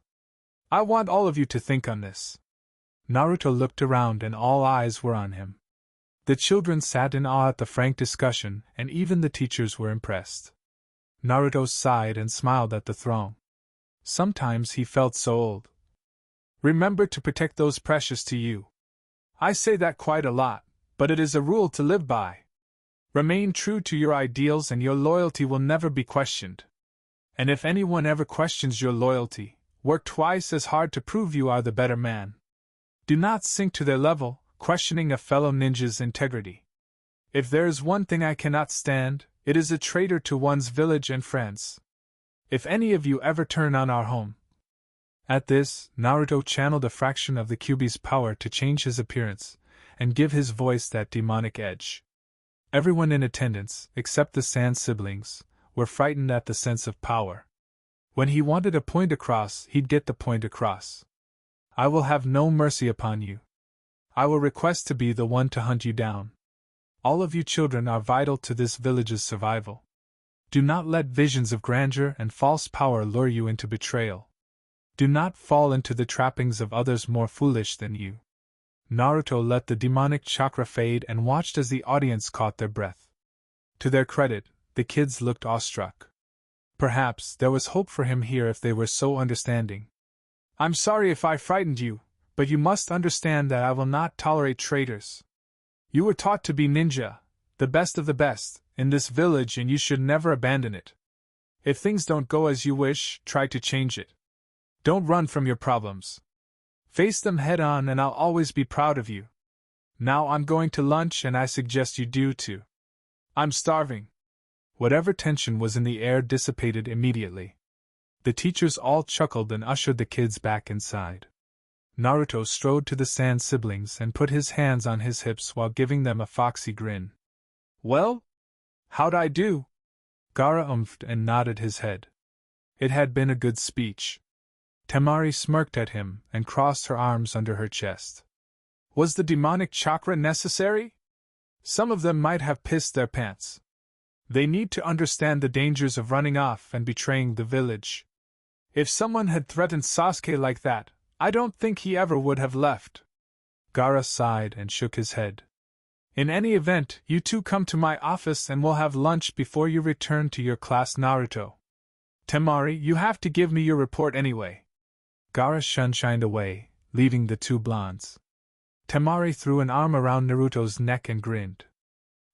S1: I want all of you to think on this. Naruto looked around and all eyes were on him. The children sat in awe at the frank discussion, and even the teachers were impressed. Naruto sighed and smiled at the throng. Sometimes he felt so old. Remember to protect those precious to you. I say that quite a lot, but it is a rule to live by. Remain true to your ideals and your loyalty will never be questioned. And if anyone ever questions your loyalty, work twice as hard to prove you are the better man. Do not sink to their level, questioning a fellow ninja's integrity. If there is one thing I cannot stand, it is a traitor to one's village and friends. If any of you ever turn on our home. At this, Naruto channeled a fraction of the Kyuubi's power to change his appearance and give his voice that demonic edge. Everyone in attendance, except the Sand siblings, were frightened at the sense of power. When he wanted a point across, he'd get the point across. I will have no mercy upon you. I will request to be the one to hunt you down. All of you children are vital to this village's survival. Do not let visions of grandeur and false power lure you into betrayal. Do not fall into the trappings of others more foolish than you. Naruto let the demonic chakra fade and watched as the audience caught their breath. To their credit, the kids looked awestruck. Perhaps there was hope for him here if they were so understanding. I'm sorry if I frightened you, but you must understand that I will not tolerate traitors. You were taught to be ninja, the best of the best, in this village and you should never abandon it. If things don't go as you wish, try to change it. Don't run from your problems. Face them head on and I'll always be proud of you. Now I'm going to lunch and I suggest you do too. I'm starving. Whatever tension was in the air dissipated immediately. The teachers all chuckled and ushered the kids back inside. Naruto strode to the Sand siblings and put his hands on his hips while giving them a foxy grin. Well? How'd I do? Gaara umphed and nodded his head. It had been a good speech. Temari smirked at him and crossed her arms under her chest. Was the demonic chakra necessary? Some of them might have pissed their pants. They need to understand the dangers of running off and betraying the village. If someone had threatened Sasuke like that, I don't think he ever would have left. Gaara sighed and shook his head. In any event, you two come to my office and we'll have lunch before you return to your class, Naruto. Temari, you have to give me your report anyway. Gaara shunshined away, leaving the two blondes. Temari threw an arm around Naruto's neck and grinned.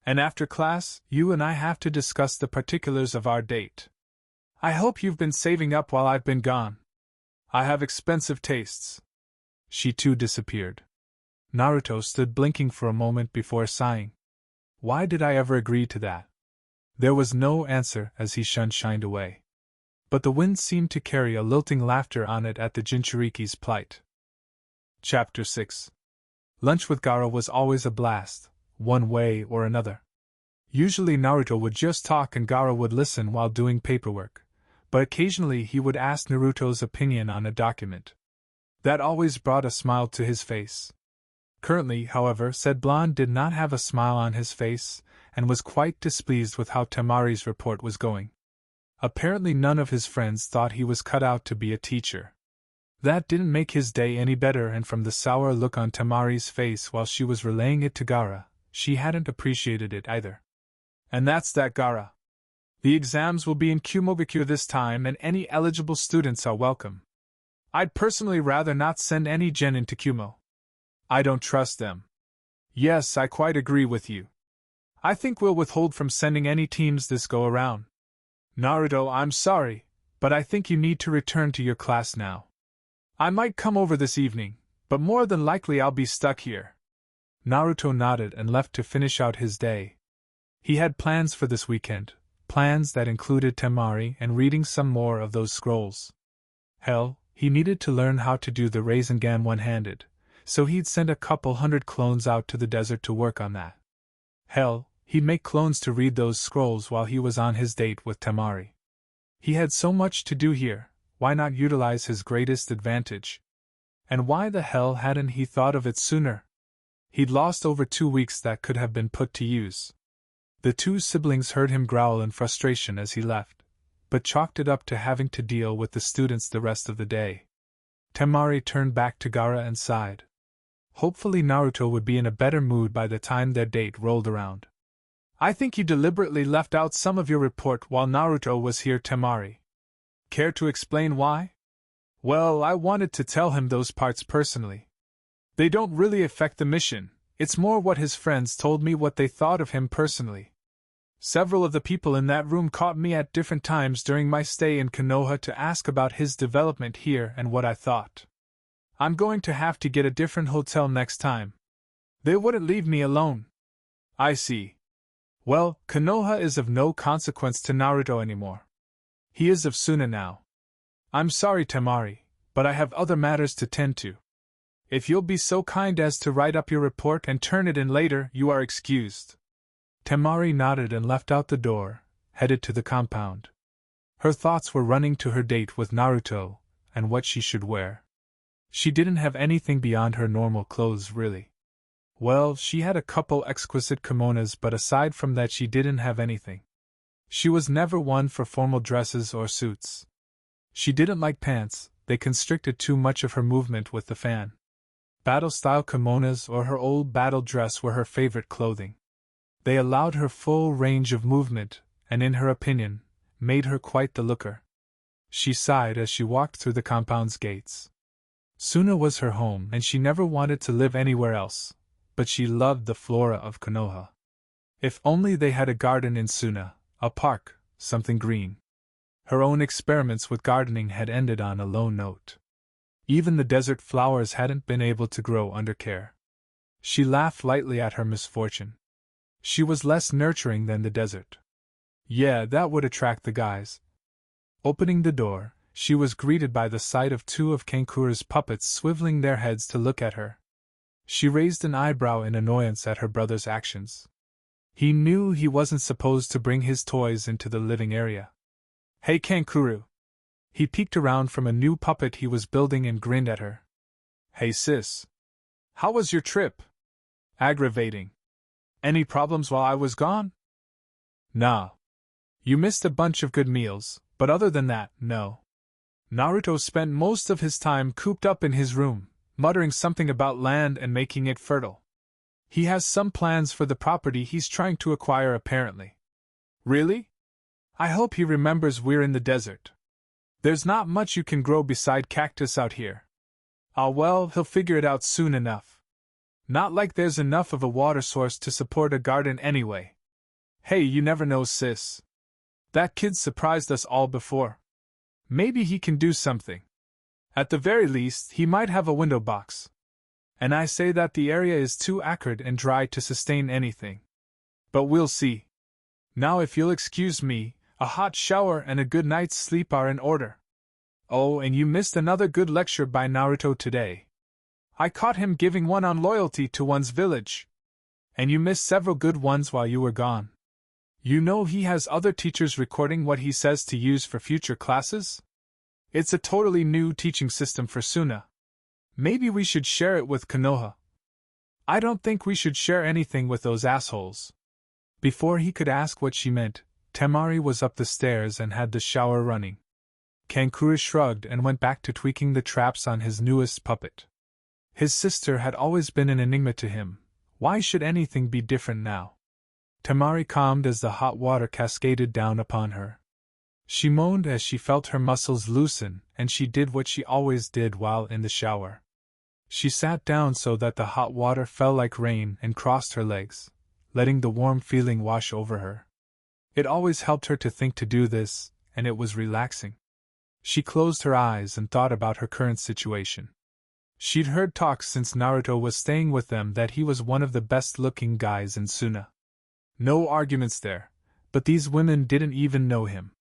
S1: And after class, you and I have to discuss the particulars of our date. I hope you've been saving up while I've been gone. I have expensive tastes. She too disappeared. Naruto stood blinking for a moment before sighing. Why did I ever agree to that? There was no answer as he shunshined away. But the wind seemed to carry a lilting laughter on it at the Jinchuriki's plight. Chapter 6. Lunch with Gaara was always a blast, one way or another. Usually Naruto would just talk and Gaara would listen while doing paperwork, but occasionally he would ask Naruto's opinion on a document. That always brought a smile to his face. Currently, however, said blonde did not have a smile on his face, and was quite displeased with how Temari's report was going. Apparently none of his friends thought he was cut out to be a teacher. That didn't make his day any better, and from the sour look on Temari's face while she was relaying it to Gaara, she hadn't appreciated it either. And that's that, Gaara. The exams will be in Kumogakure this time and any eligible students are welcome. I'd personally rather not send any genin to Kumo. I don't trust them. Yes, I quite agree with you. I think we'll withhold from sending any teams this go around. Naruto, I'm sorry, but I think you need to return to your class now. I might come over this evening, but more than likely I'll be stuck here. Naruto nodded and left to finish out his day. He had plans for this weekend, plans that included Temari and reading some more of those scrolls. Hell, he needed to learn how to do the Rasengan one-handed, so he'd send a couple hundred clones out to the desert to work on that. Hell, he'd make clones to read those scrolls while he was on his date with Temari. He had so much to do here, why not utilize his greatest advantage? And why the hell hadn't he thought of it sooner? He'd lost over 2 weeks that could have been put to use. The two siblings heard him growl in frustration as he left, but chalked it up to having to deal with the students the rest of the day. Temari turned back to Gaara and sighed. Hopefully Naruto would be in a better mood by the time their date rolled around. I think you deliberately left out some of your report while Naruto was here, Temari. Care to explain why? Well, I wanted to tell him those parts personally. They don't really affect the mission, it's more what his friends told me what they thought of him personally. Several of the people in that room caught me at different times during my stay in Konoha to ask about his development here and what I thought. I'm going to have to get a different hotel next time. They wouldn't leave me alone. I see. Well, Konoha is of no consequence to Naruto anymore. He is of Suna now. I'm sorry, Temari, but I have other matters to tend to. If you'll be so kind as to write up your report and turn it in later, you are excused. Temari nodded and left out the door, headed to the compound. Her thoughts were running to her date with Naruto, and what she should wear. She didn't have anything beyond her normal clothes, really. Well, she had a couple exquisite kimonos, but aside from that she didn't have anything. She was never one for formal dresses or suits. She didn't like pants, they constricted too much of her movement with the fan. Battle-style kimonos or her old battle dress were her favorite clothing. They allowed her full range of movement, and in her opinion, made her quite the looker. She sighed as she walked through the compound's gates. Suna was her home and she never wanted to live anywhere else, but she loved the flora of Konoha. If only they had a garden in Suna, a park, something green. Her own experiments with gardening had ended on a low note. Even the desert flowers hadn't been able to grow under care. She laughed lightly at her misfortune. She was less nurturing than the desert. Yeah, that would attract the guys. Opening the door, she was greeted by the sight of 2 of Kankuru's puppets swiveling their heads to look at her. She raised an eyebrow in annoyance at her brother's actions. He knew he wasn't supposed to bring his toys into the living area. Hey Kankuru! He peeked around from a new puppet he was building and grinned at her. Hey sis! How was your trip? Aggravating. Any problems while I was gone? Nah. You missed a bunch of good meals, but other than that, no. Naruto spent most of his time cooped up in his room, muttering something about land and making it fertile. He has some plans for the property he's trying to acquire apparently. Really? I hope he remembers we're in the desert. There's not much you can grow beside cactus out here. Ah well, he'll figure it out soon enough. Not like there's enough of a water source to support a garden anyway. Hey, you never know, sis. That kid surprised us all before. Maybe he can do something. At the very least, he might have a window box. And I say that the area is too acrid and dry to sustain anything. But we'll see. Now if you'll excuse me, a hot shower and a good night's sleep are in order. Oh, and you missed another good lecture by Naruto today. I caught him giving one on loyalty to one's village. And you missed several good ones while you were gone. You know he has other teachers recording what he says to use for future classes? It's a totally new teaching system for Suna. Maybe we should share it with Konoha. I don't think we should share anything with those assholes. Before he could ask what she meant, Temari was up the stairs and had the shower running. Kankura shrugged and went back to tweaking the traps on his newest puppet. His sister had always been an enigma to him. Why should anything be different now? Temari calmed as the hot water cascaded down upon her. She moaned as she felt her muscles loosen, and she did what she always did while in the shower. She sat down so that the hot water fell like rain and crossed her legs, letting the warm feeling wash over her. It always helped her to think to do this, and it was relaxing. She closed her eyes and thought about her current situation. She'd heard talk since Naruto was staying with them that he was one of the best-looking guys in Suna. No arguments there, but these women didn't even know him.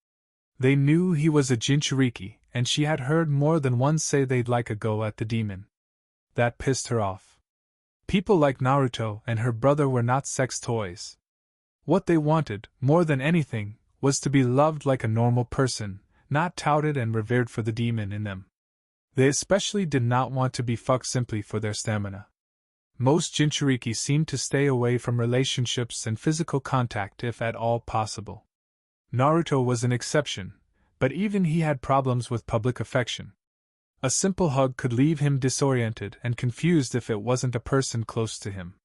S1: They knew he was a Jinchuriki, and she had heard more than one say they'd like a go at the demon. That pissed her off. People like Naruto and her brother were not sex toys. What they wanted, more than anything, was to be loved like a normal person, not touted and revered for the demon in them. They especially did not want to be fucked simply for their stamina. Most Jinchuriki seemed to stay away from relationships and physical contact if at all possible. Naruto was an exception, but even he had problems with public affection. A simple hug could leave him disoriented and confused if it wasn't a person close to him.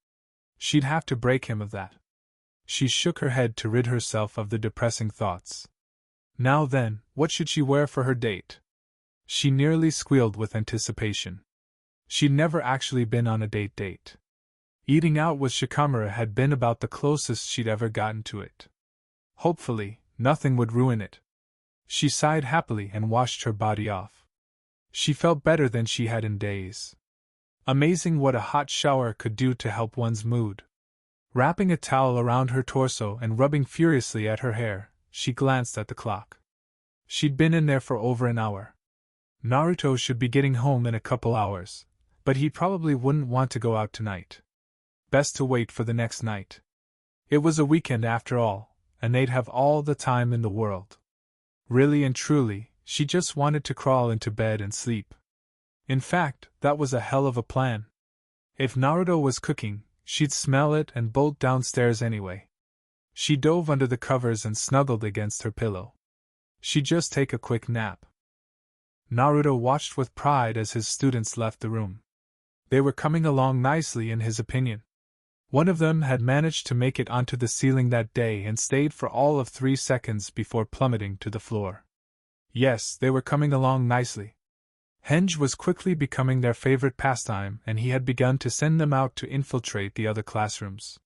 S1: She'd have to break him of that. She shook her head to rid herself of the depressing thoughts. Now then, what should she wear for her date? She nearly squealed with anticipation. She'd never actually been on a date. Eating out with Shikamura had been about the closest she'd ever gotten to it. Hopefully, nothing would ruin it. She sighed happily and washed her body off. She felt better than she had in days. Amazing what a hot shower could do to help one's mood. Wrapping a towel around her torso and rubbing furiously at her hair, she glanced at the clock. She'd been in there for over an hour. Naruto should be getting home in a couple hours, but he probably wouldn't want to go out tonight. Best to wait for the next night. It was a weekend after all, and they'd have all the time in the world. Really and truly, she just wanted to crawl into bed and sleep. In fact, that was a hell of a plan. If Naruto was cooking, she'd smell it and bolt downstairs anyway. She dove under the covers and snuggled against her pillow. She'd just take a quick nap. Naruto watched with pride as his students left the room. They were coming along nicely in his opinion. One of them had managed to make it onto the ceiling that day and stayed for all of 3 seconds before plummeting to the floor. Yes, they were coming along nicely. Henge was quickly becoming their favorite pastime, and he had begun to send them out to infiltrate the other classrooms.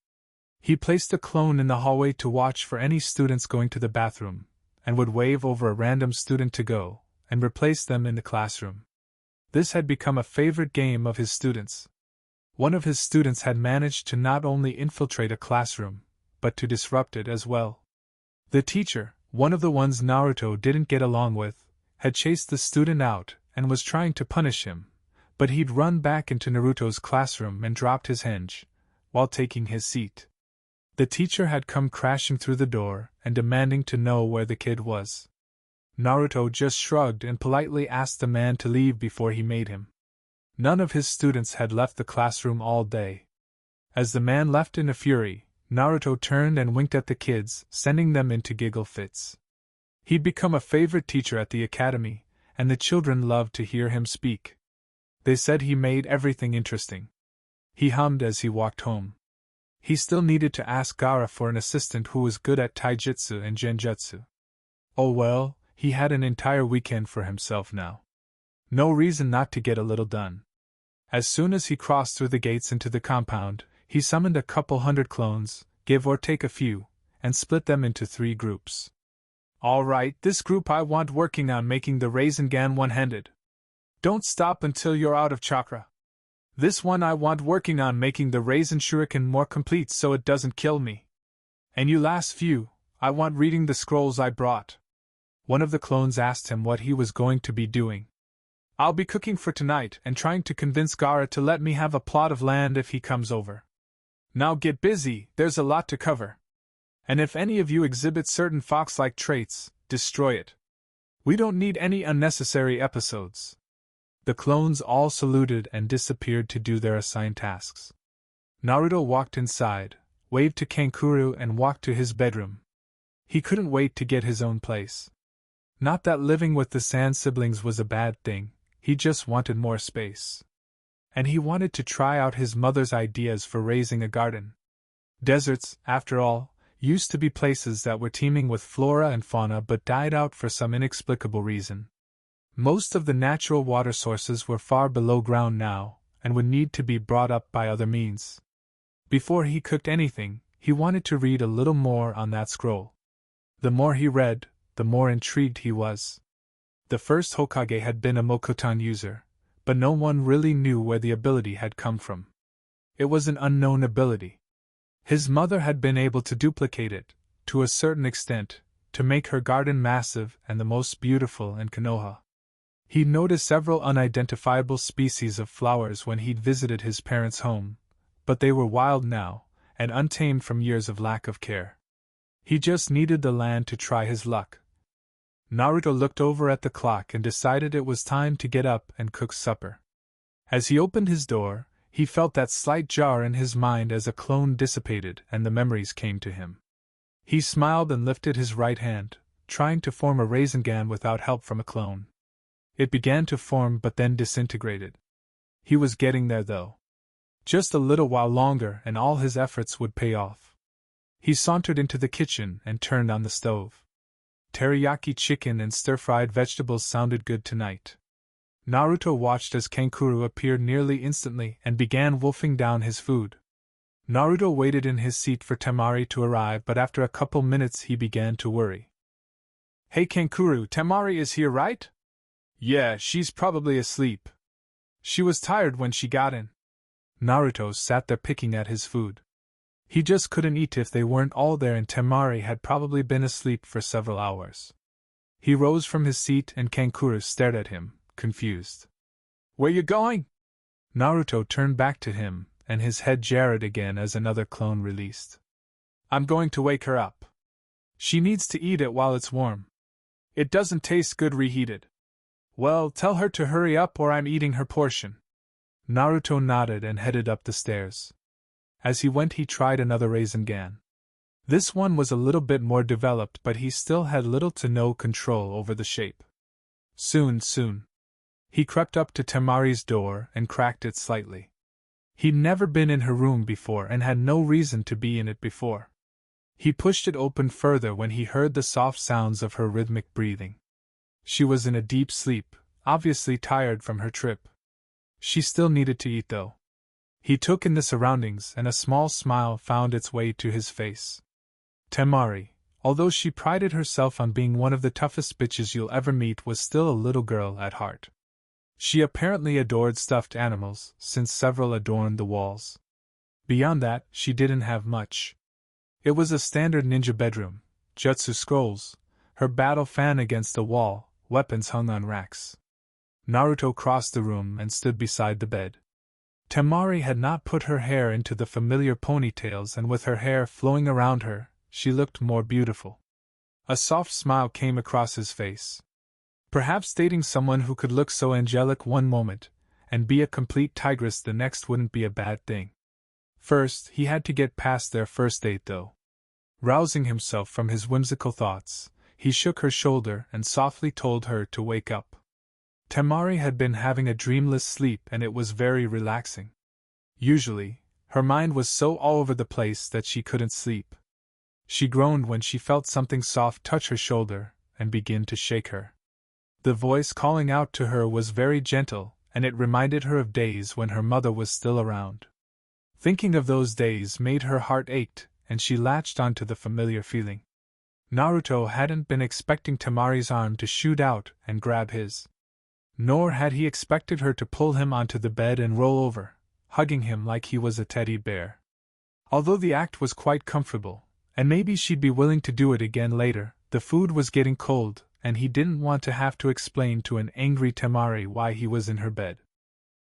S1: He placed a clone in the hallway to watch for any students going to the bathroom, and would wave over a random student to go, and replace them in the classroom. This had become a favorite game of his students. One of his students had managed to not only infiltrate a classroom, but to disrupt it as well. The teacher, one of the ones Naruto didn't get along with, had chased the student out and was trying to punish him, but he'd run back into Naruto's classroom and dropped his henge, while taking his seat. The teacher had come crashing through the door and demanding to know where the kid was. Naruto just shrugged and politely asked the man to leave before he made him. None of his students had left the classroom all day. As the man left in a fury, Naruto turned and winked at the kids, sending them into giggle fits. He'd become a favorite teacher at the academy, and the children loved to hear him speak. They said he made everything interesting. He hummed as he walked home. He still needed to ask Gaara for an assistant who was good at taijutsu and genjutsu. Oh well, he had an entire weekend for himself now. No reason not to get a little done. As soon as he crossed through the gates into the compound, he summoned a couple hundred clones, give or take a few, and split them into 3 groups. All right, this group I want working on making the Rasengan one-handed. Don't stop until you're out of chakra. This one I want working on making the Rasen Shuriken more complete so it doesn't kill me. And you last few, I want reading the scrolls I brought. One of the clones asked him what he was going to be doing. I'll be cooking for tonight and trying to convince Gaara to let me have a plot of land if he comes over. Now get busy, there's a lot to cover. And if any of you exhibit certain fox-like traits, destroy it. We don't need any unnecessary episodes. The clones all saluted and disappeared to do their assigned tasks. Naruto walked inside, waved to Kankuro and walked to his bedroom. He couldn't wait to get his own place. Not that living with the Sand siblings was a bad thing, he just wanted more space. And he wanted to try out his mother's ideas for raising a garden. Deserts, after all, used to be places that were teeming with flora and fauna but died out for some inexplicable reason. Most of the natural water sources were far below ground now, and would need to be brought up by other means. Before he cooked anything, he wanted to read a little more on that scroll. The more he read, the more intrigued he was. The first Hokage had been a Mokotan user, but no one really knew where the ability had come from. It was an unknown ability. His mother had been able to duplicate it, to a certain extent, to make her garden massive and the most beautiful in Konoha. He'd noticed several unidentifiable species of flowers when he'd visited his parents' home, but they were wild now, and untamed from years of lack of care. He just needed the land to try his luck. Naruto looked over at the clock and decided it was time to get up and cook supper. As he opened his door, he felt that slight jar in his mind as a clone dissipated and the memories came to him. He smiled and lifted his right hand, trying to form a Rasengan without help from a clone. It began to form but then disintegrated. He was getting there though. Just a little while longer and all his efforts would pay off. He sauntered into the kitchen and turned on the stove. Teriyaki chicken and stir-fried vegetables sounded good tonight. Naruto watched as Kankuro appeared nearly instantly and began wolfing down his food. Naruto waited in his seat for Temari to arrive, but after a couple minutes he began to worry. "Hey Kankuro, Temari is here, right?" "Yeah, she's probably asleep. She was tired when she got in." Naruto sat there picking at his food. He just couldn't eat if they weren't all there, and Temari had probably been asleep for several hours. He rose from his seat and Kankuro stared at him, confused. "Where you going?" Naruto turned back to him, and his head jarred again as another clone released. "I'm going to wake her up. She needs to eat it while it's warm. It doesn't taste good reheated." "Well, tell her to hurry up or I'm eating her portion." Naruto nodded and headed up the stairs. As he went he tried another Rasengan. This one was a little bit more developed, but he still had little to no control over the shape. Soon. He crept up to Temari's door and cracked it slightly. He'd never been in her room before and had no reason to be in it before. He pushed it open further when he heard the soft sounds of her rhythmic breathing. She was in a deep sleep, obviously tired from her trip. She still needed to eat though. He took in the surroundings and a small smile found its way to his face. Temari, although she prided herself on being one of the toughest bitches you'll ever meet, was still a little girl at heart. She apparently adored stuffed animals, since several adorned the walls. Beyond that, she didn't have much. It was a standard ninja bedroom, jutsu scrolls, her battle fan against the wall, weapons hung on racks. Naruto crossed the room and stood beside the bed. Temari had not put her hair into the familiar ponytails, and with her hair flowing around her, she looked more beautiful. A soft smile came across his face. Perhaps dating someone who could look so angelic one moment, and be a complete tigress the next wouldn't be a bad thing. First, he had to get past their first date though. Rousing himself from his whimsical thoughts, he shook her shoulder and softly told her to wake up. Temari had been having a dreamless sleep and it was very relaxing. Usually, her mind was so all over the place that she couldn't sleep. She groaned when she felt something soft touch her shoulder and begin to shake her. The voice calling out to her was very gentle, and it reminded her of days when her mother was still around. Thinking of those days made her heart ache, and she latched onto the familiar feeling. Naruto hadn't been expecting Temari's arm to shoot out and grab his. Nor had he expected her to pull him onto the bed and roll over, hugging him like he was a teddy bear. Although the act was quite comfortable, and maybe she'd be willing to do it again later, the food was getting cold, and he didn't want to have to explain to an angry Temari why he was in her bed.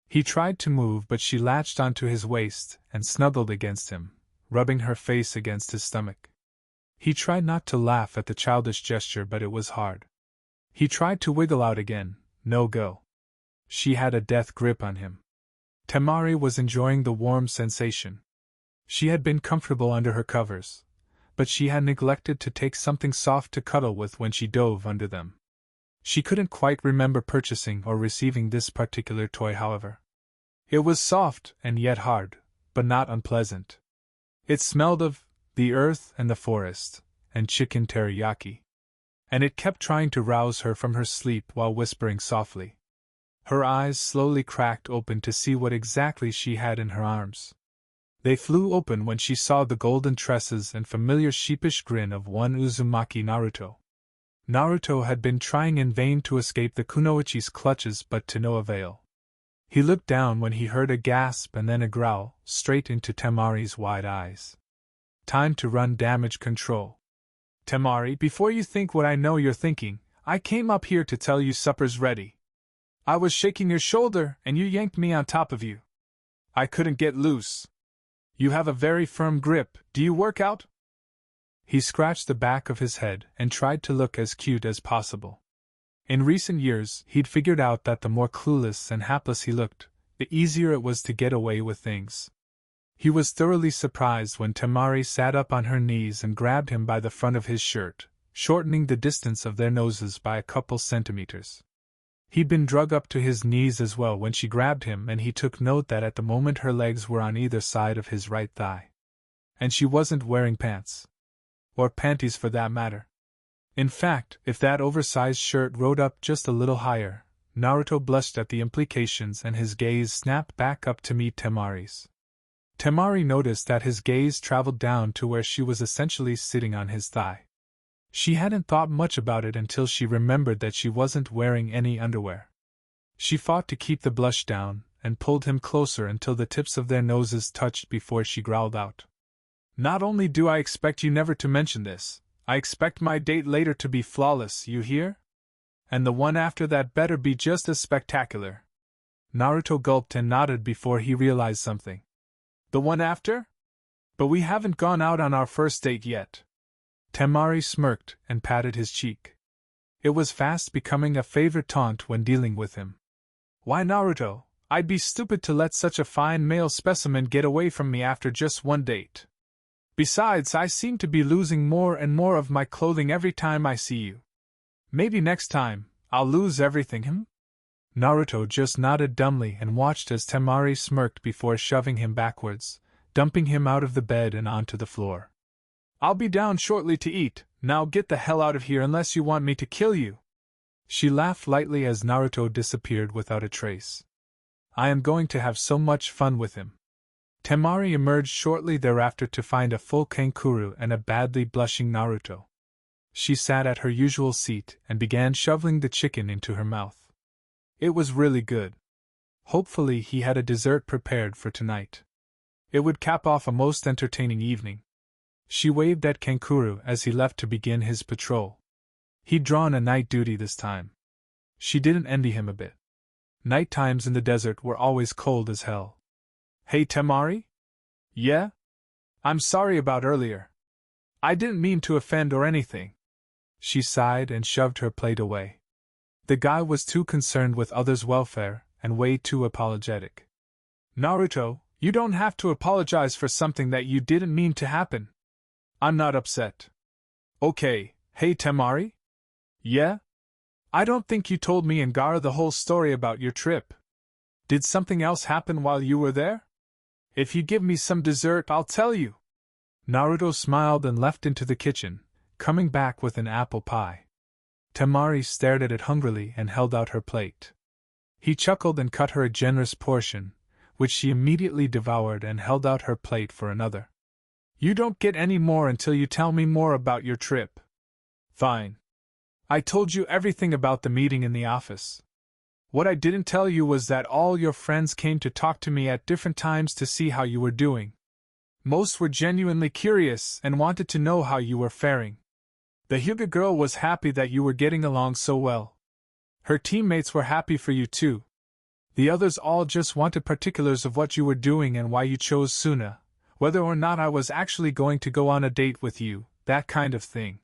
S1: He tried to move, but she latched onto his waist and snuggled against him, rubbing her face against his stomach. He tried not to laugh at the childish gesture, but it was hard. He tried to wiggle out again, no go. She had a death grip on him. Temari was enjoying the warm sensation. She had been comfortable under her covers, but she had neglected to take something soft to cuddle with when she dove under them. She couldn't quite remember purchasing or receiving this particular toy, however. It was soft and yet hard, but not unpleasant. It smelled of the earth and the forest, and chicken teriyaki. And it kept trying to rouse her from her sleep while whispering softly. Her eyes slowly cracked open to see what exactly she had in her arms. They flew open when she saw the golden tresses and familiar sheepish grin of one Uzumaki Naruto. Naruto had been trying in vain to escape the kunoichi's clutches, but to no avail. He looked down when he heard a gasp and then a growl, straight into Temari's wide eyes. Time to run damage control. Temari, before you think what I know you're thinking, I came up here to tell you supper's ready. I was shaking your shoulder and you yanked me on top of you. I couldn't get loose. You have a very firm grip. Do you work out? He scratched the back of his head and tried to look as cute as possible. In recent years, he'd figured out that the more clueless and hapless he looked, the easier it was to get away with things. He was thoroughly surprised when Temari sat up on her knees and grabbed him by the front of his shirt, shortening the distance of their noses by a couple centimeters. He'd been drug up to his knees as well when she grabbed him, and he took note that at the moment her legs were on either side of his right thigh. And she wasn't wearing pants. Or panties for that matter. In fact, if that oversized shirt rode up just a little higher, Naruto blushed at the implications and his gaze snapped back up to meet Temari's. Temari noticed that his gaze traveled down to where she was essentially sitting on his thigh. She hadn't thought much about it until she remembered that she wasn't wearing any underwear. She fought to keep the blush down, and pulled him closer until the tips of their noses touched before she growled out. Not only do I expect you never to mention this, I expect my date later to be flawless, you hear? And the one after that better be just as spectacular. Naruto gulped and nodded before he realized something. The one after? But we haven't gone out on our first date yet. Temari smirked and patted his cheek. It was fast becoming a favorite taunt when dealing with him. Why, Naruto, I'd be stupid to let such a fine male specimen get away from me after just one date. Besides, I seem to be losing more and more of my clothing every time I see you. Maybe next time, I'll lose everything, Naruto just nodded dumbly and watched as Temari smirked before shoving him backwards, dumping him out of the bed and onto the floor. I'll be down shortly to eat, now get the hell out of here unless you want me to kill you. She laughed lightly as Naruto disappeared without a trace. I am going to have so much fun with him. Temari emerged shortly thereafter to find a full Kankuro and a badly blushing Naruto. She sat at her usual seat and began shoveling the chicken into her mouth. It was really good. Hopefully he had a dessert prepared for tonight. It would cap off a most entertaining evening. She waved at Kankuro as he left to begin his patrol. He'd drawn a night duty this time. She didn't envy him a bit. Night times in the desert were always cold as hell. Hey Temari? Yeah? I'm sorry about earlier. I didn't mean to offend or anything. She sighed and shoved her plate away. The guy was too concerned with others' welfare and way too apologetic. Naruto, you don't have to apologize for something that you didn't mean to happen. I'm not upset. Okay, hey Temari? Yeah? I don't think you told me and Gaara the whole story about your trip. Did something else happen while you were there? If you give me some dessert, I'll tell you. Naruto smiled and left into the kitchen, coming back with an apple pie. Temari stared at it hungrily and held out her plate. He chuckled and cut her a generous portion, which she immediately devoured and held out her plate for another. You don't get any more until you tell me more about your trip. Fine. I told you everything about the meeting in the office. What I didn't tell you was that all your friends came to talk to me at different times to see how you were doing. Most were genuinely curious and wanted to know how you were faring. The Hyuga girl was happy that you were getting along so well. Her teammates were happy for you too. The others all just wanted particulars of what you were doing and why you chose Suna, whether or not I was actually going to go on a date with you, that kind of thing.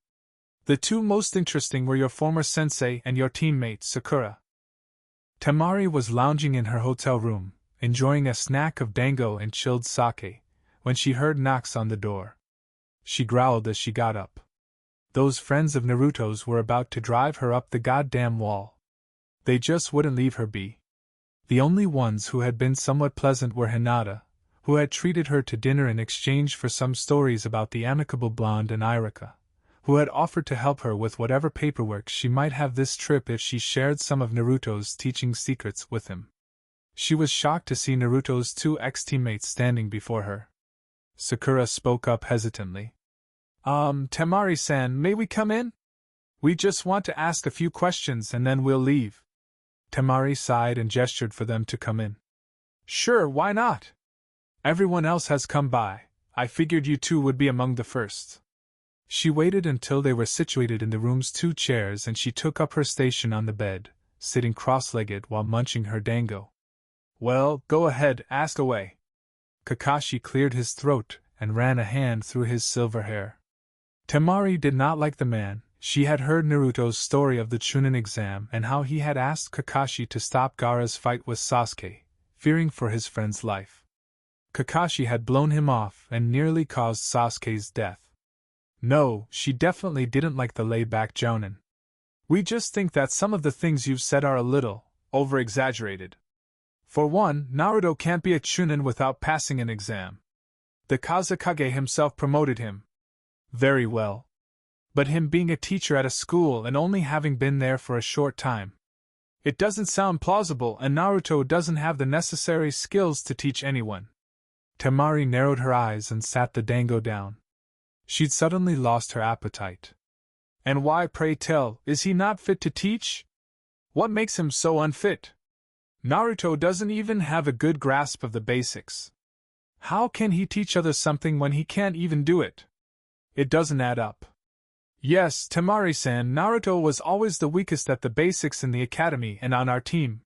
S1: The two most interesting were your former sensei and your teammate, Sakura. Temari was lounging in her hotel room, enjoying a snack of dango and chilled sake, when she heard knocks on the door. She growled as she got up. Those friends of Naruto's were about to drive her up the goddamn wall. They just wouldn't leave her be. The only ones who had been somewhat pleasant were Hinata, who had treated her to dinner in exchange for some stories about the amicable blonde, and Ichiraku, who had offered to help her with whatever paperwork she might have this trip if she shared some of Naruto's teaching secrets with him. She was shocked to see Naruto's two ex-teammates standing before her. Sakura spoke up hesitantly. Temari-san, may we come in? We just want to ask a few questions and then we'll leave. Temari sighed and gestured for them to come in. Sure, why not? Everyone else has come by. I figured you two would be among the first. She waited until they were situated in the room's two chairs and she took up her station on the bed, sitting cross-legged while munching her dango. Well, go ahead, ask away. Kakashi cleared his throat and ran a hand through his silver hair. Temari did not like the man. She had heard Naruto's story of the Chunin exam and how he had asked Kakashi to stop Gaara's fight with Sasuke, fearing for his friend's life. Kakashi had blown him off and nearly caused Sasuke's death. No, she definitely didn't like the laid-back jounin. We just think that some of the things you've said are a little over-exaggerated. For one, Naruto can't be a Chunin without passing an exam. The Kazekage himself promoted him. Very well. But him being a teacher at a school and only having been there for a short time. It doesn't sound plausible, and Naruto doesn't have the necessary skills to teach anyone. Temari narrowed her eyes and sat the dango down. She'd suddenly lost her appetite. And why, pray tell, is he not fit to teach? What makes him so unfit? Naruto doesn't even have a good grasp of the basics. How can he teach others something when he can't even do it? It doesn't add up. Yes, Temari-san, Naruto was always the weakest at the basics in the academy and on our team.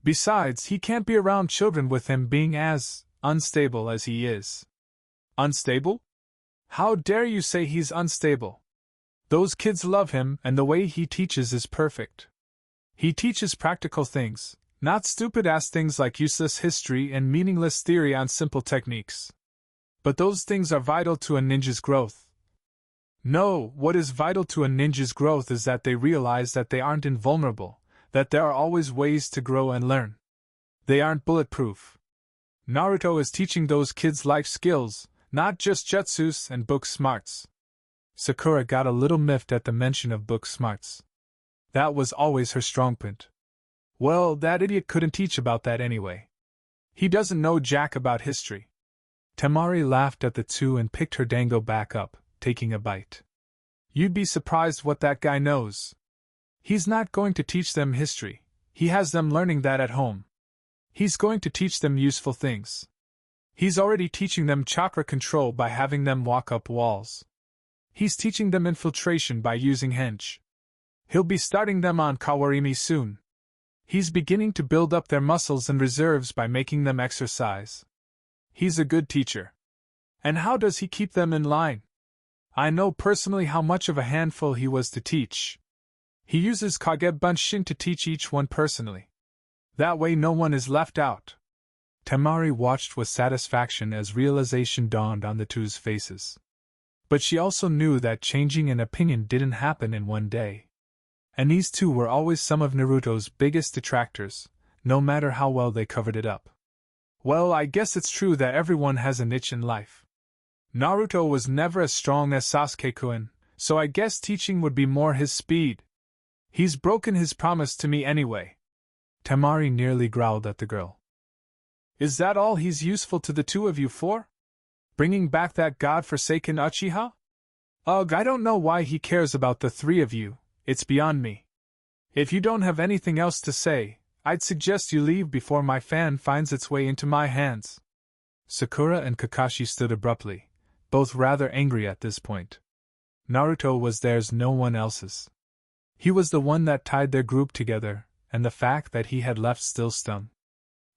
S1: Besides, he can't be around children with him being as unstable as he is. Unstable? How dare you say he's unstable? Those kids love him, and the way he teaches is perfect. He teaches practical things, not stupid-ass things like useless history and meaningless theory on simple techniques. But those things are vital to a ninja's growth. No, what is vital to a ninja's growth is that they realize that they aren't invulnerable, that there are always ways to grow and learn. They aren't bulletproof. Naruto is teaching those kids life skills, not just jutsus and book smarts. Sakura got a little miffed at the mention of book smarts. That was always her strong point. Well, that idiot couldn't teach about that anyway. He doesn't know jack about history. Temari laughed at the two and picked her dango back up, taking a bite. You'd be surprised what that guy knows. He's not going to teach them history. He has them learning that at home. He's going to teach them useful things. He's already teaching them chakra control by having them walk up walls. He's teaching them infiltration by using hench. He'll be starting them on kawarimi soon. He's beginning to build up their muscles and reserves by making them exercise. He's a good teacher. And how does he keep them in line? I know personally how much of a handful he was to teach. He uses Kage Bunshin to teach each one personally. That way no one is left out. Temari watched with satisfaction as realization dawned on the two's faces. But she also knew that changing an opinion didn't happen in one day. And these two were always some of Naruto's biggest detractors, no matter how well they covered it up. Well, I guess it's true that everyone has a niche in life. Naruto was never as strong as Sasuke-kun, so I guess teaching would be more his speed. He's broken his promise to me anyway. Temari nearly growled at the girl. Is that all he's useful to the two of you for? Bringing back that god-forsaken Uchiha? Ugh, I don't know why he cares about the three of you, it's beyond me. If you don't have anything else to say, I'd suggest you leave before my fan finds its way into my hands. Sakura and Kakashi stood abruptly, both rather angry at this point. Naruto was theirs, no one else's. He was the one that tied their group together, and the fact that he had left still stung.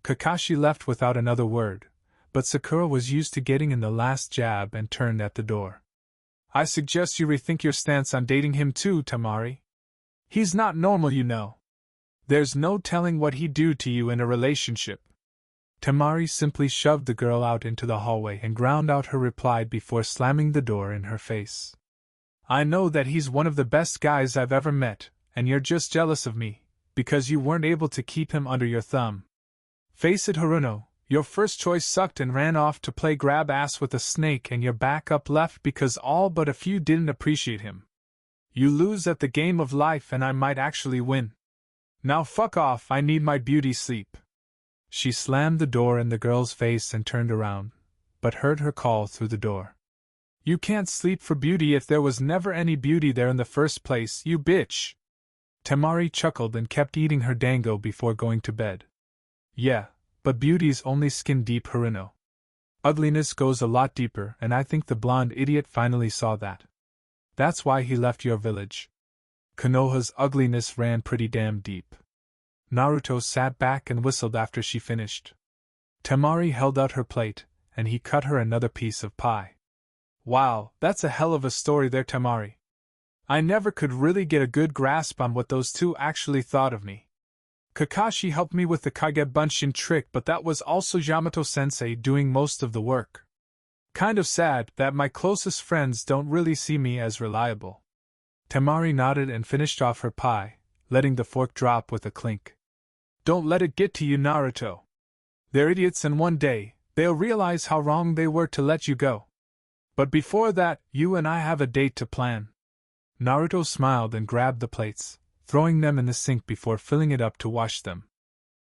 S1: Kakashi left without another word, but Sakura was used to getting in the last jab and turned at the door. I suggest you rethink your stance on dating him too, Temari. He's not normal, you know. There's no telling what he'd do to you in a relationship. Temari simply shoved the girl out into the hallway and ground out her reply before slamming the door in her face. I know that he's one of the best guys I've ever met, and you're just jealous of me, because you weren't able to keep him under your thumb. Face it, Haruno, your first choice sucked and ran off to play grab ass with a snake, and your backup left because all but a few didn't appreciate him. You lose at the game of life and I might actually win. Now fuck off, I need my beauty sleep. She slammed the door in the girl's face and turned around, but heard her call through the door. You can't sleep for beauty if there was never any beauty there in the first place, you bitch. Temari chuckled and kept eating her dango before going to bed. Yeah, but beauty's only skin deep, Haruno. Ugliness goes a lot deeper, and I think the blonde idiot finally saw that. That's why he left your village. Konoha's ugliness ran pretty damn deep. Naruto sat back and whistled after she finished. Temari held out her plate, and he cut her another piece of pie. Wow, that's a hell of a story there, Temari. I never could really get a good grasp on what those two actually thought of me. Kakashi helped me with the Kagebunshin trick, but that was also Yamato-sensei doing most of the work. Kind of sad that my closest friends don't really see me as reliable. Temari nodded and finished off her pie, letting the fork drop with a clink. Don't let it get to you, Naruto. They're idiots, and one day, they'll realize how wrong they were to let you go. But before that, you and I have a date to plan. Naruto smiled and grabbed the plates, throwing them in the sink before filling it up to wash them.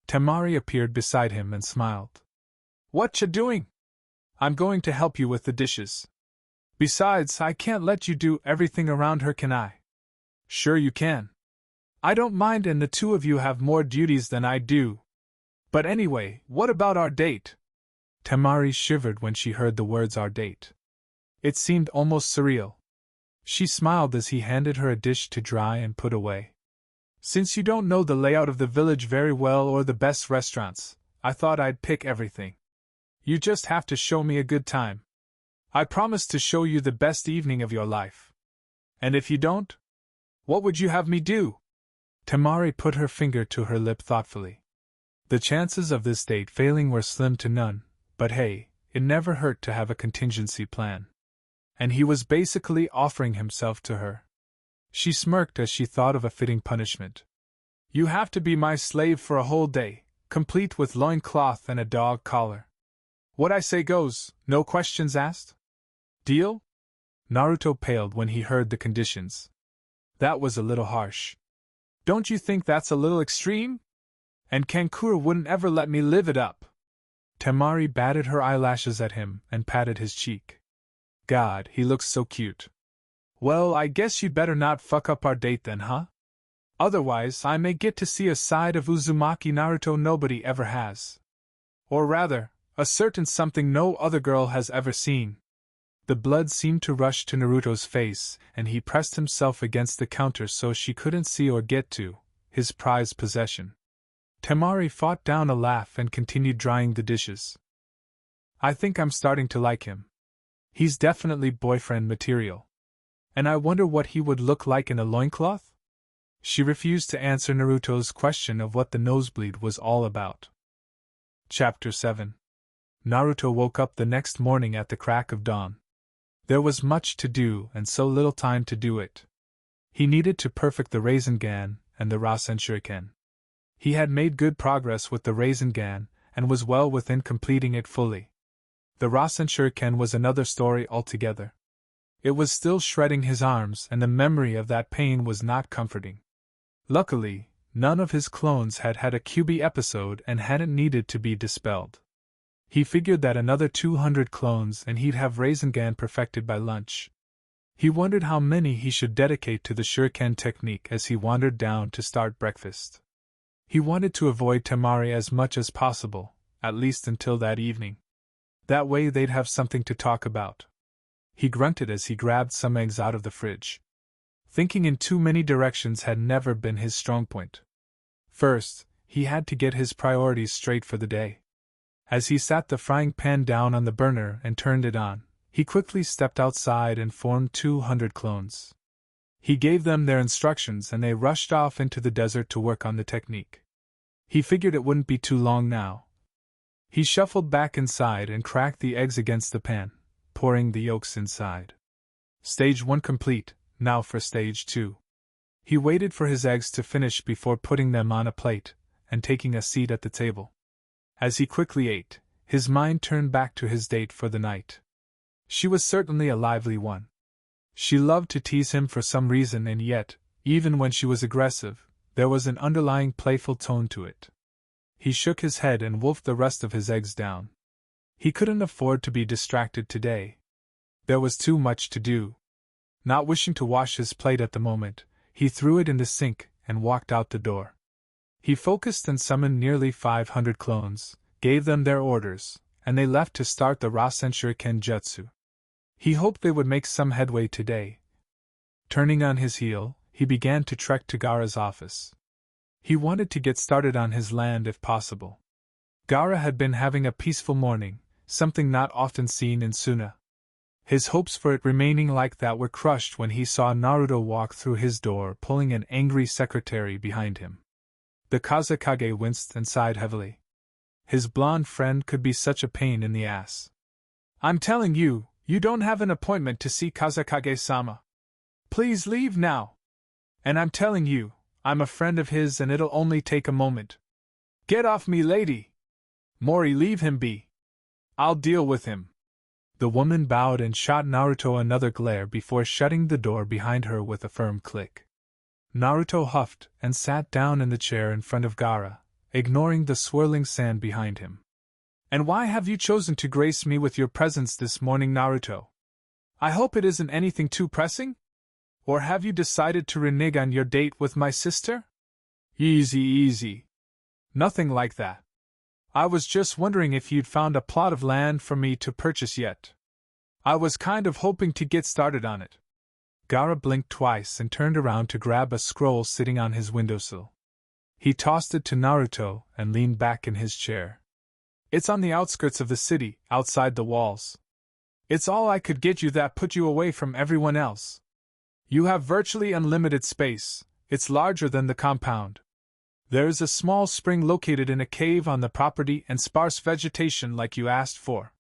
S1: Temari appeared beside him and smiled. What ya doing? I'm going to help you with the dishes. Besides, I can't let you do everything around her, can I? Sure you can. I don't mind, and the two of you have more duties than I do. But anyway, what about our date? Temari shivered when she heard the words our date. It seemed almost surreal. She smiled as he handed her a dish to dry and put away. Since you don't know the layout of the village very well or the best restaurants, I thought I'd pick everything. You just have to show me a good time. I promise to show you the best evening of your life. And if you don't? What would you have me do? Temari put her finger to her lip thoughtfully. The chances of this date failing were slim to none, but hey, it never hurt to have a contingency plan. And he was basically offering himself to her. She smirked as she thought of a fitting punishment. You have to be my slave for a whole day, complete with loincloth and a dog collar. What I say goes, no questions asked? Deal? Naruto paled when he heard the conditions. That was a little harsh. Don't you think that's a little extreme? And Kankura wouldn't ever let me live it up. Temari batted her eyelashes at him and patted his cheek. God, he looks so cute. Well, I guess you'd better not fuck up our date then, huh? Otherwise, I may get to see a side of Uzumaki Naruto nobody ever has. Or rather, a certain something no other girl has ever seen. The blood seemed to rush to Naruto's face, and he pressed himself against the counter so she couldn't see or get to his prized possession. Temari fought down a laugh and continued drying the dishes. I think I'm starting to like him. He's definitely boyfriend material. And I wonder what he would look like in a loincloth? She refused to answer Naruto's question of what the nosebleed was all about. Chapter 7. Naruto woke up the next morning at the crack of dawn. There was much to do and so little time to do it. He needed to perfect the Rasengan and the Rasen Shuriken. He had made good progress with the Rasengan and was well within completing it fully. The Rasen Shuriken was another story altogether. It was still shredding his arms, and the memory of that pain was not comforting. Luckily, none of his clones had had a QB episode and hadn't needed to be dispelled. He figured that another 200 clones and he'd have Rasengan perfected by lunch. He wondered how many he should dedicate to the Shuriken technique as he wandered down to start breakfast. He wanted to avoid Temari as much as possible, at least until that evening. That way they'd have something to talk about. He grunted as he grabbed some eggs out of the fridge. Thinking in too many directions had never been his strong point. First, he had to get his priorities straight for the day. As he sat the frying pan down on the burner and turned it on, he quickly stepped outside and formed 200 clones. He gave them their instructions and they rushed off into the desert to work on the technique. He figured it wouldn't be too long now. He shuffled back inside and cracked the eggs against the pan, pouring the yolks inside. Stage 1 complete, now for Stage 2. He waited for his eggs to finish before putting them on a plate and taking a seat at the table. As he quickly ate, his mind turned back to his date for the night. She was certainly a lively one. She loved to tease him for some reason, and yet, even when she was aggressive, there was an underlying playful tone to it. He shook his head and wolfed the rest of his eggs down. He couldn't afford to be distracted today. There was too much to do. Not wishing to wash his plate at the moment, he threw it in the sink and walked out the door. He focused and summoned nearly 500 clones, gave them their orders, and they left to start the Rasen Shuriken Jutsu. He hoped they would make some headway today. Turning on his heel, he began to trek to Gaara's office. He wanted to get started on his land if possible. Gaara had been having a peaceful morning, something not often seen in Suna. His hopes for it remaining like that were crushed when he saw Naruto walk through his door pulling an angry secretary behind him. The Kazekage winced and sighed heavily. His blonde friend could be such a pain in the ass. I'm telling you, you don't have an appointment to see Kazekage-sama. Please leave now. And I'm telling you, I'm a friend of his and it'll only take a moment. Get off me, lady! Mori, leave him be. I'll deal with him. The woman bowed and shot Naruto another glare before shutting the door behind her with a firm click. Naruto huffed and sat down in the chair in front of Gaara, ignoring the swirling sand behind him. And why have you chosen to grace me with your presence this morning, Naruto? I hope it isn't anything too pressing? Or have you decided to renege on your date with my sister? Easy, easy. Nothing like that. I was just wondering if you'd found a plot of land for me to purchase yet. I was kind of hoping to get started on it. Gaara blinked twice and turned around to grab a scroll sitting on his windowsill. He tossed it to Naruto and leaned back in his chair. It's on the outskirts of the city, outside the walls. It's all I could get you that put you away from everyone else. You have virtually unlimited space. It's larger than the compound. There is a small spring located in a cave on the property and sparse vegetation like you asked for.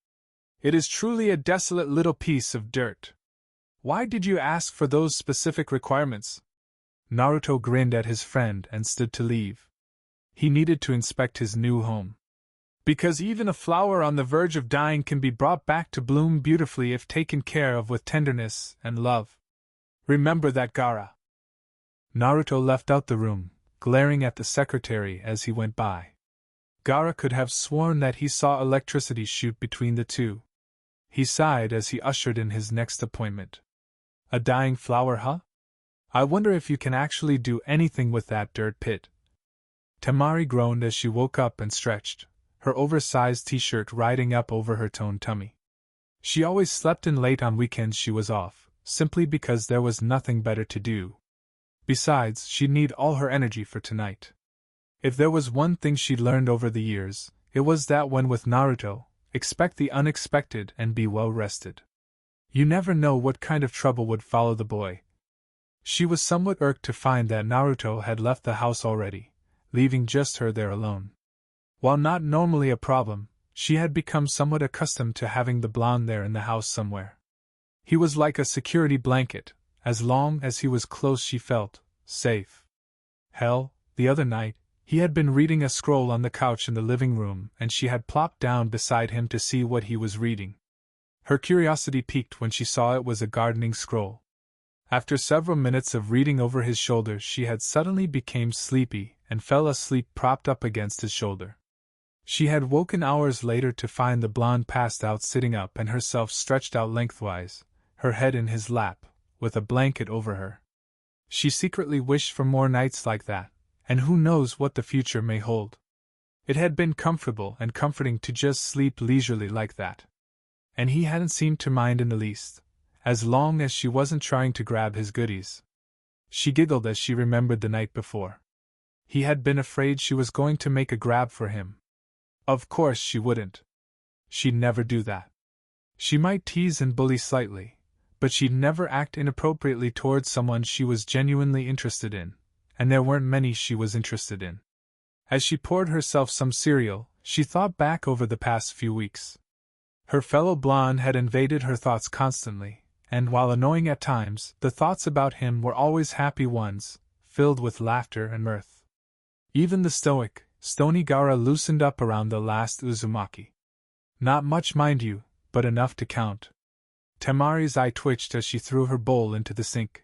S1: It is truly a desolate little piece of dirt. Why did you ask for those specific requirements? Naruto grinned at his friend and stood to leave. He needed to inspect his new home. Because even a flower on the verge of dying can be brought back to bloom beautifully if taken care of with tenderness and love. Remember that, Gaara. Naruto left out the room, glaring at the secretary as he went by. Gaara could have sworn that he saw electricity shoot between the two. He sighed as he ushered in his next appointment. A dying flower, huh? I wonder if you can actually do anything with that dirt pit. Temari groaned as she woke up and stretched, her oversized t-shirt riding up over her toned tummy. She always slept in late on weekends she was off, simply because there was nothing better to do. Besides, she'd need all her energy for tonight. If there was one thing she'd learned over the years, it was that when with Naruto, expect the unexpected and be well rested. You never know what kind of trouble would follow the boy. She was somewhat irked to find that Naruto had left the house already, leaving just her there alone. While not normally a problem, she had become somewhat accustomed to having the blonde there in the house somewhere. He was like a security blanket. As long as he was close she felt safe. Hell, the other night, he had been reading a scroll on the couch in the living room and she had plopped down beside him to see what he was reading. Her curiosity piqued when she saw it was a gardening scroll. After several minutes of reading over his shoulder she had suddenly become sleepy and fell asleep propped up against his shoulder. She had woken hours later to find the blonde passed out sitting up and herself stretched out lengthwise, her head in his lap, with a blanket over her. She secretly wished for more nights like that, and who knows what the future may hold. It had been comfortable and comforting to just sleep leisurely like that. And he hadn't seemed to mind in the least, as long as she wasn't trying to grab his goodies. She giggled as she remembered the night before. He had been afraid she was going to make a grab for him. Of course she wouldn't. She'd never do that. She might tease and bully slightly, but she'd never act inappropriately towards someone she was genuinely interested in, and there weren't many she was interested in. As she poured herself some cereal, she thought back over the past few weeks. Her fellow blonde had invaded her thoughts constantly, and while annoying at times, the thoughts about him were always happy ones, filled with laughter and mirth. Even the stoic, stony Gaara loosened up around the last Uzumaki. Not much, mind you, but enough to count. Temari's eye twitched as she threw her bowl into the sink.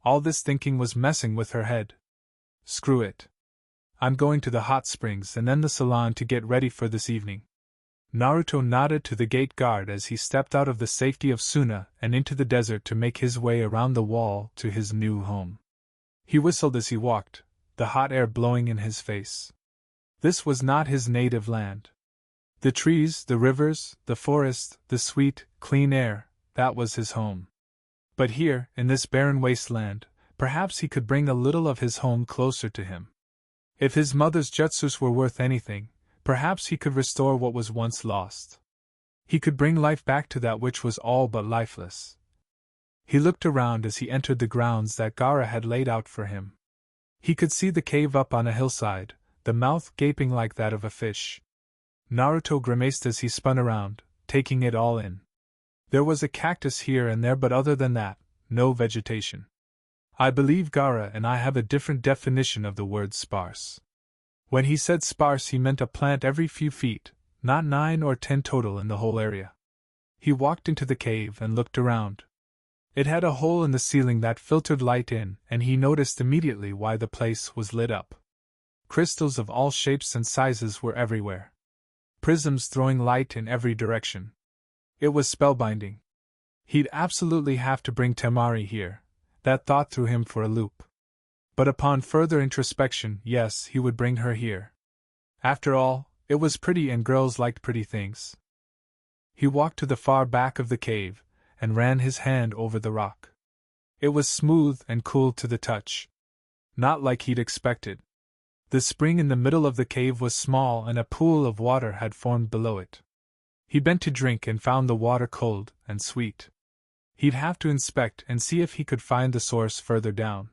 S1: All this thinking was messing with her head. Screw it. I'm going to the hot springs and then the salon to get ready for this evening. Naruto nodded to the gate guard as he stepped out of the safety of Suna and into the desert to make his way around the wall to his new home. He whistled as he walked, the hot air blowing in his face. This was not his native land. The trees, the rivers, the forest, the sweet, clean air, that was his home. But here, in this barren wasteland, perhaps he could bring a little of his home closer to him. If his mother's jutsus were worth anything, perhaps he could restore what was once lost. He could bring life back to that which was all but lifeless. He looked around as he entered the grounds that Gaara had laid out for him. He could see the cave up on a hillside, the mouth gaping like that of a fish. Naruto grimaced as he spun around, taking it all in. There was a cactus here and there, but other than that, no vegetation. I believe Gaara and I have a different definition of the word sparse. When he said sparse, he meant a plant every few feet, not 9 or 10 total in the whole area. He walked into the cave and looked around. It had a hole in the ceiling that filtered light in, and he noticed immediately why the place was lit up. Crystals of all shapes and sizes were everywhere. Prisms throwing light in every direction. It was spellbinding. He'd absolutely have to bring Temari here. That thought threw him for a loop. But upon further introspection, yes, he would bring her here. After all, it was pretty and girls liked pretty things. He walked to the far back of the cave, and ran his hand over the rock. It was smooth and cool to the touch. Not like he'd expected. The spring in the middle of the cave was small and a pool of water had formed below it. He bent to drink and found the water cold and sweet. He'd have to inspect and see if he could find the source further down.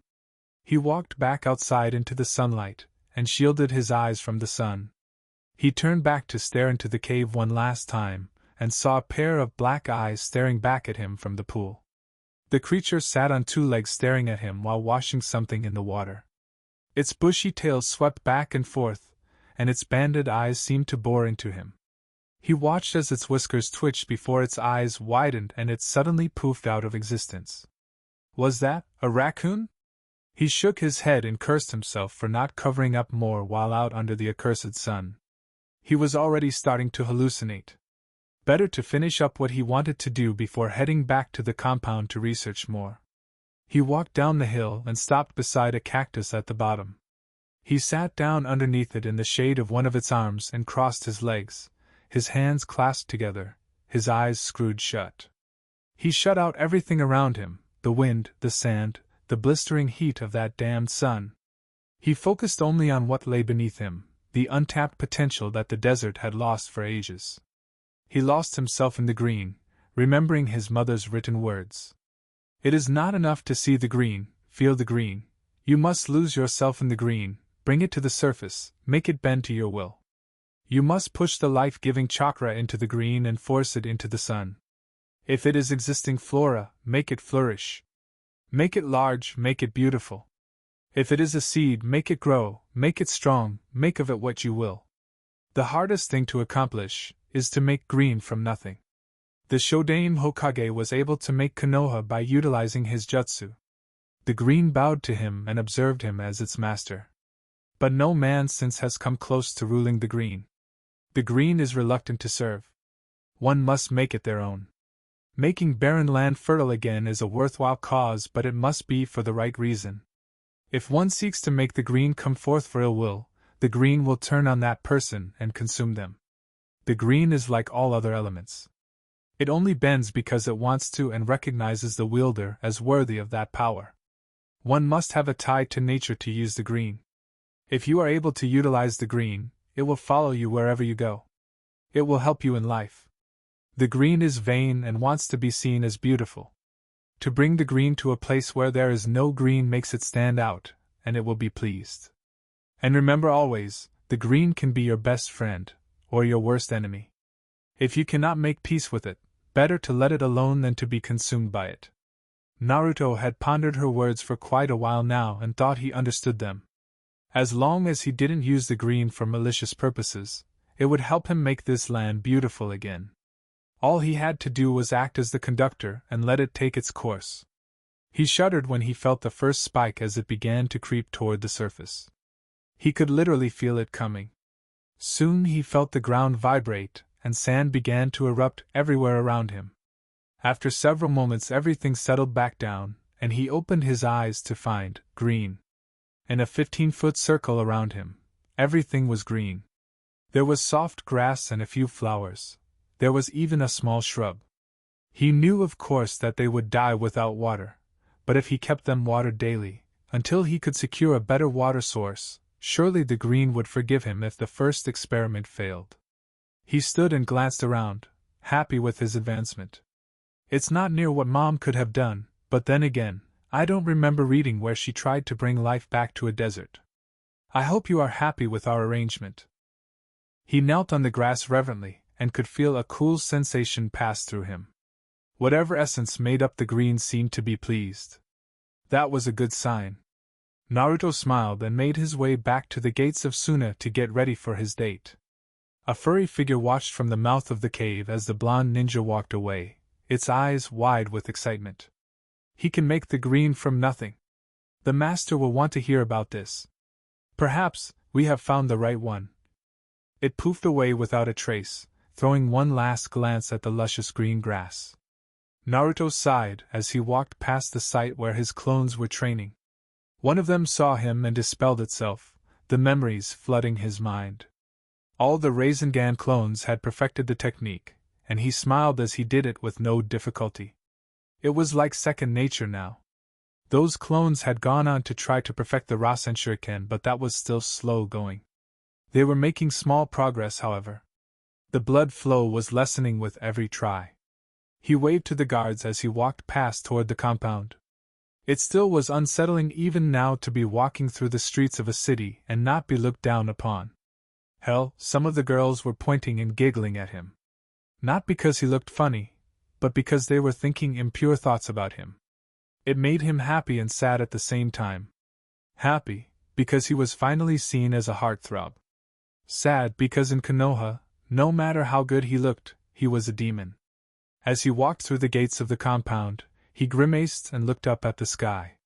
S1: He walked back outside into the sunlight, and shielded his eyes from the sun. He turned back to stare into the cave one last time, and saw a pair of black eyes staring back at him from the pool. The creature sat on 2 legs staring at him while washing something in the water. Its bushy tail swept back and forth, and its banded eyes seemed to bore into him. He watched as its whiskers twitched before its eyes widened and it suddenly poofed out of existence. Was that a raccoon? He shook his head and cursed himself for not covering up more while out under the accursed sun. He was already starting to hallucinate. Better to finish up what he wanted to do before heading back to the compound to research more. He walked down the hill and stopped beside a cactus at the bottom. He sat down underneath it in the shade of one of its arms and crossed his legs, his hands clasped together, his eyes screwed shut. He shut out everything around him, the wind, the sand, the blistering heat of that damned sun. He focused only on what lay beneath him, the untapped potential that the desert had lost for ages. He lost himself in the green, remembering his mother's written words. It is not enough to see the green, feel the green. You must lose yourself in the green, bring it to the surface, make it bend to your will. You must push the life-giving chakra into the green and force it into the sun. If it is existing flora, make it flourish. Make it large, make it beautiful. If it is a seed, make it grow, make it strong, make of it what you will. The hardest thing to accomplish is to make green from nothing. The Shodaime Hokage was able to make Konoha by utilizing his jutsu. The green bowed to him and observed him as its master. But no man since has come close to ruling the green. The green is reluctant to serve. One must make it their own. Making barren land fertile again is a worthwhile cause, but it must be for the right reason. If one seeks to make the green come forth for ill will, the green will turn on that person and consume them. The green is like all other elements. It only bends because it wants to and recognizes the wielder as worthy of that power. One must have a tie to nature to use the green. If you are able to utilize the green, it will follow you wherever you go. It will help you in life. The green is vain and wants to be seen as beautiful. To bring the green to a place where there is no green makes it stand out, and it will be pleased. And remember always, the green can be your best friend, or your worst enemy. If you cannot make peace with it, better to let it alone than to be consumed by it. Naruto had pondered her words for quite a while now and thought he understood them. As long as he didn't use the green for malicious purposes, it would help him make this land beautiful again. All he had to do was act as the conductor and let it take its course. He shuddered when he felt the first spike as it began to creep toward the surface. He could literally feel it coming. Soon he felt the ground vibrate, and sand began to erupt everywhere around him. After several moments everything settled back down, and he opened his eyes to find green. In a 15-foot circle around him, everything was green. There was soft grass and a few flowers. There was even a small shrub. He knew of course that they would die without water, but if he kept them watered daily, until he could secure a better water source, Surely the green would forgive him if the first experiment failed. He stood and glanced around, happy with his advancement. It's not near what Mom could have done, but then again, I don't remember reading where she tried to bring life back to a desert. I hope you are happy with our arrangement. He knelt on the grass reverently, and could feel a cool sensation pass through him. Whatever essence made up the green seemed to be pleased. That was a good sign. Naruto smiled and made his way back to the gates of Suna to get ready for his date. A furry figure watched from the mouth of the cave as the blonde ninja walked away, its eyes wide with excitement. He can make the green from nothing. The master will want to hear about this. Perhaps we have found the right one. It poofed away without a trace, throwing one last glance at the luscious green grass. Naruto sighed as he walked past the site where his clones were training. One of them saw him and dispelled itself, the memories flooding his mind. All the Rasengan clones had perfected the technique, and he smiled as he did it with no difficulty. It was like second nature now. Those clones had gone on to try to perfect the Rasen Shuriken, but that was still slow going. They were making small progress, however. The blood flow was lessening with every try. He waved to the guards as he walked past toward the compound. It still was unsettling even now to be walking through the streets of a city and not be looked down upon. Hell, some of the girls were pointing and giggling at him. Not because he looked funny, but because they were thinking impure thoughts about him. It made him happy and sad at the same time. Happy, because he was finally seen as a heartthrob. Sad because in Konoha, no matter how good he looked, he was a demon. As he walked through the gates of the compound, he grimaced and looked up at the sky.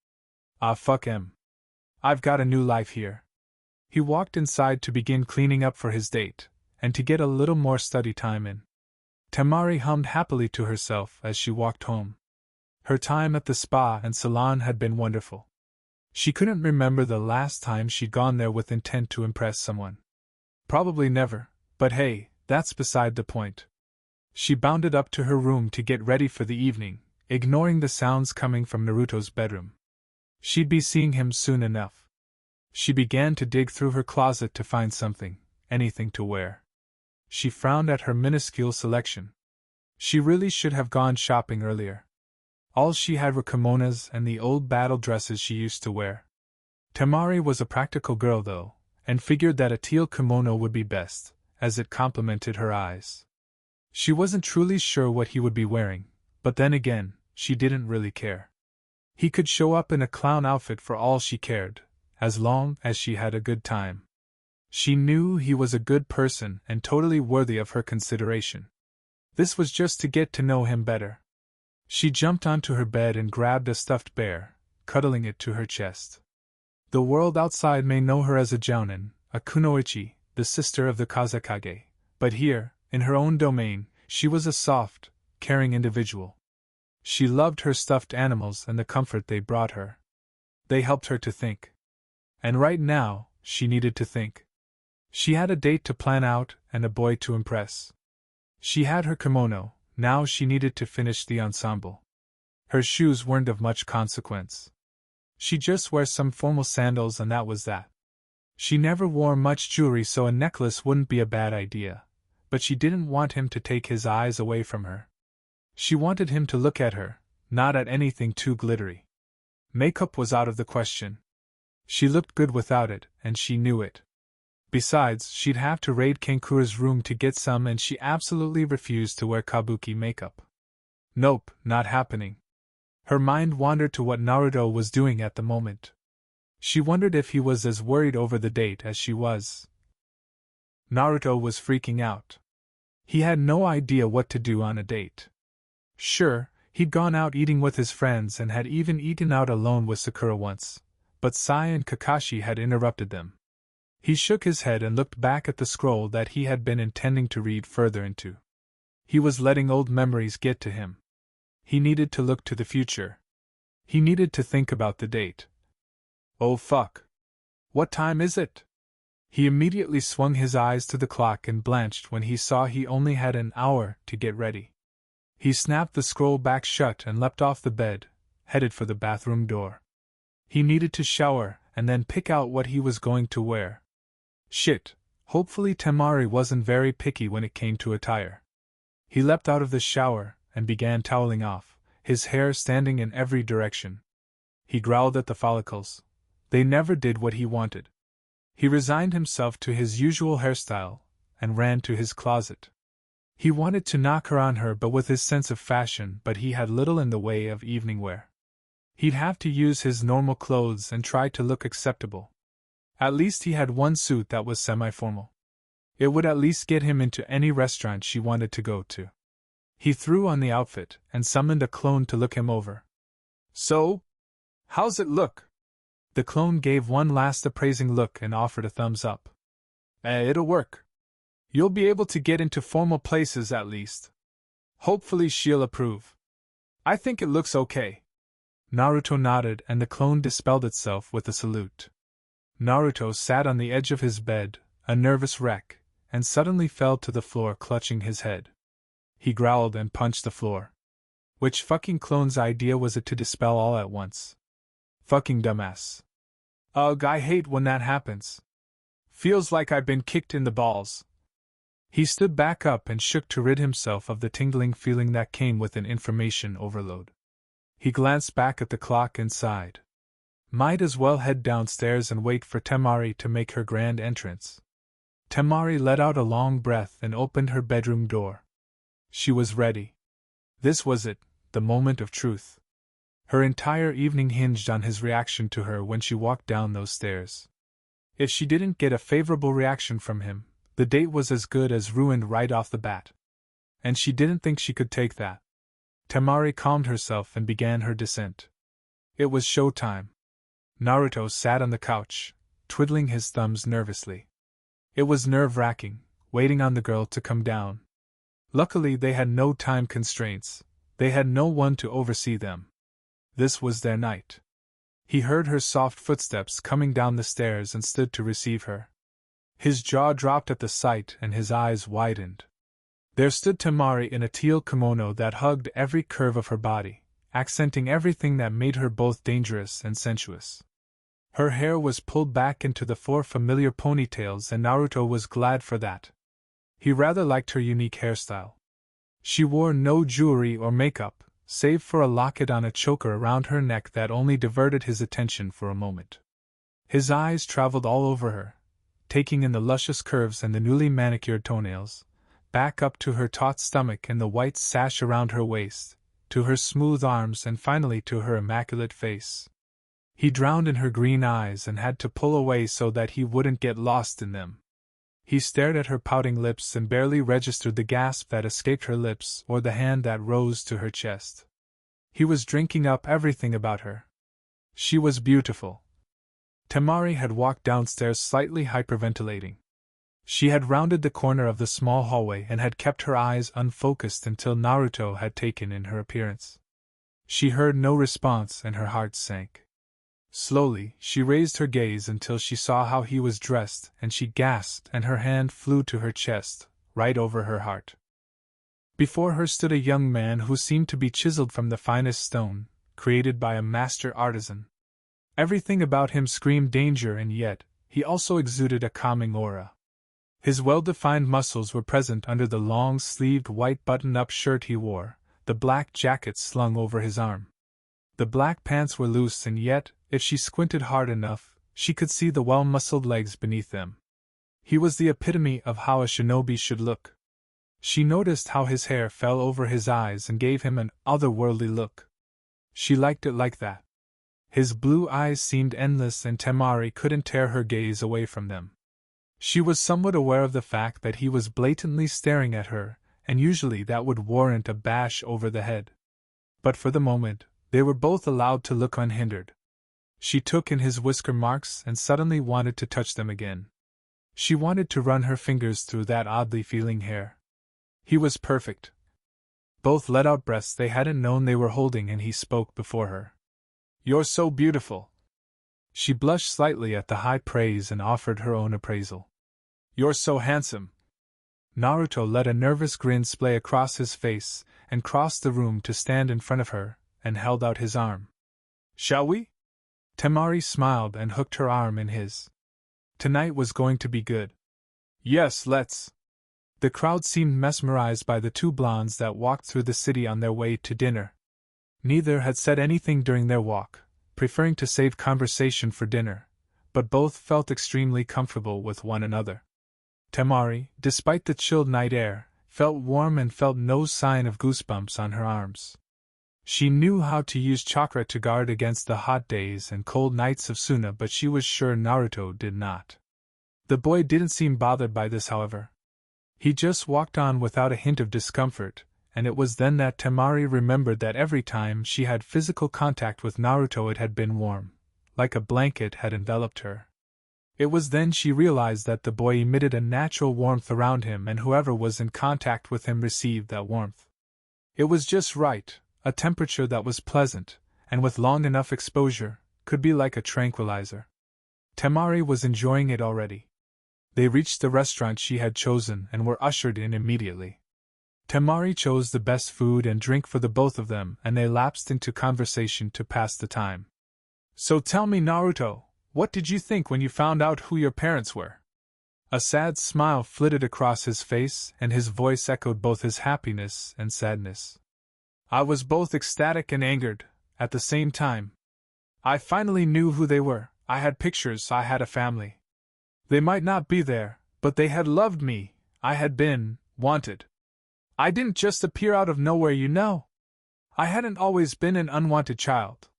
S1: Ah, fuck him. I've got a new life here. He walked inside to begin cleaning up for his date, and to get a little more study time in. Temari hummed happily to herself as she walked home. Her time at the spa and salon had been wonderful. She couldn't remember the last time she'd gone there with intent to impress someone. Probably never, but hey, that's beside the point. She bounded up to her room to get ready for the evening, ignoring the sounds coming from Naruto's bedroom. She'd be seeing him soon enough. She began to dig through her closet to find something, anything to wear. She frowned at her minuscule selection. She really should have gone shopping earlier. All she had were kimonos and the old battle dresses she used to wear. Temari was a practical girl though, and figured that a teal kimono would be best, as it complemented her eyes. She wasn't truly sure what he would be wearing, but then again, she didn't really care. He could show up in a clown outfit for all she cared, as long as she had a good time. She knew he was a good person and totally worthy of her consideration. This was just to get to know him better. She jumped onto her bed and grabbed a stuffed bear, cuddling it to her chest. The world outside may know her as a jounin, a kunoichi, the sister of the Kazekage, but here, in her own domain, she was a soft, caring individual. She loved her stuffed animals and the comfort they brought her. They helped her to think. And right now, she needed to think. She had a date to plan out and a boy to impress. She had her kimono, now she needed to finish the ensemble. Her shoes weren't of much consequence. She'd just wear some formal sandals and that was that. She never wore much jewelry, so a necklace wouldn't be a bad idea, but she didn't want him to take his eyes away from her. She wanted him to look at her, not at anything too glittery. Makeup was out of the question. She looked good without it, and she knew it. Besides, she'd have to raid Kankura's room to get some, and she absolutely refused to wear kabuki makeup. Nope, not happening. Her mind wandered to what Naruto was doing at the moment. She wondered if he was as worried over the date as she was. Naruto was freaking out. He had no idea what to do on a date. Sure, he'd gone out eating with his friends and had even eaten out alone with Sakura once, but Sai and Kakashi had interrupted them. He shook his head and looked back at the scroll that he had been intending to read further into. He was letting old memories get to him. He needed to look to the future. He needed to think about the date. Oh fuck. What time is it? He immediately swung his eyes to the clock and blanched when he saw he only had an hour to get ready. He snapped the scroll back shut and leapt off the bed, headed for the bathroom door. He needed to shower, and then pick out what he was going to wear. Shit, hopefully Temari wasn't very picky when it came to attire. He leapt out of the shower and began toweling off, his hair standing in every direction. He growled at the follicles. They never did what he wanted. He resigned himself to his usual hairstyle and ran to his closet. He wanted to knock her on her, but with his sense of fashion, but he had little in the way of evening wear. He'd have to use his normal clothes and try to look acceptable. At least he had one suit that was semi-formal. It would at least get him into any restaurant she wanted to go to. He threw on the outfit and summoned a clone to look him over. So? How's it look? The clone gave one last appraising look and offered a thumbs up. It'll work. You'll be able to get into formal places at least. Hopefully she'll approve. I think it looks okay. Naruto nodded and the clone dispelled itself with a salute. Naruto sat on the edge of his bed, a nervous wreck, and suddenly fell to the floor clutching his head. He growled and punched the floor. Which fucking clone's idea was it to dispel all at once? Fucking dumbass. Ugh, I hate when that happens. Feels like I've been kicked in the balls. He stood back up and shook to rid himself of the tingling feeling that came with an information overload. He glanced back at the clock and sighed. Might as well head downstairs and wait for Temari to make her grand entrance. Temari let out a long breath and opened her bedroom door. She was ready. This was it, the moment of truth. Her entire evening hinged on his reaction to her when she walked down those stairs. If she didn't get a favorable reaction from him, the date was as good as ruined right off the bat. And she didn't think she could take that. Temari calmed herself and began her descent. It was show time. Naruto sat on the couch, twiddling his thumbs nervously. It was nerve-wracking, waiting on the girl to come down. Luckily they had no time constraints, they had no one to oversee them. This was their night. He heard her soft footsteps coming down the stairs and stood to receive her. His jaw dropped at the sight and his eyes widened. There stood Temari in a teal kimono that hugged every curve of her body, accenting everything that made her both dangerous and sensuous. Her hair was pulled back into the 4 familiar ponytails and Naruto was glad for that. He rather liked her unique hairstyle. She wore no jewelry or makeup, save for a locket on a choker around her neck that only diverted his attention for a moment. His eyes traveled all over her, taking in the luscious curves and the newly manicured toenails, back up to her taut stomach and the white sash around her waist, to her smooth arms and finally to her immaculate face. He drowned in her green eyes and had to pull away so that he wouldn't get lost in them. He stared at her pouting lips and barely registered the gasp that escaped her lips or the hand that rose to her chest. He was drinking up everything about her. She was beautiful. Temari had walked downstairs slightly hyperventilating. She had rounded the corner of the small hallway and had kept her eyes unfocused until Naruto had taken in her appearance. She heard no response and her heart sank. Slowly, she raised her gaze until she saw how he was dressed and she gasped and her hand flew to her chest, right over her heart. Before her stood a young man who seemed to be chiseled from the finest stone, created by a master artisan. Everything about him screamed danger and yet, he also exuded a calming aura. His well-defined muscles were present under the long-sleeved white button-up shirt he wore, the black jacket slung over his arm. The black pants were loose and yet, if she squinted hard enough, she could see the well-muscled legs beneath them. He was the epitome of how a shinobi should look. She noticed how his hair fell over his eyes and gave him an otherworldly look. She liked it like that. His blue eyes seemed endless and Temari couldn't tear her gaze away from them. She was somewhat aware of the fact that he was blatantly staring at her, and usually that would warrant a bash over the head. But for the moment, they were both allowed to look unhindered. She took in his whisker marks and suddenly wanted to touch them again. She wanted to run her fingers through that oddly feeling hair. He was perfect. Both let out breaths they hadn't known they were holding and he spoke before her. "You're so beautiful." She blushed slightly at the high praise and offered her own appraisal. "You're so handsome." Naruto let a nervous grin splay across his face and crossed the room to stand in front of her and held out his arm. "Shall we?" Temari smiled and hooked her arm in his. Tonight was going to be good. Yes, let's. The crowd seemed mesmerized by the two blondes that walked through the city on their way to dinner. Neither had said anything during their walk, preferring to save conversation for dinner, but both felt extremely comfortable with one another. Temari, despite the chilled night air, felt warm and felt no sign of goosebumps on her arms. She knew how to use chakra to guard against the hot days and cold nights of Suna, but she was sure Naruto did not. The boy didn't seem bothered by this, however. He just walked on without a hint of discomfort, and it was then that Temari remembered that every time she had physical contact with Naruto it had been warm, like a blanket had enveloped her. It was then she realized that the boy emitted a natural warmth around him, and whoever was in contact with him received that warmth. It was just right, a temperature that was pleasant, and with long enough exposure, could be like a tranquilizer. Temari was enjoying it already. They reached the restaurant she had chosen and were ushered in immediately. Temari chose the best food and drink for the both of them, and they lapsed into conversation to pass the time. So tell me, Naruto, what did you think when you found out who your parents were? A sad smile flitted across his face, and his voice echoed both his happiness and sadness. I was both ecstatic and angered, at the same time. I finally knew who they were. I had pictures, I had a family. They might not be there, but they had loved me. I had been wanted. I didn't just appear out of nowhere, you know. I hadn't always been an unwanted child.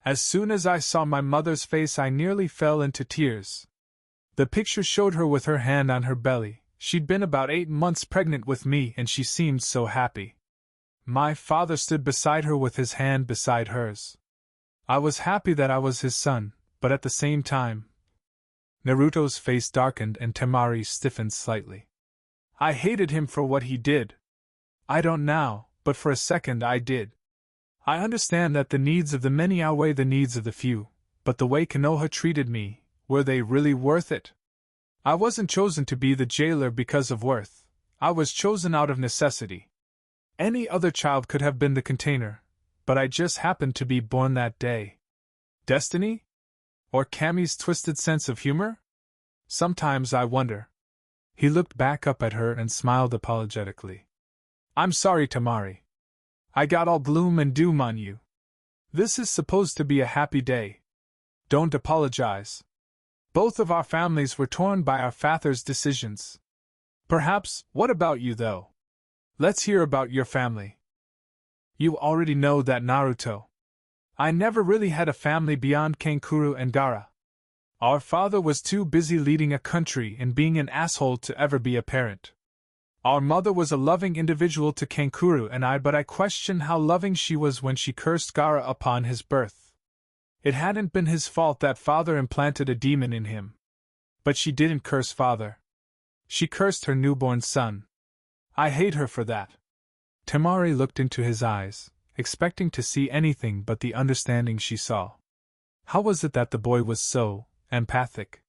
S1: As soon as I saw my mother's face, I nearly fell into tears. The picture showed her with her hand on her belly. She'd been about 8 months pregnant with me, and she seemed so happy. My father stood beside her with his hand beside hers. I was happy that I was his son, but at the same time... Naruto's face darkened and Temari stiffened slightly. I hated him for what he did. I don't now, but for a second I did. I understand that the needs of the many outweigh the needs of the few, but the way Konoha treated me, were they really worth it? I wasn't chosen to be the jailer because of worth. I was chosen out of necessity. Any other child could have been the container, but I just happened to be born that day. Destiny? Or Kami's twisted sense of humor? Sometimes I wonder. He looked back up at her and smiled apologetically. I'm sorry, Temari. I got all gloom and doom on you. This is supposed to be a happy day. Don't apologize. Both of our families were torn by our father's decisions. Perhaps, what about you though? Let's hear about your family. You already know that, Naruto. I never really had a family beyond Kankuro and Gaara. Our father was too busy leading a country and being an asshole to ever be a parent. Our mother was a loving individual to Kankuro and I, but I question how loving she was when she cursed Gaara upon his birth. It hadn't been his fault that father implanted a demon in him. But she didn't curse father. She cursed her newborn son. I hate her for that. Temari looked into his eyes, expecting to see anything but the understanding she saw. How was it that the boy was so empathic?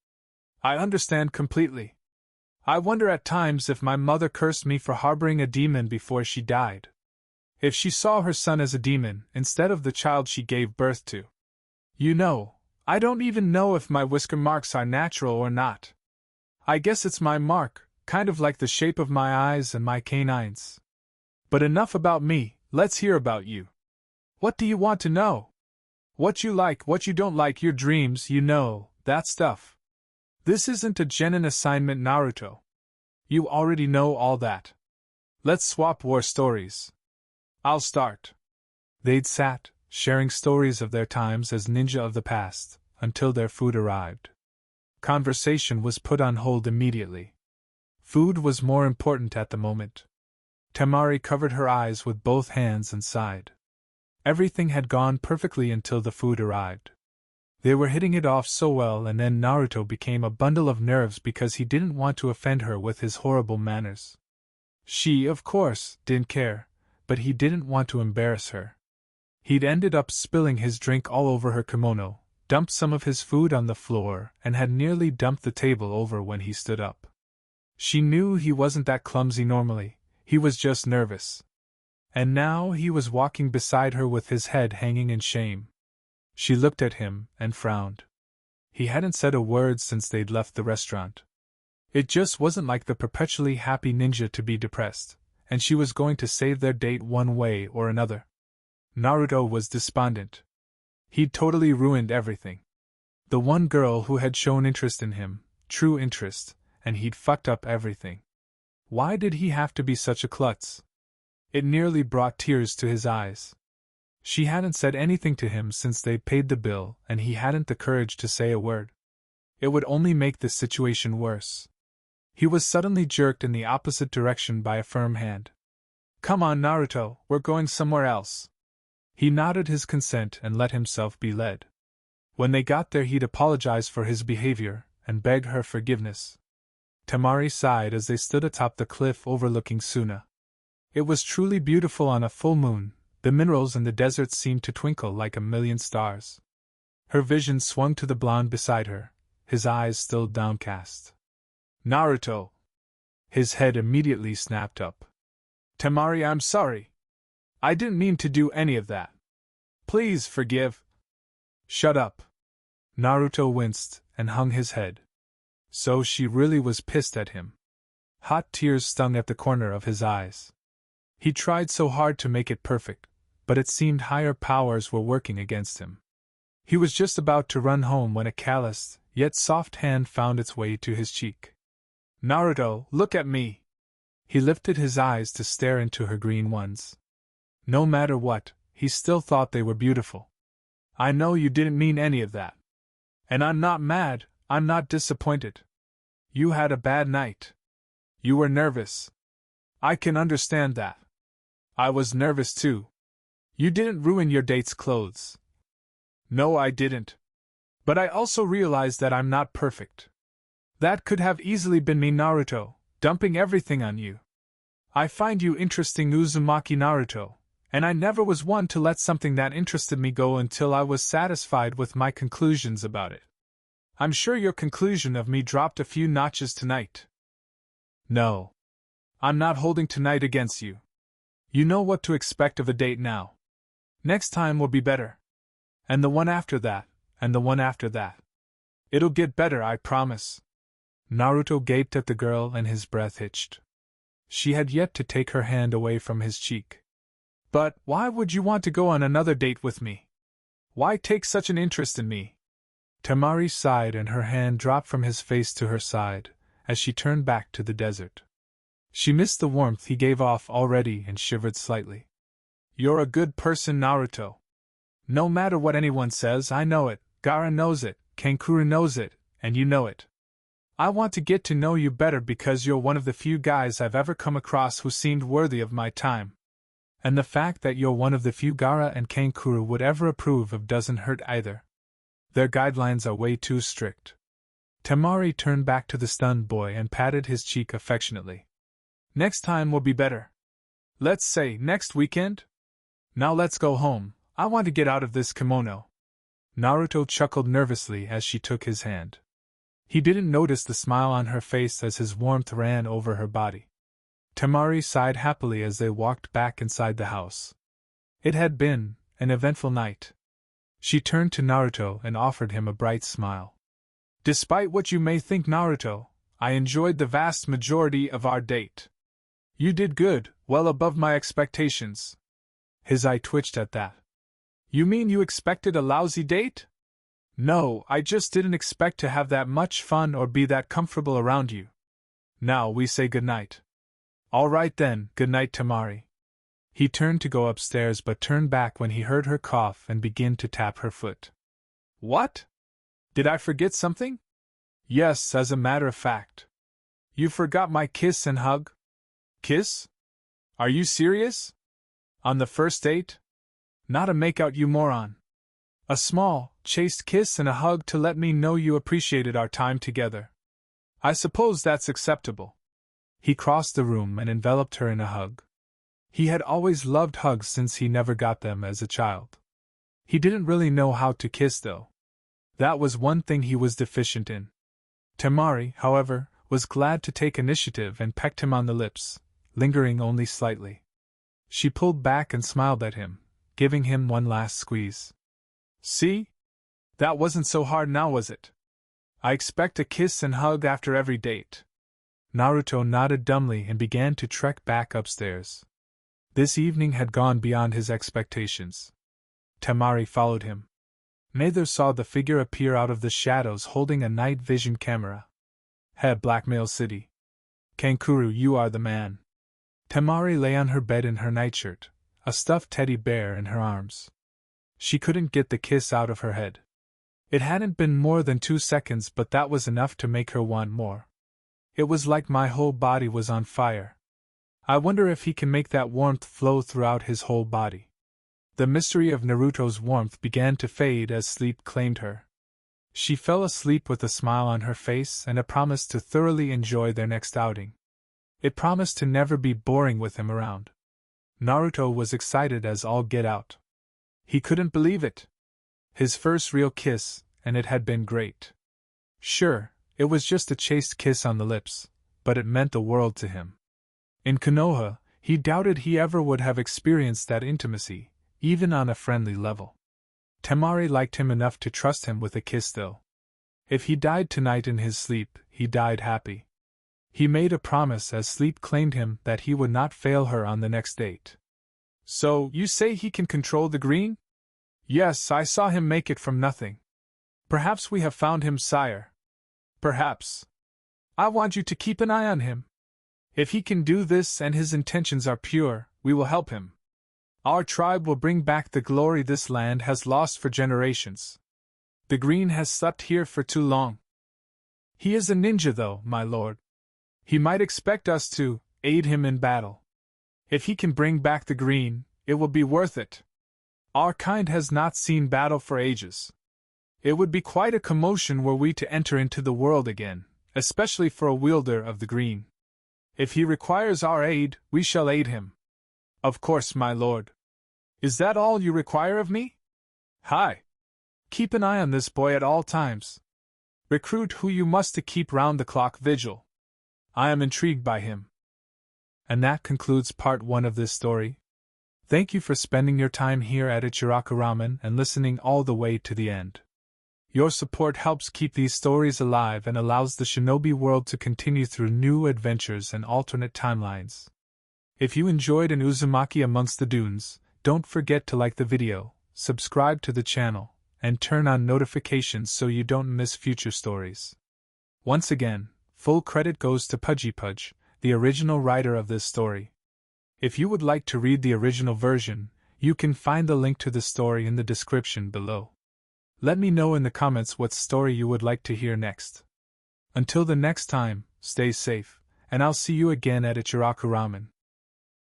S1: I understand completely. I wonder at times if my mother cursed me for harboring a demon before she died. If she saw her son as a demon instead of the child she gave birth to. You know, I don't even know if my whisker marks are natural or not. I guess it's my mark, kind of like the shape of my eyes and my canines. But enough about me, let's hear about you. What do you want to know? What you like, what you don't like, your dreams, you know, that stuff. This isn't a genin assignment, Naruto. You already know all that. Let's swap war stories. I'll start. They'd sat, sharing stories of their times as ninja of the past, until their food arrived. Conversation was put on hold immediately. Food was more important at the moment. Temari covered her eyes with both hands and sighed. Everything had gone perfectly until the food arrived. They were hitting it off so well, and then Naruto became a bundle of nerves because he didn't want to offend her with his horrible manners. She, of course, didn't care, but he didn't want to embarrass her. He'd ended up spilling his drink all over her kimono, dumped some of his food on the floor, and had nearly dumped the table over when he stood up. She knew he wasn't that clumsy normally, he was just nervous. And now he was walking beside her with his head hanging in shame. She looked at him and frowned. He hadn't said a word since they'd left the restaurant. It just wasn't like the perpetually happy ninja to be depressed, and she was going to save their date one way or another. Naruto was despondent. He'd totally ruined everything. The one girl who had shown interest in him, true interest, and he'd fucked up everything. Why did he have to be such a klutz? It nearly brought tears to his eyes. She hadn't said anything to him since they paid the bill, and he hadn't the courage to say a word. It would only make the situation worse. He was suddenly jerked in the opposite direction by a firm hand. "Come on, Naruto, we're going somewhere else." He nodded his consent and let himself be led. When they got there, he'd apologize for his behavior and beg her forgiveness. Temari sighed as they stood atop the cliff overlooking Suna. It was truly beautiful on a full moon. The minerals in the desert seemed to twinkle like a million stars. Her vision swung to the blonde beside her, his eyes still downcast. "Naruto!" His head immediately snapped up. "Temari, I'm sorry. I didn't mean to do any of that. Please forgive." "Shut up." Naruto winced and hung his head. So she really was pissed at him. Hot tears stung at the corner of his eyes. He tried so hard to make it perfect, but it seemed higher powers were working against him. He was just about to run home when a calloused, yet soft hand found its way to his cheek. "Naruto, look at me!" He lifted his eyes to stare into her green ones. No matter what, he still thought they were beautiful. "I know you didn't mean any of that. And I'm not mad, I'm not disappointed. You had a bad night. You were nervous. I can understand that. I was nervous too. You didn't ruin your date's clothes." "No, I didn't. But I also realized that I'm not perfect. That could have easily been me, Naruto, dumping everything on you. I find you interesting, Uzumaki Naruto, and I never was one to let something that interested me go until I was satisfied with my conclusions about it. I'm sure your conclusion of me dropped a few notches tonight." "No. I'm not holding tonight against you. You know what to expect of a date now. Next time will be better. And the one after that, and the one after that. It'll get better, I promise." Naruto gaped at the girl and his breath hitched. She had yet to take her hand away from his cheek. "But why would you want to go on another date with me? Why take such an interest in me?" Temari sighed and her hand dropped from his face to her side, as she turned back to the desert. She missed the warmth he gave off already and shivered slightly. "You're a good person, Naruto. No matter what anyone says, I know it, Gaara knows it, Kankuro knows it, and you know it. I want to get to know you better because you're one of the few guys I've ever come across who seemed worthy of my time. And the fact that you're one of the few Gaara and Kankuro would ever approve of doesn't hurt either. Their guidelines are way too strict." Temari turned back to the stunned boy and patted his cheek affectionately. "Next time will be better. Let's say next weekend? Now let's go home, I want to get out of this kimono." Naruto chuckled nervously as she took his hand. He didn't notice the smile on her face as his warmth ran over her body. Temari sighed happily as they walked back inside the house. It had been an eventful night. She turned to Naruto and offered him a bright smile. "Despite what you may think, Naruto, I enjoyed the vast majority of our date. You did good, well above my expectations." His eye twitched at that. "You mean you expected a lousy date?" "No, I just didn't expect to have that much fun or be that comfortable around you. Now we say goodnight." "All right then, goodnight, Temari." He turned to go upstairs but turned back when he heard her cough and begin to tap her foot. "What? Did I forget something?" "Yes, as a matter of fact. You forgot my kiss and hug." "Kiss? Are you serious? On the first date? Not a makeout, you moron. A small, chaste kiss and a hug to let me know you appreciated our time together. I suppose that's acceptable." He crossed the room and enveloped her in a hug. He had always loved hugs since he never got them as a child. He didn't really know how to kiss, though. That was one thing he was deficient in. Temari, however, was glad to take initiative and pecked him on the lips, lingering only slightly. She pulled back and smiled at him, giving him one last squeeze. See? That wasn't so hard now, was it? I expect a kiss and hug after every date. Naruto nodded dumbly and began to trek back upstairs. This evening had gone beyond his expectations. Temari followed him. Neither saw the figure appear out of the shadows holding a night vision camera. Head Blackmail City. Kankuro, you are the man. Temari lay on her bed in her nightshirt, a stuffed teddy bear in her arms. She couldn't get the kiss out of her head. It hadn't been more than 2 seconds, but that was enough to make her want more. It was like my whole body was on fire. I wonder if he can make that warmth flow throughout his whole body. The mystery of Naruto's warmth began to fade as sleep claimed her. She fell asleep with a smile on her face and a promise to thoroughly enjoy their next outing. It promised to never be boring with him around. Naruto was excited as all get out. He couldn't believe it. His first real kiss, and it had been great. Sure, it was just a chaste kiss on the lips, but it meant the world to him. In Konoha, he doubted he ever would have experienced that intimacy, even on a friendly level. Temari liked him enough to trust him with a kiss though. If he died tonight in his sleep, he died happy. He made a promise as sleep claimed him that he would not fail her on the next date. So, you say he can control the green? Yes, I saw him make it from nothing. Perhaps we have found him, sire. Perhaps. I want you to keep an eye on him. If he can do this and his intentions are pure, we will help him. Our tribe will bring back the glory this land has lost for generations. The green has slept here for too long. He is a ninja though, my lord. He might expect us to aid him in battle. If he can bring back the green, it will be worth it. Our kind has not seen battle for ages. It would be quite a commotion were we to enter into the world again, especially for a wielder of the green. If he requires our aid, we shall aid him. Of course, my lord. Is that all you require of me? Hi. Keep an eye on this boy at all times. Recruit who you must to keep round-the-clock vigil. I am intrigued by him. And that concludes part 1 of this story. Thank you for spending your time here at Ichiraku Ramen and listening all the way to the end. Your support helps keep these stories alive and allows the shinobi world to continue through new adventures and alternate timelines. If you enjoyed an Uzumaki Amongst the Dunes, don't forget to like the video, subscribe to the channel, and turn on notifications so you don't miss future stories. Once again, full credit goes to Pudgypudge, the original writer of this story. If you would like to read the original version, you can find the link to the story in the description below. Let me know in the comments what story you would like to hear next. Until the next time, stay safe, and I'll see you again at Ichiraku Ramen.